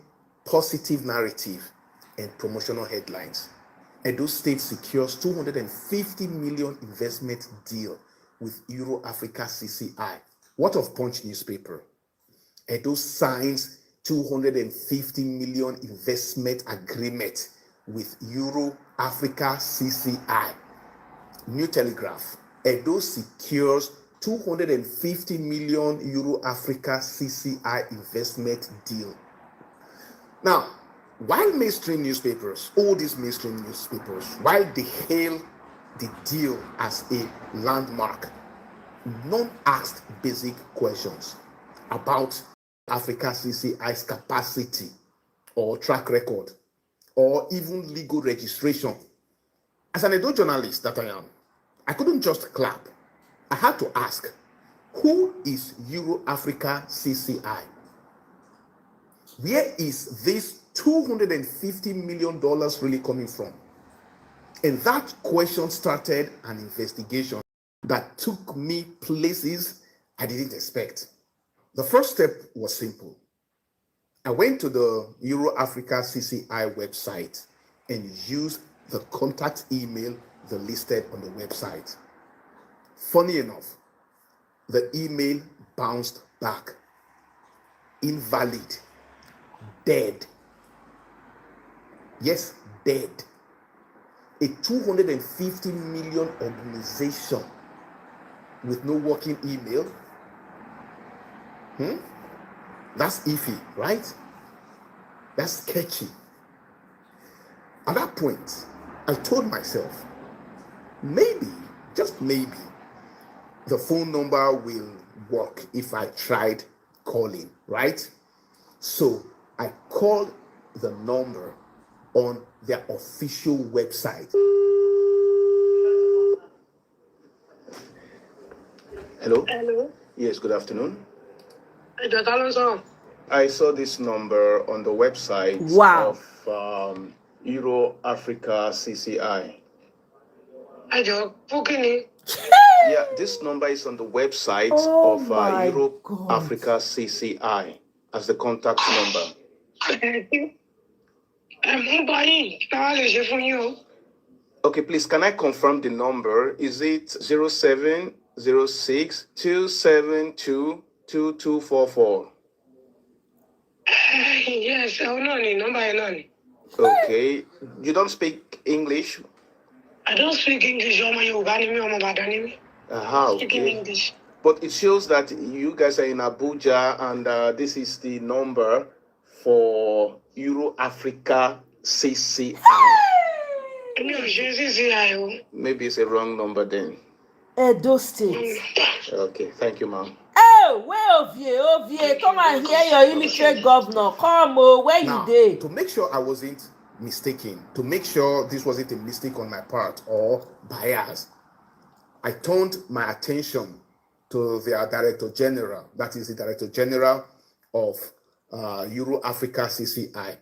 positive narrative and promotional headlines. Edo State secures 250 million investment deal with Euro Africa CCI. What of Punch newspaper? Edo signs 250 million investment agreement with Euro Africa CCI. New Telegraph. Edo secures 250 million Euro Africa CCI investment deal. Now, while mainstream newspapers, all these mainstream newspapers, while they hail the deal as a landmark, none asked basic questions about Africa CCI's capacity or track record or even legal registration. As an Edo journalist that I am, I couldn't just clap. I had to ask, who is Euro Africa CCI? Where is this $250 million really coming from? And that question started an investigation that took me places I didn't expect. The first step was simple. I went to the Euro Africa CCI website and used the contact email they listed on the website. Funny enough, the email bounced back. Invalid. Dead. Yes, dead. A 250 million organization with no working email. That's iffy, right? That's sketchy. At that point, I told myself, maybe, just maybe, the phone number will work if I tried calling, right? So I called the number on their official website. Hello? Hello. Yes, good afternoon. Alonso. I saw this number on the website Wow. of Euro Africa CCI. Yeah, this number is on the website of Euro Africa CCI as the contact number. Okay, please, can I confirm the number? Is it 0706 272 2244? Yes, number. Okay, you don't speak English? I don't speak English. Speaking English. But it shows that you guys are in Abuja, and this is the number for Euro Africa CCI. Maybe it's a wrong number then. Edo State. Okay, thank you, ma'am. Oh, where Ovie, come and hear your illiterate governor. Come, where you dey? To make sure I wasn't mistaken, to make sure this wasn't a mistake on my part or bias, I turned my attention to their Director General, that is the Director General of Euro Africa CCI,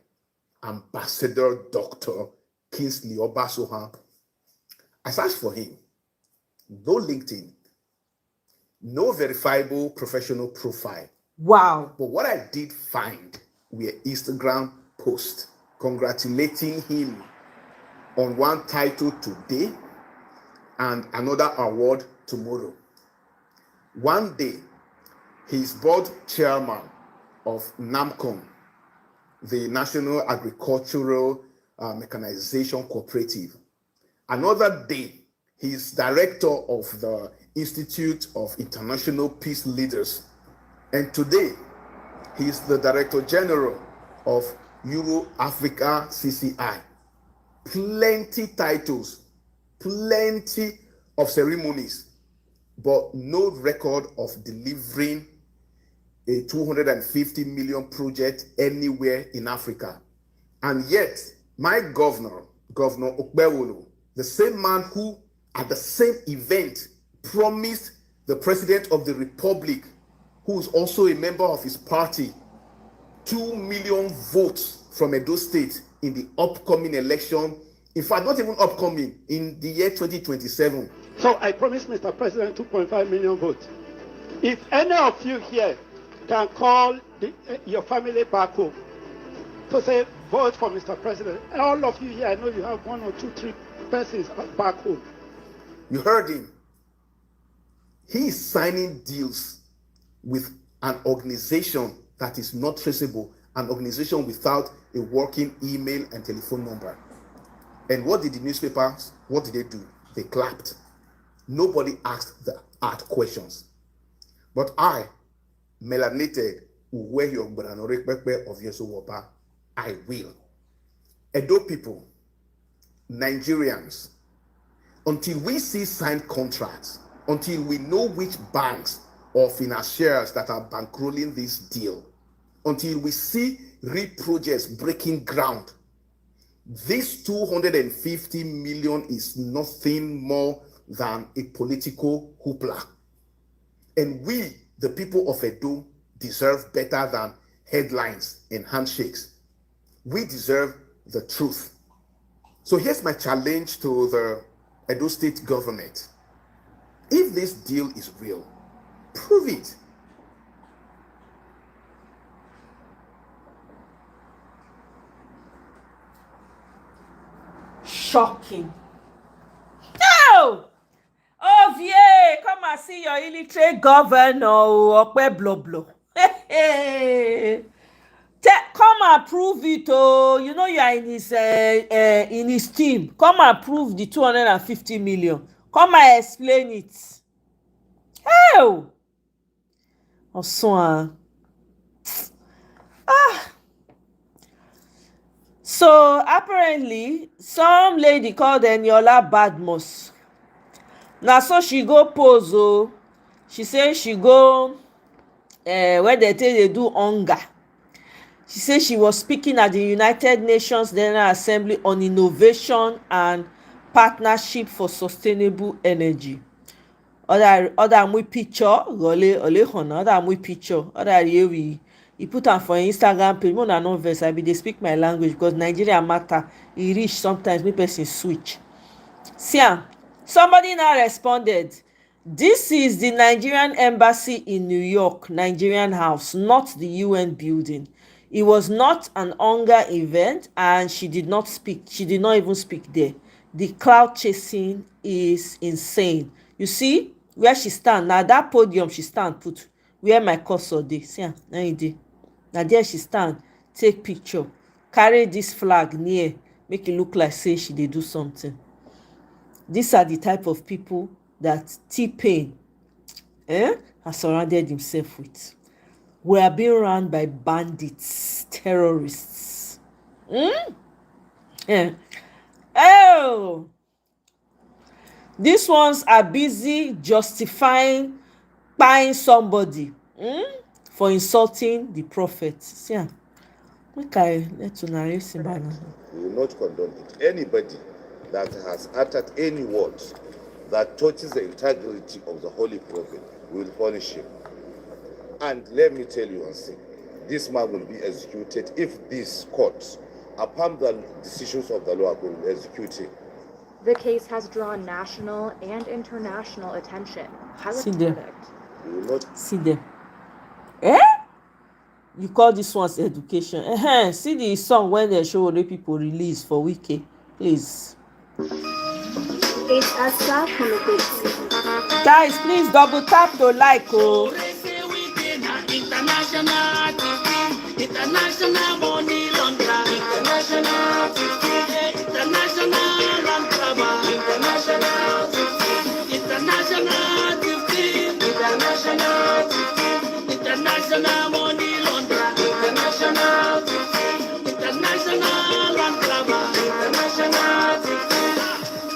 Ambassador Dr. Kingsley Obasohan. I searched for him. No LinkedIn, no verifiable professional profile. Wow. But what I did find were Instagram posts congratulating him on one title today and another award tomorrow. One day, he's board chairman of NAMCON, the National Agricultural Mechanization Cooperative. Another day, he's director of the Institute of International Peace Leaders. And today, he's the Director General of Euro Africa CCI. Plenty titles, plenty of ceremonies, but no record of delivering a 250 million project anywhere in Africa. And yet, my governor, Governor Okpewolo, the same man who at the same event promised the President of the Republic, who is also a member of his party, 2 million votes from Edo State in the upcoming election. In fact, not even upcoming, in the year 2027. So I promised Mr. President 2.5 million votes. If any of you here can call your family back home to say, vote for Mr. President, all of you here, I know you have 1 or 2, 3 persons back home. You heard him. He is signing deals with an organization that is not traceable, an organization without a working email and telephone number. And what did the newspapers, what did they do? They clapped. Nobody asked the hard questions. But I, melanated Uwe of Yesowoba, I will. Edo people, Nigerians, until we see signed contracts, until we know which banks or financiers that are bankrolling this deal, until we see real projects breaking ground, this 250 million is nothing more than a political hoopla. And we, the people of Edo, deserve better than headlines and handshakes. We deserve the truth. So here's my challenge to the Edo State government. If this deal is real, prove it. Shocking. No! Ovie, come and see your illiterate governor, Okpe Bloblo. Come and prove it, oh. You know you are in his team. Come and prove the 250 million. Come and explain it. Oh! Also, so apparently, some lady called Eniola Badmus. Now, so she go pose, oh. She say she go where they do hunger. She said she was speaking at the United Nations General Assembly on innovation and partnership for sustainable energy. other we picture ole hona other we picture other here we he put am for Instagram page. Una no vex, I be dey speak my language because Nigeria matter. E reach sometimes make person switch. See am, somebody now responded, this is the Nigerian embassy in New York, Nigerian house, not the UN building. It was not an hunger event and she did not speak. She did not even speak there. The crowd chasing is insane. You see where she stand now, that podium she stand put where my cursor dey. See am, na e dey. Na there she stand take picture, carry this flag near, make e look like say she dey do something. These are the type of people that T-Pain has surrounded himself with. We are being run by bandits, terrorists. Oh, these ones are busy justifying buying somebody for insulting the prophet. See, make I let you narrate Simbana. We will not condone it. Anybody that has uttered any words that touches the integrity of the Holy Prophet, we will punish him. And let me tell you one thing, this man will be executed if these courts, upon the decisions of the law, will execute him. The case has drawn national and international attention. See them. See them. You call this one's education. See the song when they show the people release for Wiki, please. It's a start from the beat. Guys, please double tap to like. International money launderer, international land grabber, international money launderer, international land grabber,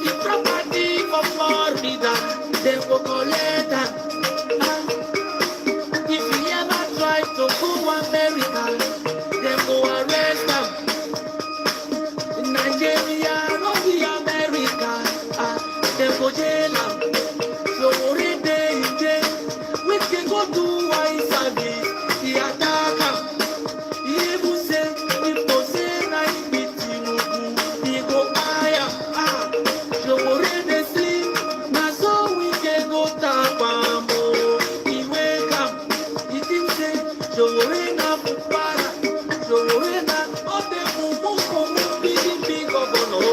the property of Florida, they go collect that. If you ever try to go America, they go arrest them. In Nigeria, not the America, they go jail them. So every day, we can go to wine service, the attacker. He even say, people say, I beat you, he go higher. So every sleep, now so we can go tap and he wake up. He think say, so para, so all the move, big governor.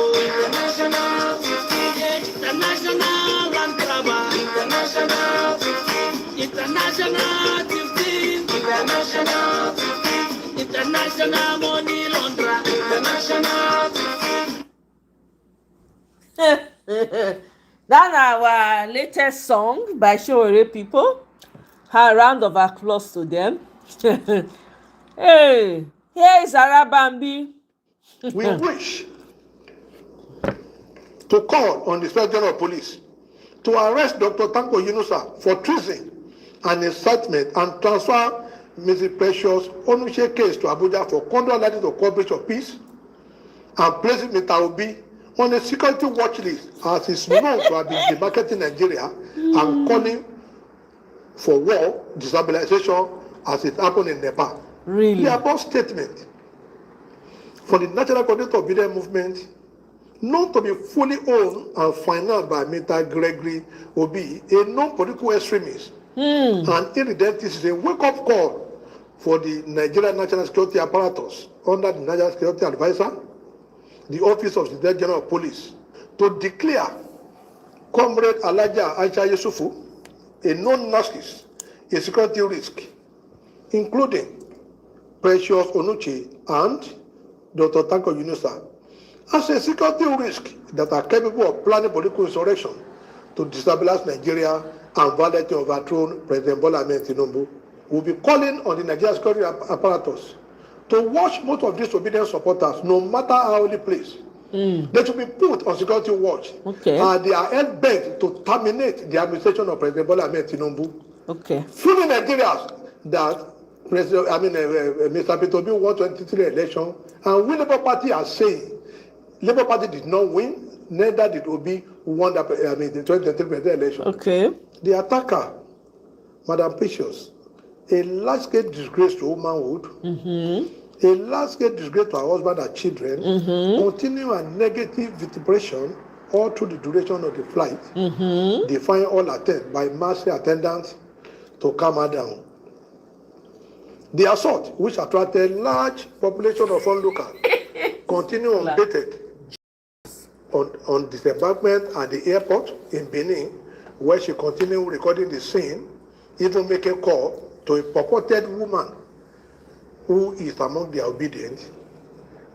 International land grabber, international 15, international money launderer, That's our latest song by Showore people. A round of applause to them. Hey, here is Arabambi. We wish to call on the Inspector General of Police to arrest Dr. Tanko Yunusa for treason and incitement and transfer Mrs. Precious Onushe case to Abuja for conduct of cooperation of peace and placing Mr. Obi on a security watch list as is known to have been demarketing Nigeria and calling for war, destabilization as it happened in Nepal. Really? The above statement for the National Coordinator of Media Movement, known to be fully owned and financed by Mr. Gregory Obi, a non-political extremist and irredentist, is a wake-up call for the Nigerian National Security Apparatus under the National Security Advisor, the Office of the Inspector General of Police, to declare Comrade Alaja Aisha Yusufu a non-narcissist, a security risk, including Precious Onuche and Dr. Tanko Yunusa, as a security risk that are capable of planning political insurrection to destabilize Nigeria and violently overthrow President Bola Ahmed Tinubu. We'll be calling on the Nigerian security apparatus to watch most of these obedient supporters, no matter how they place. They should be put on security watch. Okay. They are held bent to terminate the administration of President Bola Ahmed Tinubu. Okay. Fully Nigerians that Mr. Petobi won 23 election, and we Labour Party are saying Labour Party did not win, neither did Obi won the 2023 presidential election. Okay. The attacker, Madam Precious, a large-scale disgrace to womanhood, a large-scale disgrace to her husband and children, continue a negative vituperation all through the duration of the flight, defying all attempts by mass attendants to calm her down. The assault, which attracted large population of onlookers, continue unabated on disembarkment at the airport in Benin, where she continued recording the scene, even making call to a purported woman who is among the obedient.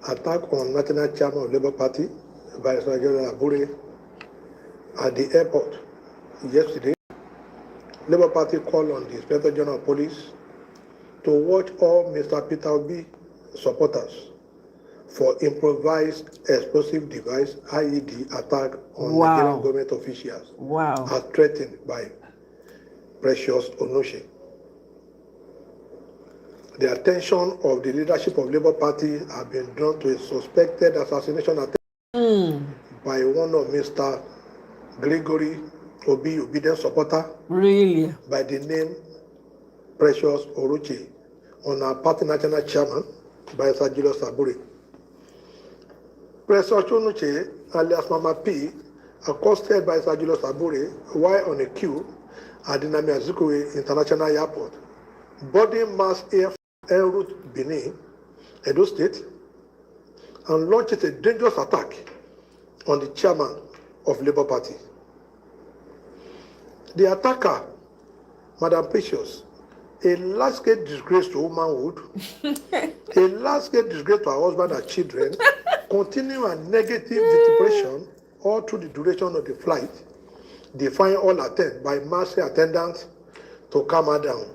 Attack on National Chairman of Labour Party, Vice General Abure, at the airport yesterday. Labour Party called on the Inspector General of Police to watch all Mr. Peter Obi supporters for improvised explosive device IED attack on Nigerian government officials, as threatened by Precious Onoshe. The attention of the leadership of Labour Party has been drawn to a suspected assassination attempt by one of Mr. Gregory Obi obedient supporter, really, by the name Precious Oroche, on our party national chairman, by Sir Julius Saburi. Precious Onoche, alias Mama P, accosted by Sir Julius Saburi while on a queue at the Nnamdi Azikiwe International Airport, boarding mass air en route Benin, Edo State, and launched a dangerous attack on the chairman of Labour Party. The attacker, Madam Precious, a large-scale disgrace to womanhood, a large-scale disgrace to her husband and children, continue a negative vituperation all through the duration of the flight, defying all attempts by mass attendants to calm her down.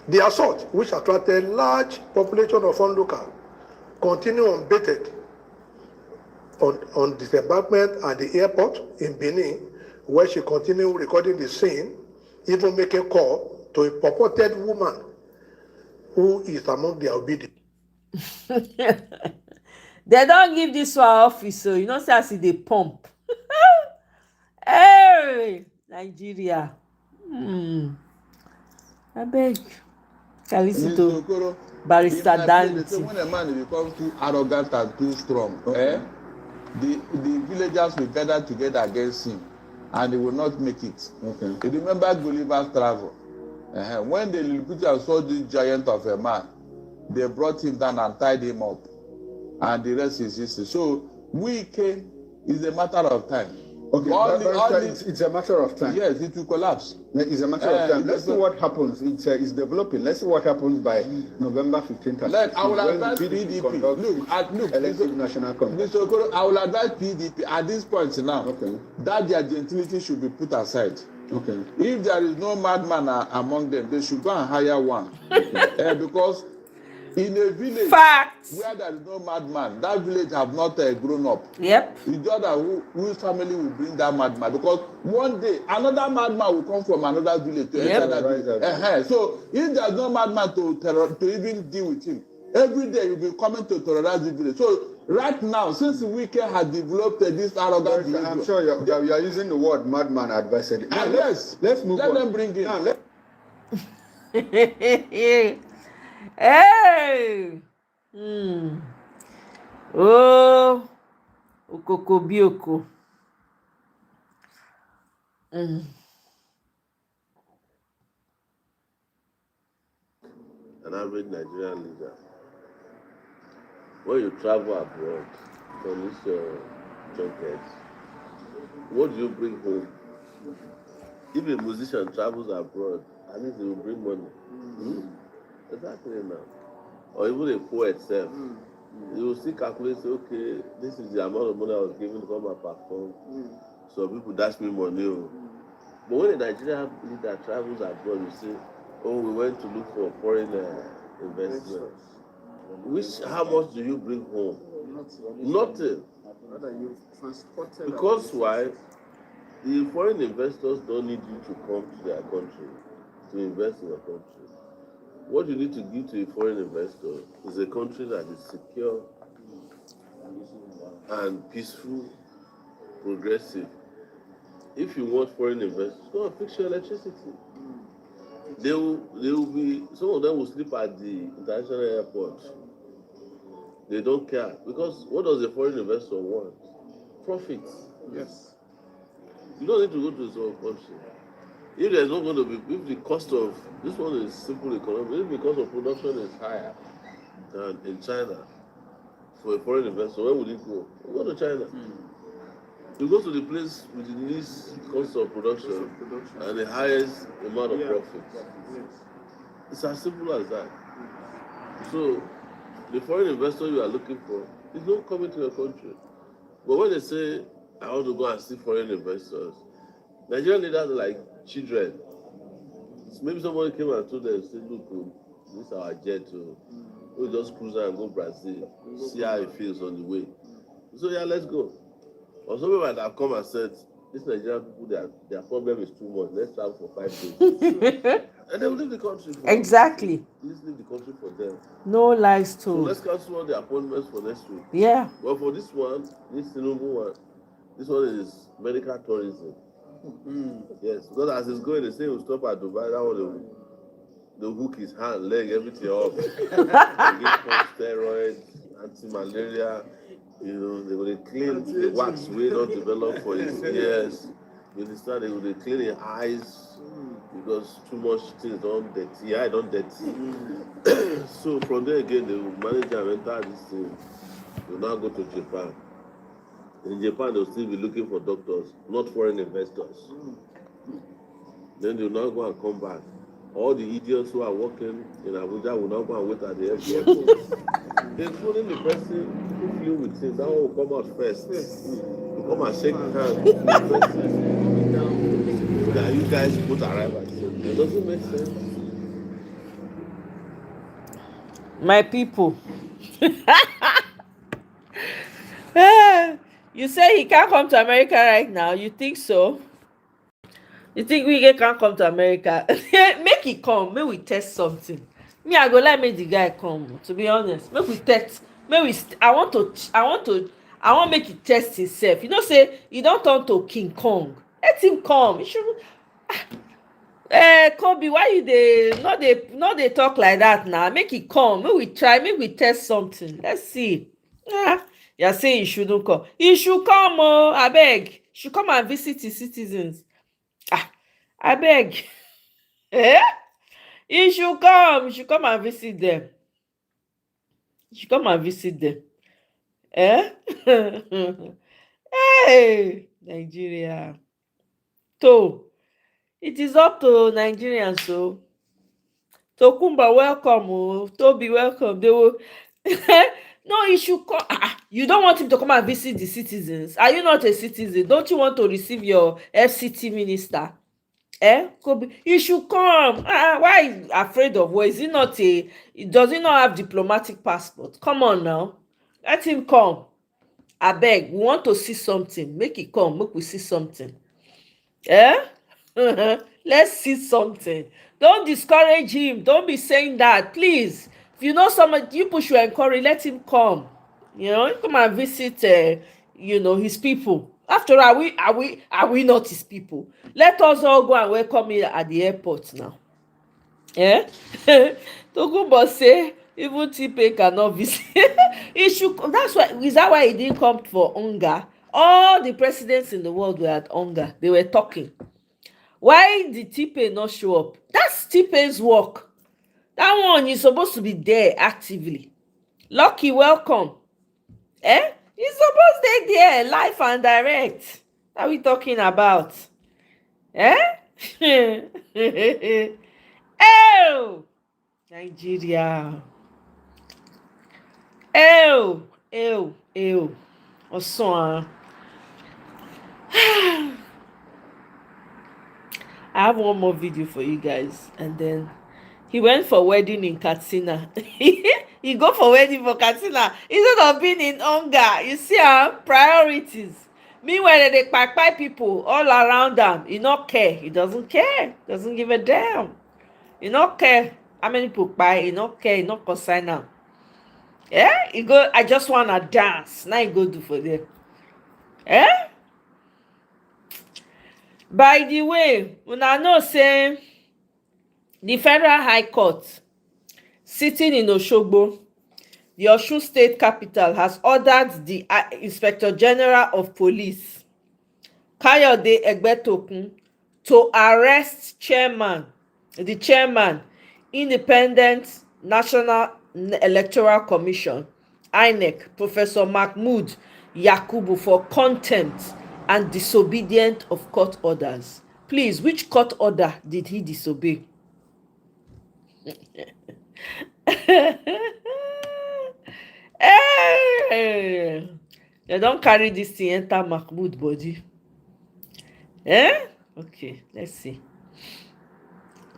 The assault, which attracted large population of onlookers, continue unabated on disembarkment at the airport in Benin, where she continued recording the scene, even making call to a purported woman who is among the obedient. They don't give this one office, so you know, say as they pump. Hey, Nigeria. I beg. Can listen to Barrister Dante. When a man becomes too arrogant and too strong, the villagers will gather together against him, and he will not make it. You remember Gulliver's travel? When the Lilliputians saw this giant of a man, they brought him down and tied him up, and the rest is history. So we came. It's a matter of time. It's a matter of time. Yes, it will collapse. It's a matter of time. Let's see what happens. It's developing. Let's see what happens by November 15th. I will advise PDP. Look, elective national congress. Mr. Okoro, I will advise PDP at this point now that their gentility should be put aside. If there is no madman among them, they should go and hire one. Because in a village where there is no madman, that village have not grown up. Yep. It's just that whose family will bring that madman, because one day another madman will come from another village to enter that village. So if there is no madman to even deal with him, every day you'll be coming to terrorize the village. So right now, since Wike has developed this arrogant behavior, I'm sure you are using the word madman advisedly. Yes. Let's move on. Let them bring it. Hey! Oh, Okoko Bioko. An average Nigerian leader, when you travel abroad on this junkets, what do you bring home? If a musician travels abroad, at least he will bring money. Exactly now. Or even a poet self. You will still calculate, say, okay, this is the amount of money I was given to come and perform. So people dash me money. But when a Nigerian leader travels abroad, you say, oh, we went to look for foreign investments. How much do you bring home? Nothing. Because why? The foreign investors don't need you to come to their country to invest in your country. What you need to give to a foreign investor is a country that is secure and peaceful, progressive. If you want foreign investors, go and fix your electricity. They will be, some of them will sleep at the international airport. They don't care. Because what does a foreign investor want? Profits. Yes. You don't need to go to some country. If there's not going to be, if the cost of, this one is simple economy, if the cost of production is higher than in China, for a foreign investor, where would it go? Go to China. You go to the place with the least cost of production and the highest amount of profit. It's as simple as that. So, the foreign investor you are looking for is not coming to your country. But when they say, I want to go and see foreign investors, Nigerian leaders are like children. Maybe somebody came and told them, say, look, this is our jet. We'll just cruise and go Brazil, see how it feels on the way. So, yeah, let's go. Or somebody might have come and said, this Nigerian people, their problem is too much. Let's travel for 5 days. And they will leave the country. Exactly. Let's leave the country for them. No lies So told. let's cancel all the appointments for next week. Yeah. Well, for this one, this Tinubu one, this one is medical tourism. Yes, because as it's going, they say we'll stop at Dubai. That one, they'll hook his hand, leg, everything up. They give steroids, anti-malaria. You know, they will clean the wax way not developed for his ears. You understand? They will clean his eyes because too much things don't dirty. Eye don't dirty. So from there again, they will manage and enter this thing. They will now go to Japan. In Japan, they'll still be looking for doctors, not foreign investors. Then they will now go and come back. All the idiots who are working in Abuja will now go and wait at the airport. Including the person who flew with him, that one will come out first. Will come and shake hands with the person. So that you guys both arrive at the same time. Does it make sense? My people. You say he can't come to America right now. You think so? You think we can't come to America? Make it come. Make we test something. Me, I go let me the guy come. To be honest, make we test. I want make it test himself. You know, say you don't turn to King Kong. Let him come. You should. Kobe, why you they talk like that now? Make it come. Make we try. Make we test something. Let's see. You're saying you shouldn't come. You should come, oh, I beg. You should come and visit the citizens. I beg. You should come. You should come and visit them. You should come and visit them. Hey, Nigeria. So, it is up to Nigerians, so. Tokumba, welcome. Oh. Toby, welcome. They will. No, he should come. You don't want him to come and visit the citizens. Are you not a citizen? Don't you want to receive your FCT minister? You should come. Why are you afraid of what? Is he not does he not have diplomatic passport? Come on now. Let him come. I beg. We want to see something. Make it come. Make we see something. Let's see something. Don't discourage him. Don't be saying that, please. If you know somebody you push your encourage, let him come. You know, come and visit his people. After all, are we not his people? Let us all go and welcome him at the airport now. Tokumbo say even Tipe cannot visit. He should. Is that why he didn't come for hunger? All the presidents in the world were at hunger. They were talking. Why did Tipe not show up? That's Tipe's work. That one is supposed to be there actively. Lucky, welcome. He's supposed to be there, live and direct. What are we talking about? Oh, Nigeria. Oson. I have one more video for you guys, and then he went for wedding in Katsina. He go for wedding for Katsina instead of being in hunger. You see priorities. Meanwhile, they kpai people all around them. He not care. He doesn't care. Doesn't give a damn. He not care how many people kpai. He not care. He not concern now. Yeah, you go, I just wanna dance. Now you go do for them. Eh? By the way, una know say the Federal High Court sitting in Osogbo, the Osun State capital, has ordered the Inspector General of Police, Kayode Egbetokun, to arrest the chairman, Independent National Electoral Commission, INEC, Professor Mahmood Yakubu, for contempt and disobedience of court orders. Please, which court order did he disobey? Hey, they don't carry this thing enter Mahmood body. Eh? Okay, let's see.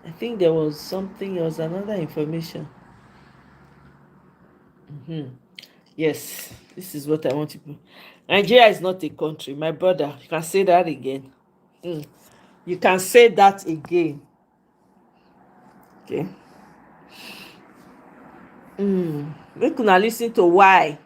I think there was another information. Yes, this is what I want to do. Nigeria is not a country, my brother. You can say that again. You can say that again. Okay. Make una listen to why.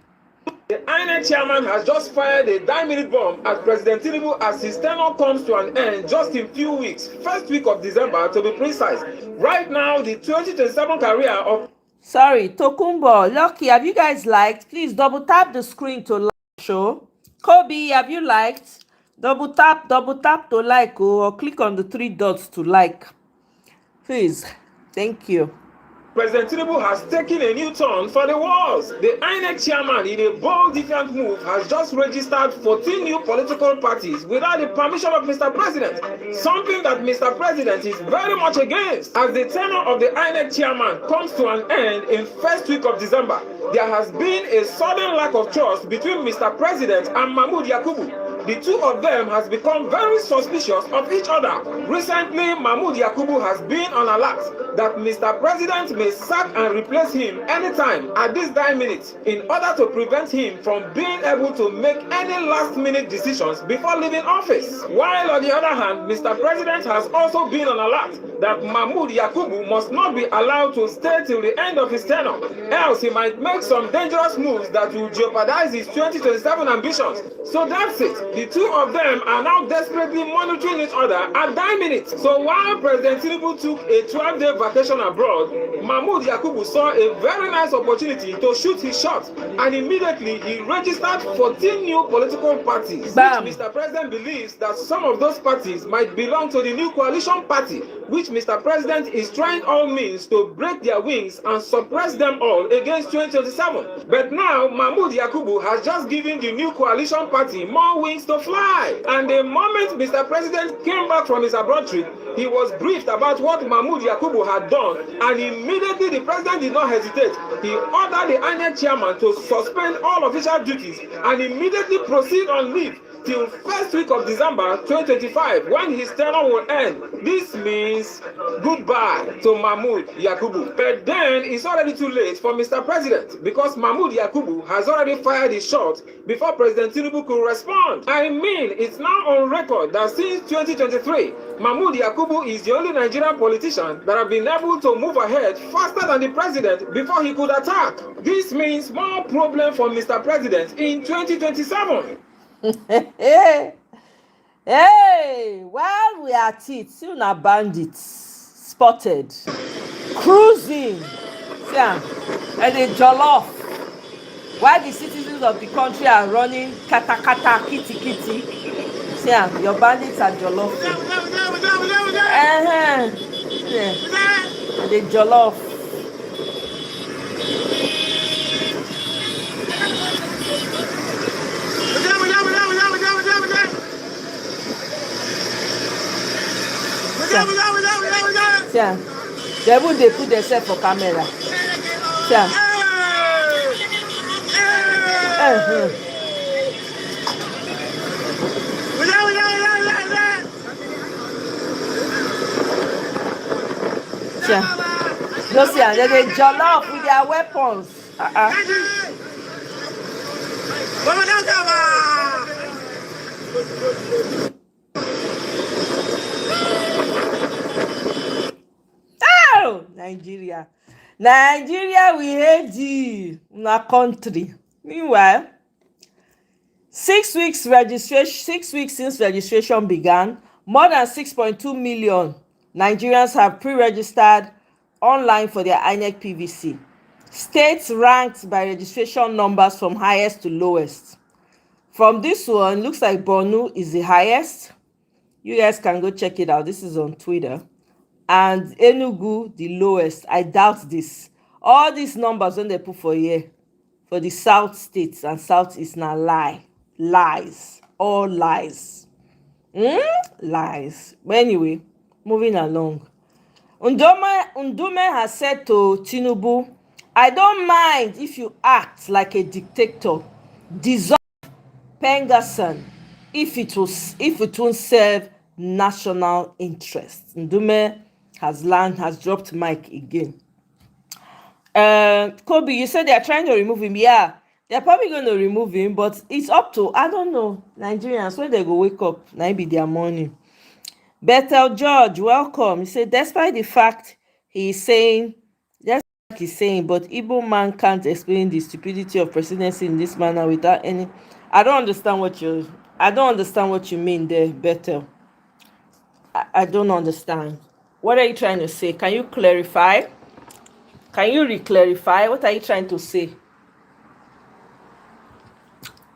The INEC chairman has just fired a 9-minute bomb at President Tinubu as his tenure comes to an end just in few weeks, first week of December to be precise. Right now, the 2027 career of... Sorry, Tokumbo, Lucky, have you guys liked? Please double tap the screen to like the show. Kobe, have you liked? Double tap to like, or click on the 3 dots to like. Please, thank you. President Tinubu has taken a new turn for the worse. The INEC chairman, in a bold, different move, has just registered 14 new political parties without the permission of Mr. President, something that Mr. President is very much against. As the tenure of the INEC chairman comes to an end in first week of December, there has been a sudden lack of trust between Mr. President and Mahmood Yakubu. The two of them has become very suspicious of each other. Recently, Mahmood Yakubu has been on alert that Mr. President may sack and replace him anytime at this 9 minutes in order to prevent him from being able to make any last-minute decisions before leaving office. While on the other hand, Mr. President has also been on alert that Mahmood Yakubu must not be allowed to stay till the end of his tenure, else he might make some dangerous moves that will jeopardize his 2027 ambitions. So that's it. The two of them are now desperately monitoring each other at 9 minutes. So while President Tinubu took a 12-day vacation abroad, Mahmood Yakubu saw a very nice opportunity to shoot his shot, and immediately he registered 14 new political parties. Bam. Which Mr. President believes that some of those parties might belong to the new coalition party, which Mr. President is trying all means to break their wings and suppress them all against 2027. But now, Mahmood Yakubu has just given the new coalition party more wings to fly. And the moment Mr. President came back from his abroad trip, he was briefed about what Mahmood Yakubu had done, and immediately the president did not hesitate. He ordered the INEC chairman to suspend all official duties and immediately proceed on leave till first week of December 2025, when his tenure will end. This means goodbye to Mahmood Yakubu. But then it's already too late for Mr. President, because Mahmood Yakubu has already fired his shot before President Tinubu could respond. I mean, it's now on record that since 2023, Mahmood Yakubu is the only Nigerian politician that have been able to move ahead faster than the president before he could attack. This means more problem for Mr. President in 2027. Hey, while we are at it, see una bandits spotted cruising, see am, and they jollof while the citizens of the country are running katakata kitty. See am, your bandits are jollof. Yeah, they jollof. Yeah, they would they put themselves for camera. Yeah. Yeah. No, see, they jolly off with their weapons. Oh, Nigeria. Nigeria, we hate you. Na country. Meanwhile, 6 weeks registration, 6 weeks since registration began, more than 6.2 million Nigerians have pre-registered online for their INEC PVC. States ranked by registration numbers from highest to lowest. From this one, looks like Borno is the highest. You guys can go check it out. This is on Twitter. And Enugu, the lowest. I doubt this. All these numbers when they put for here, for the south states and southeast, now lies, all lies. Lies. But anyway, moving along. Ndume has said to Tinubu, I don't mind if you act like a dictator. Dissolve Pengassan if it won't serve national interest. Ndume has dropped mic again. Kobe, you said they are trying to remove him. Yeah, they're probably going to remove him, but it's up to, I don't know, Nigerians, when they go wake up, now be their morning. Bethel George, welcome. He said, despite the fact he's saying, but Igbo man can't explain the stupidity of presidency in this manner without any. I don't understand what you mean there, Bethel. I don't understand. What are you trying to say? Can you clarify? Can you re-clarify? What are you trying to say?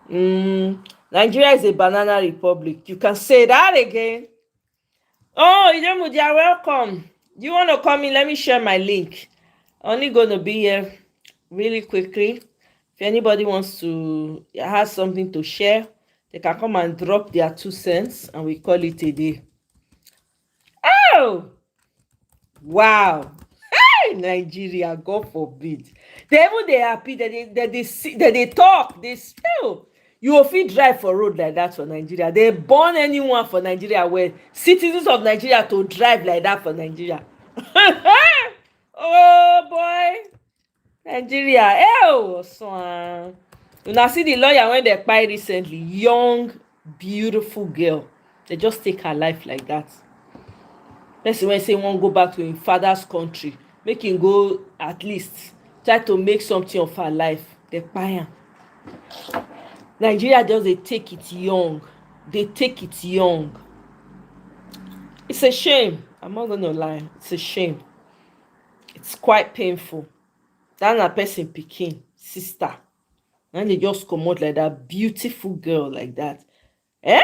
Nigeria is a banana republic. You can say that again. Oh, Idemudi, you're welcome. Do you want to come in? Let me share my link. Only going to be here really quickly. If anybody wants to, has something to share, they can come and drop their 2 cents and we call it a day. Oh! Wow. Hey, Nigeria, God forbid. They happy that they talk, they still. You will fit drive for road like that for Nigeria. They born anyone for Nigeria where citizens of Nigeria to drive like that for Nigeria. Oh boy. Nigeria. Oh, so you now see the lawyer when they kpai recently. Young, beautiful girl. They just take her life like that. Person when say won't go back to his father's country, make him go at least try to make something of her life. They kpai am. Nigeria just they take it young. They take it young. It's a shame. I'm not gonna lie. It's a shame. It's quite painful. That a person picking sister. And they just come out like that beautiful girl like that. Eh?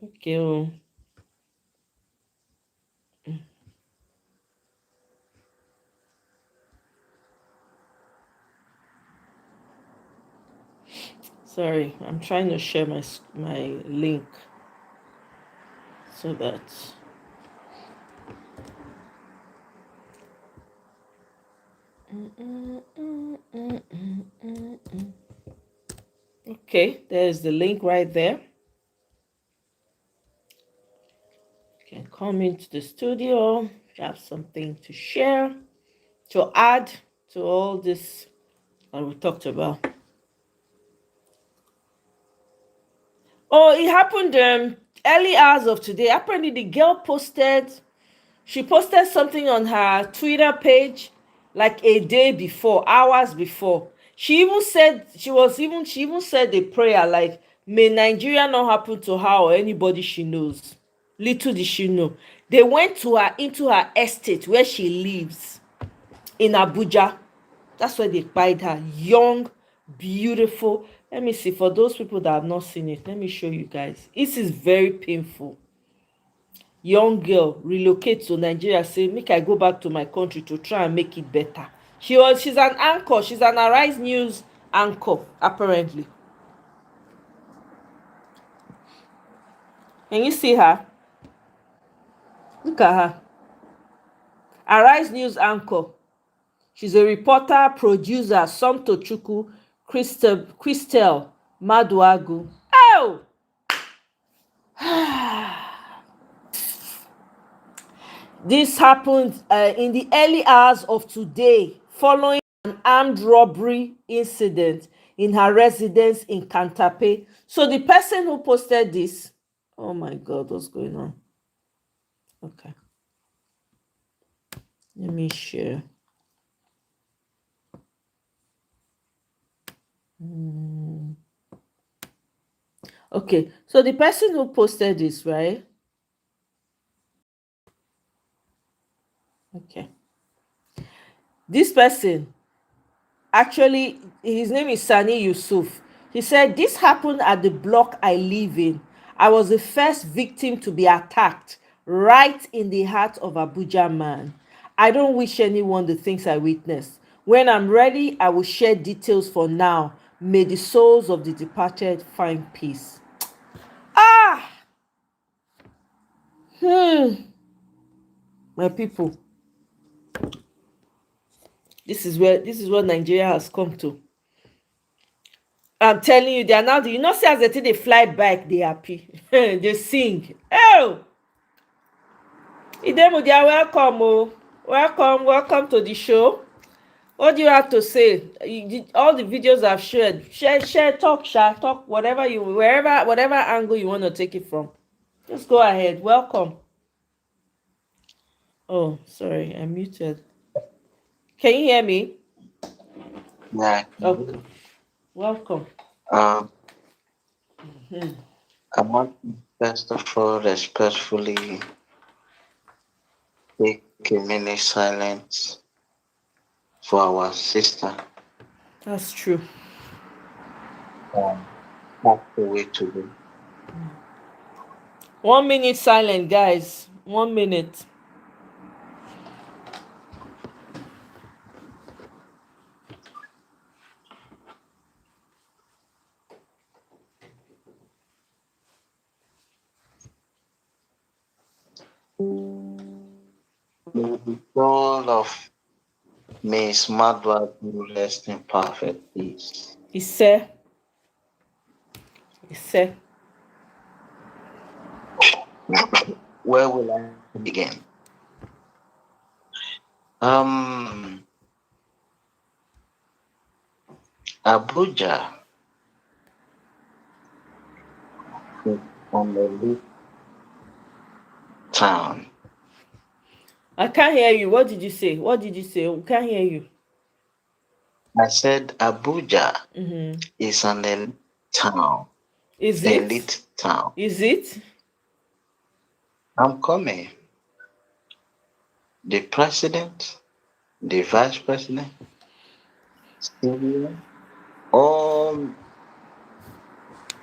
Okay. Oh. Sorry, I'm trying to share my link so that okay, there's the link right there. You can come into the studio if you have something to share, to add to all this that we talked about. Oh, it happened early hours of today. Apparently, the girl posted something on her Twitter page like a day before, hours before. She even said a prayer like, may Nigeria not happen to her or anybody she knows. Little did she know. They went into her estate where she lives in Abuja. That's where they kpai her. Young, beautiful. Let me see. For those people that have not seen it, let me show you guys. This is very painful. Young girl relocate to Nigeria, say, make I go back to my country to try and make it better. She's an anchor. She's an Arise News anchor, apparently. Can you see her? Look at her. Arise News anchor. She's a reporter, producer, Somtochukwu, Christel Maduagu. Oh! This happened in the early hours of today, following an armed robbery incident in her residence in Kantape. So the person who posted this, oh my God, what's going on? Okay. Let me share. Okay, so the person who posted this, right? Okay. This person, actually, his name is Sani Yusuf. He said, this happened at the block I live in. I was the first victim to be attacked right in the heart of Abuja, man. I don't wish anyone the things I witnessed. When I'm ready, I will share details. For now, may the souls of the departed find peace. Ah! My people, this is what Nigeria has come to. I'm telling you, they are now, you know, see as they think they fly back, they happy. They sing. Oh! Idemo, they are welcome, oh. Welcome to the show. What do you have to say? All the videos I've shared. Share, talk, whatever whatever angle you want to take it from. Just go ahead. Welcome. Oh, sorry, I'm muted. Can you hear me? Yeah. Okay. Welcome. I want to first of all respectfully take a minute silence for our sister. That's true. That's the way to do. 1 minute silent, guys. 1 minute. May the soul of Miss Madwa rest in perfect peace. He said. Where will I begin? Abuja is an elite town. I can't hear you. What did you say? We can't hear you. I said Abuja is an elite town. Is it? Elite town. Is it? I'm coming. The president, the vice president, civilian, all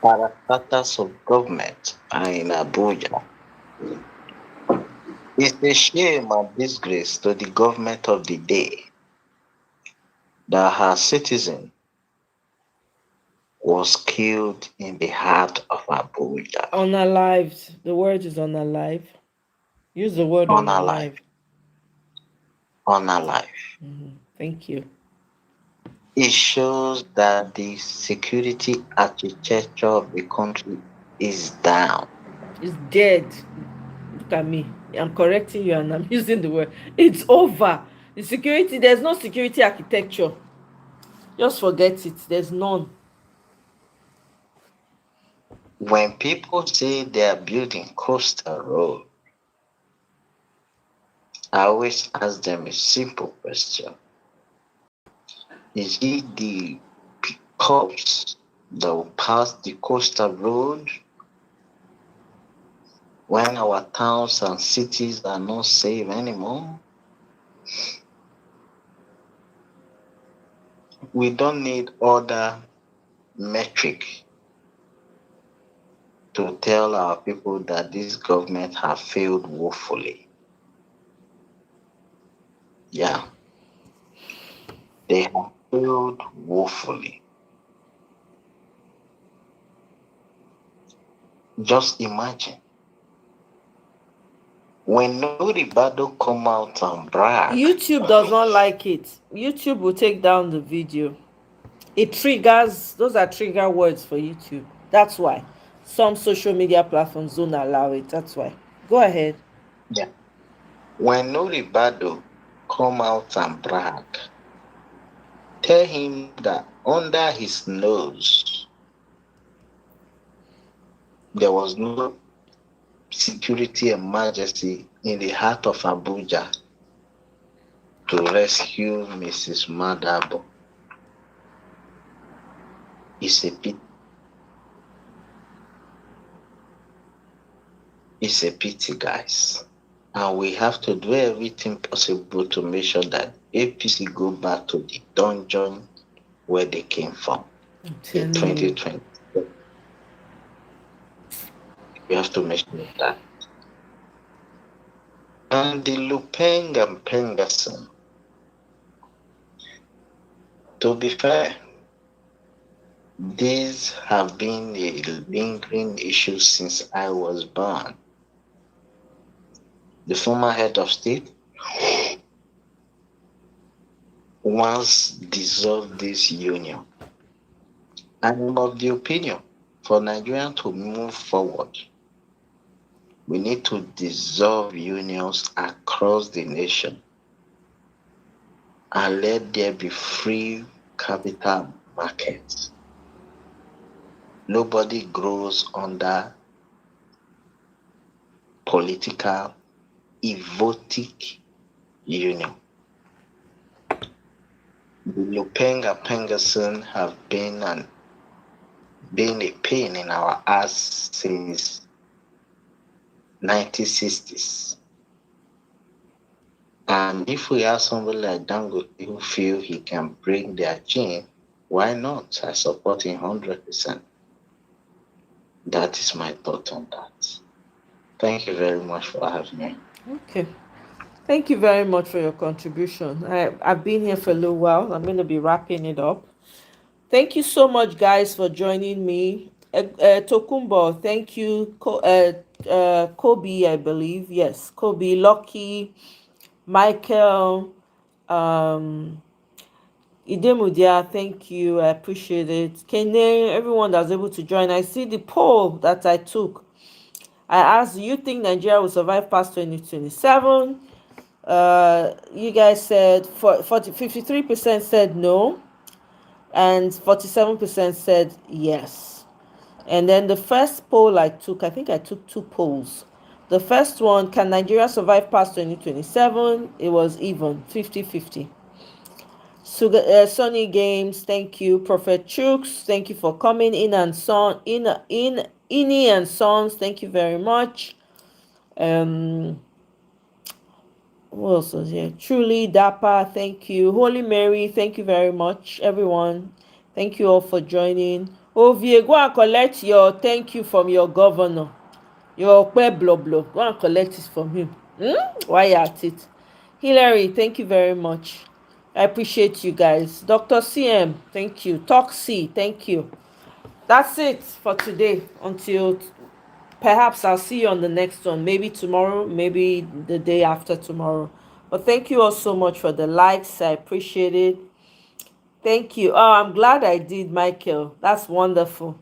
parastatals of government are in Abuja. It's a shame and disgrace to the government of the day that her citizen was killed in the heart of Abuja. Unalived. The word is unalive. Use the word unalive. Unalive. Thank you. It shows that the security architecture of the country is down. It's dead. Look at me. I'm correcting you and I'm using the word. It's over. There's no security architecture. Just forget it. There's none. When people say they are building coastal road, I always ask them a simple question. Is it the pickups that will pass the coastal road when our towns and cities are not safe anymore? We don't need other metric to tell our people that this government have failed woefully. Yeah. They have failed woefully. Just imagine. When Noribado come out and brag. YouTube does not like it. YouTube will take down the video. It triggers, those are trigger words for YouTube. That's why some social media platforms don't allow it. That's why. Go ahead. Yeah. When Noribado come out and brag, tell him that under his nose there was no security emergency in the heart of Abuja to rescue Mrs. Madabo is a pity. It's a pity, guys. And we have to do everything possible to make sure that APC go back to the dungeon where they came from in 2020. We have to make sure of that. And the Lupeng and Pengerson, to be fair, these have been a lingering issue since I was born. The former head of state once dissolved this union. I'm of the opinion for Nigeria to move forward, we need to dissolve unions across the nation and let there be free capital markets. Nobody grows under political, evotic union. The Lupenga Pengerson have been a pain in our ass since 1960s. And if we have somebody like Dangote who feel he can bring their chain, why not? I support him 100%. That is my thought on that. Thank you very much for having me. Okay. Thank you very much for your contribution. I've been here for a little while. I'm going to be wrapping it up. Thank you so much, guys, for joining me. Tokumbo, thank you. Kobe, I believe. Yes, Kobe, Lucky, Michael, Idemudia, thank you. I appreciate it. Kene, everyone that's able to join. I see the poll that I took. I asked, do you think Nigeria will survive past 2027? You guys said 53% said no, and 47% said yes. And then the first poll I took, I think I took 2 polls. The first one, can Nigeria survive past 2027? It was even, 50-50. Sunny Games, thank you. Prophet Chooks, thank you for coming in. And Son, Ini and Sons, thank you very much. What else was here? Truly Dapper, thank you. Holy Mary, thank you very much, everyone. Thank you all for joining. Ovie, go and collect your thank you from your governor. Your blah. Go and collect it from him. Why you at it? Hillary, thank you very much. I appreciate you guys. Dr. CM, thank you. Toxie, thank you. That's it for today. Until perhaps I'll see you on the next one. Maybe tomorrow, maybe the day after tomorrow. But thank you all so much for the likes. I appreciate it. Thank you. Oh, I'm glad I did, Michael. That's wonderful.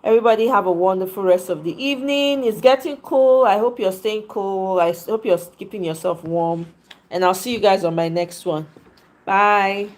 Everybody have a wonderful rest of the evening. It's getting cool. I hope you're staying cool. I hope you're keeping yourself warm. And I'll see you guys on my next one. Bye.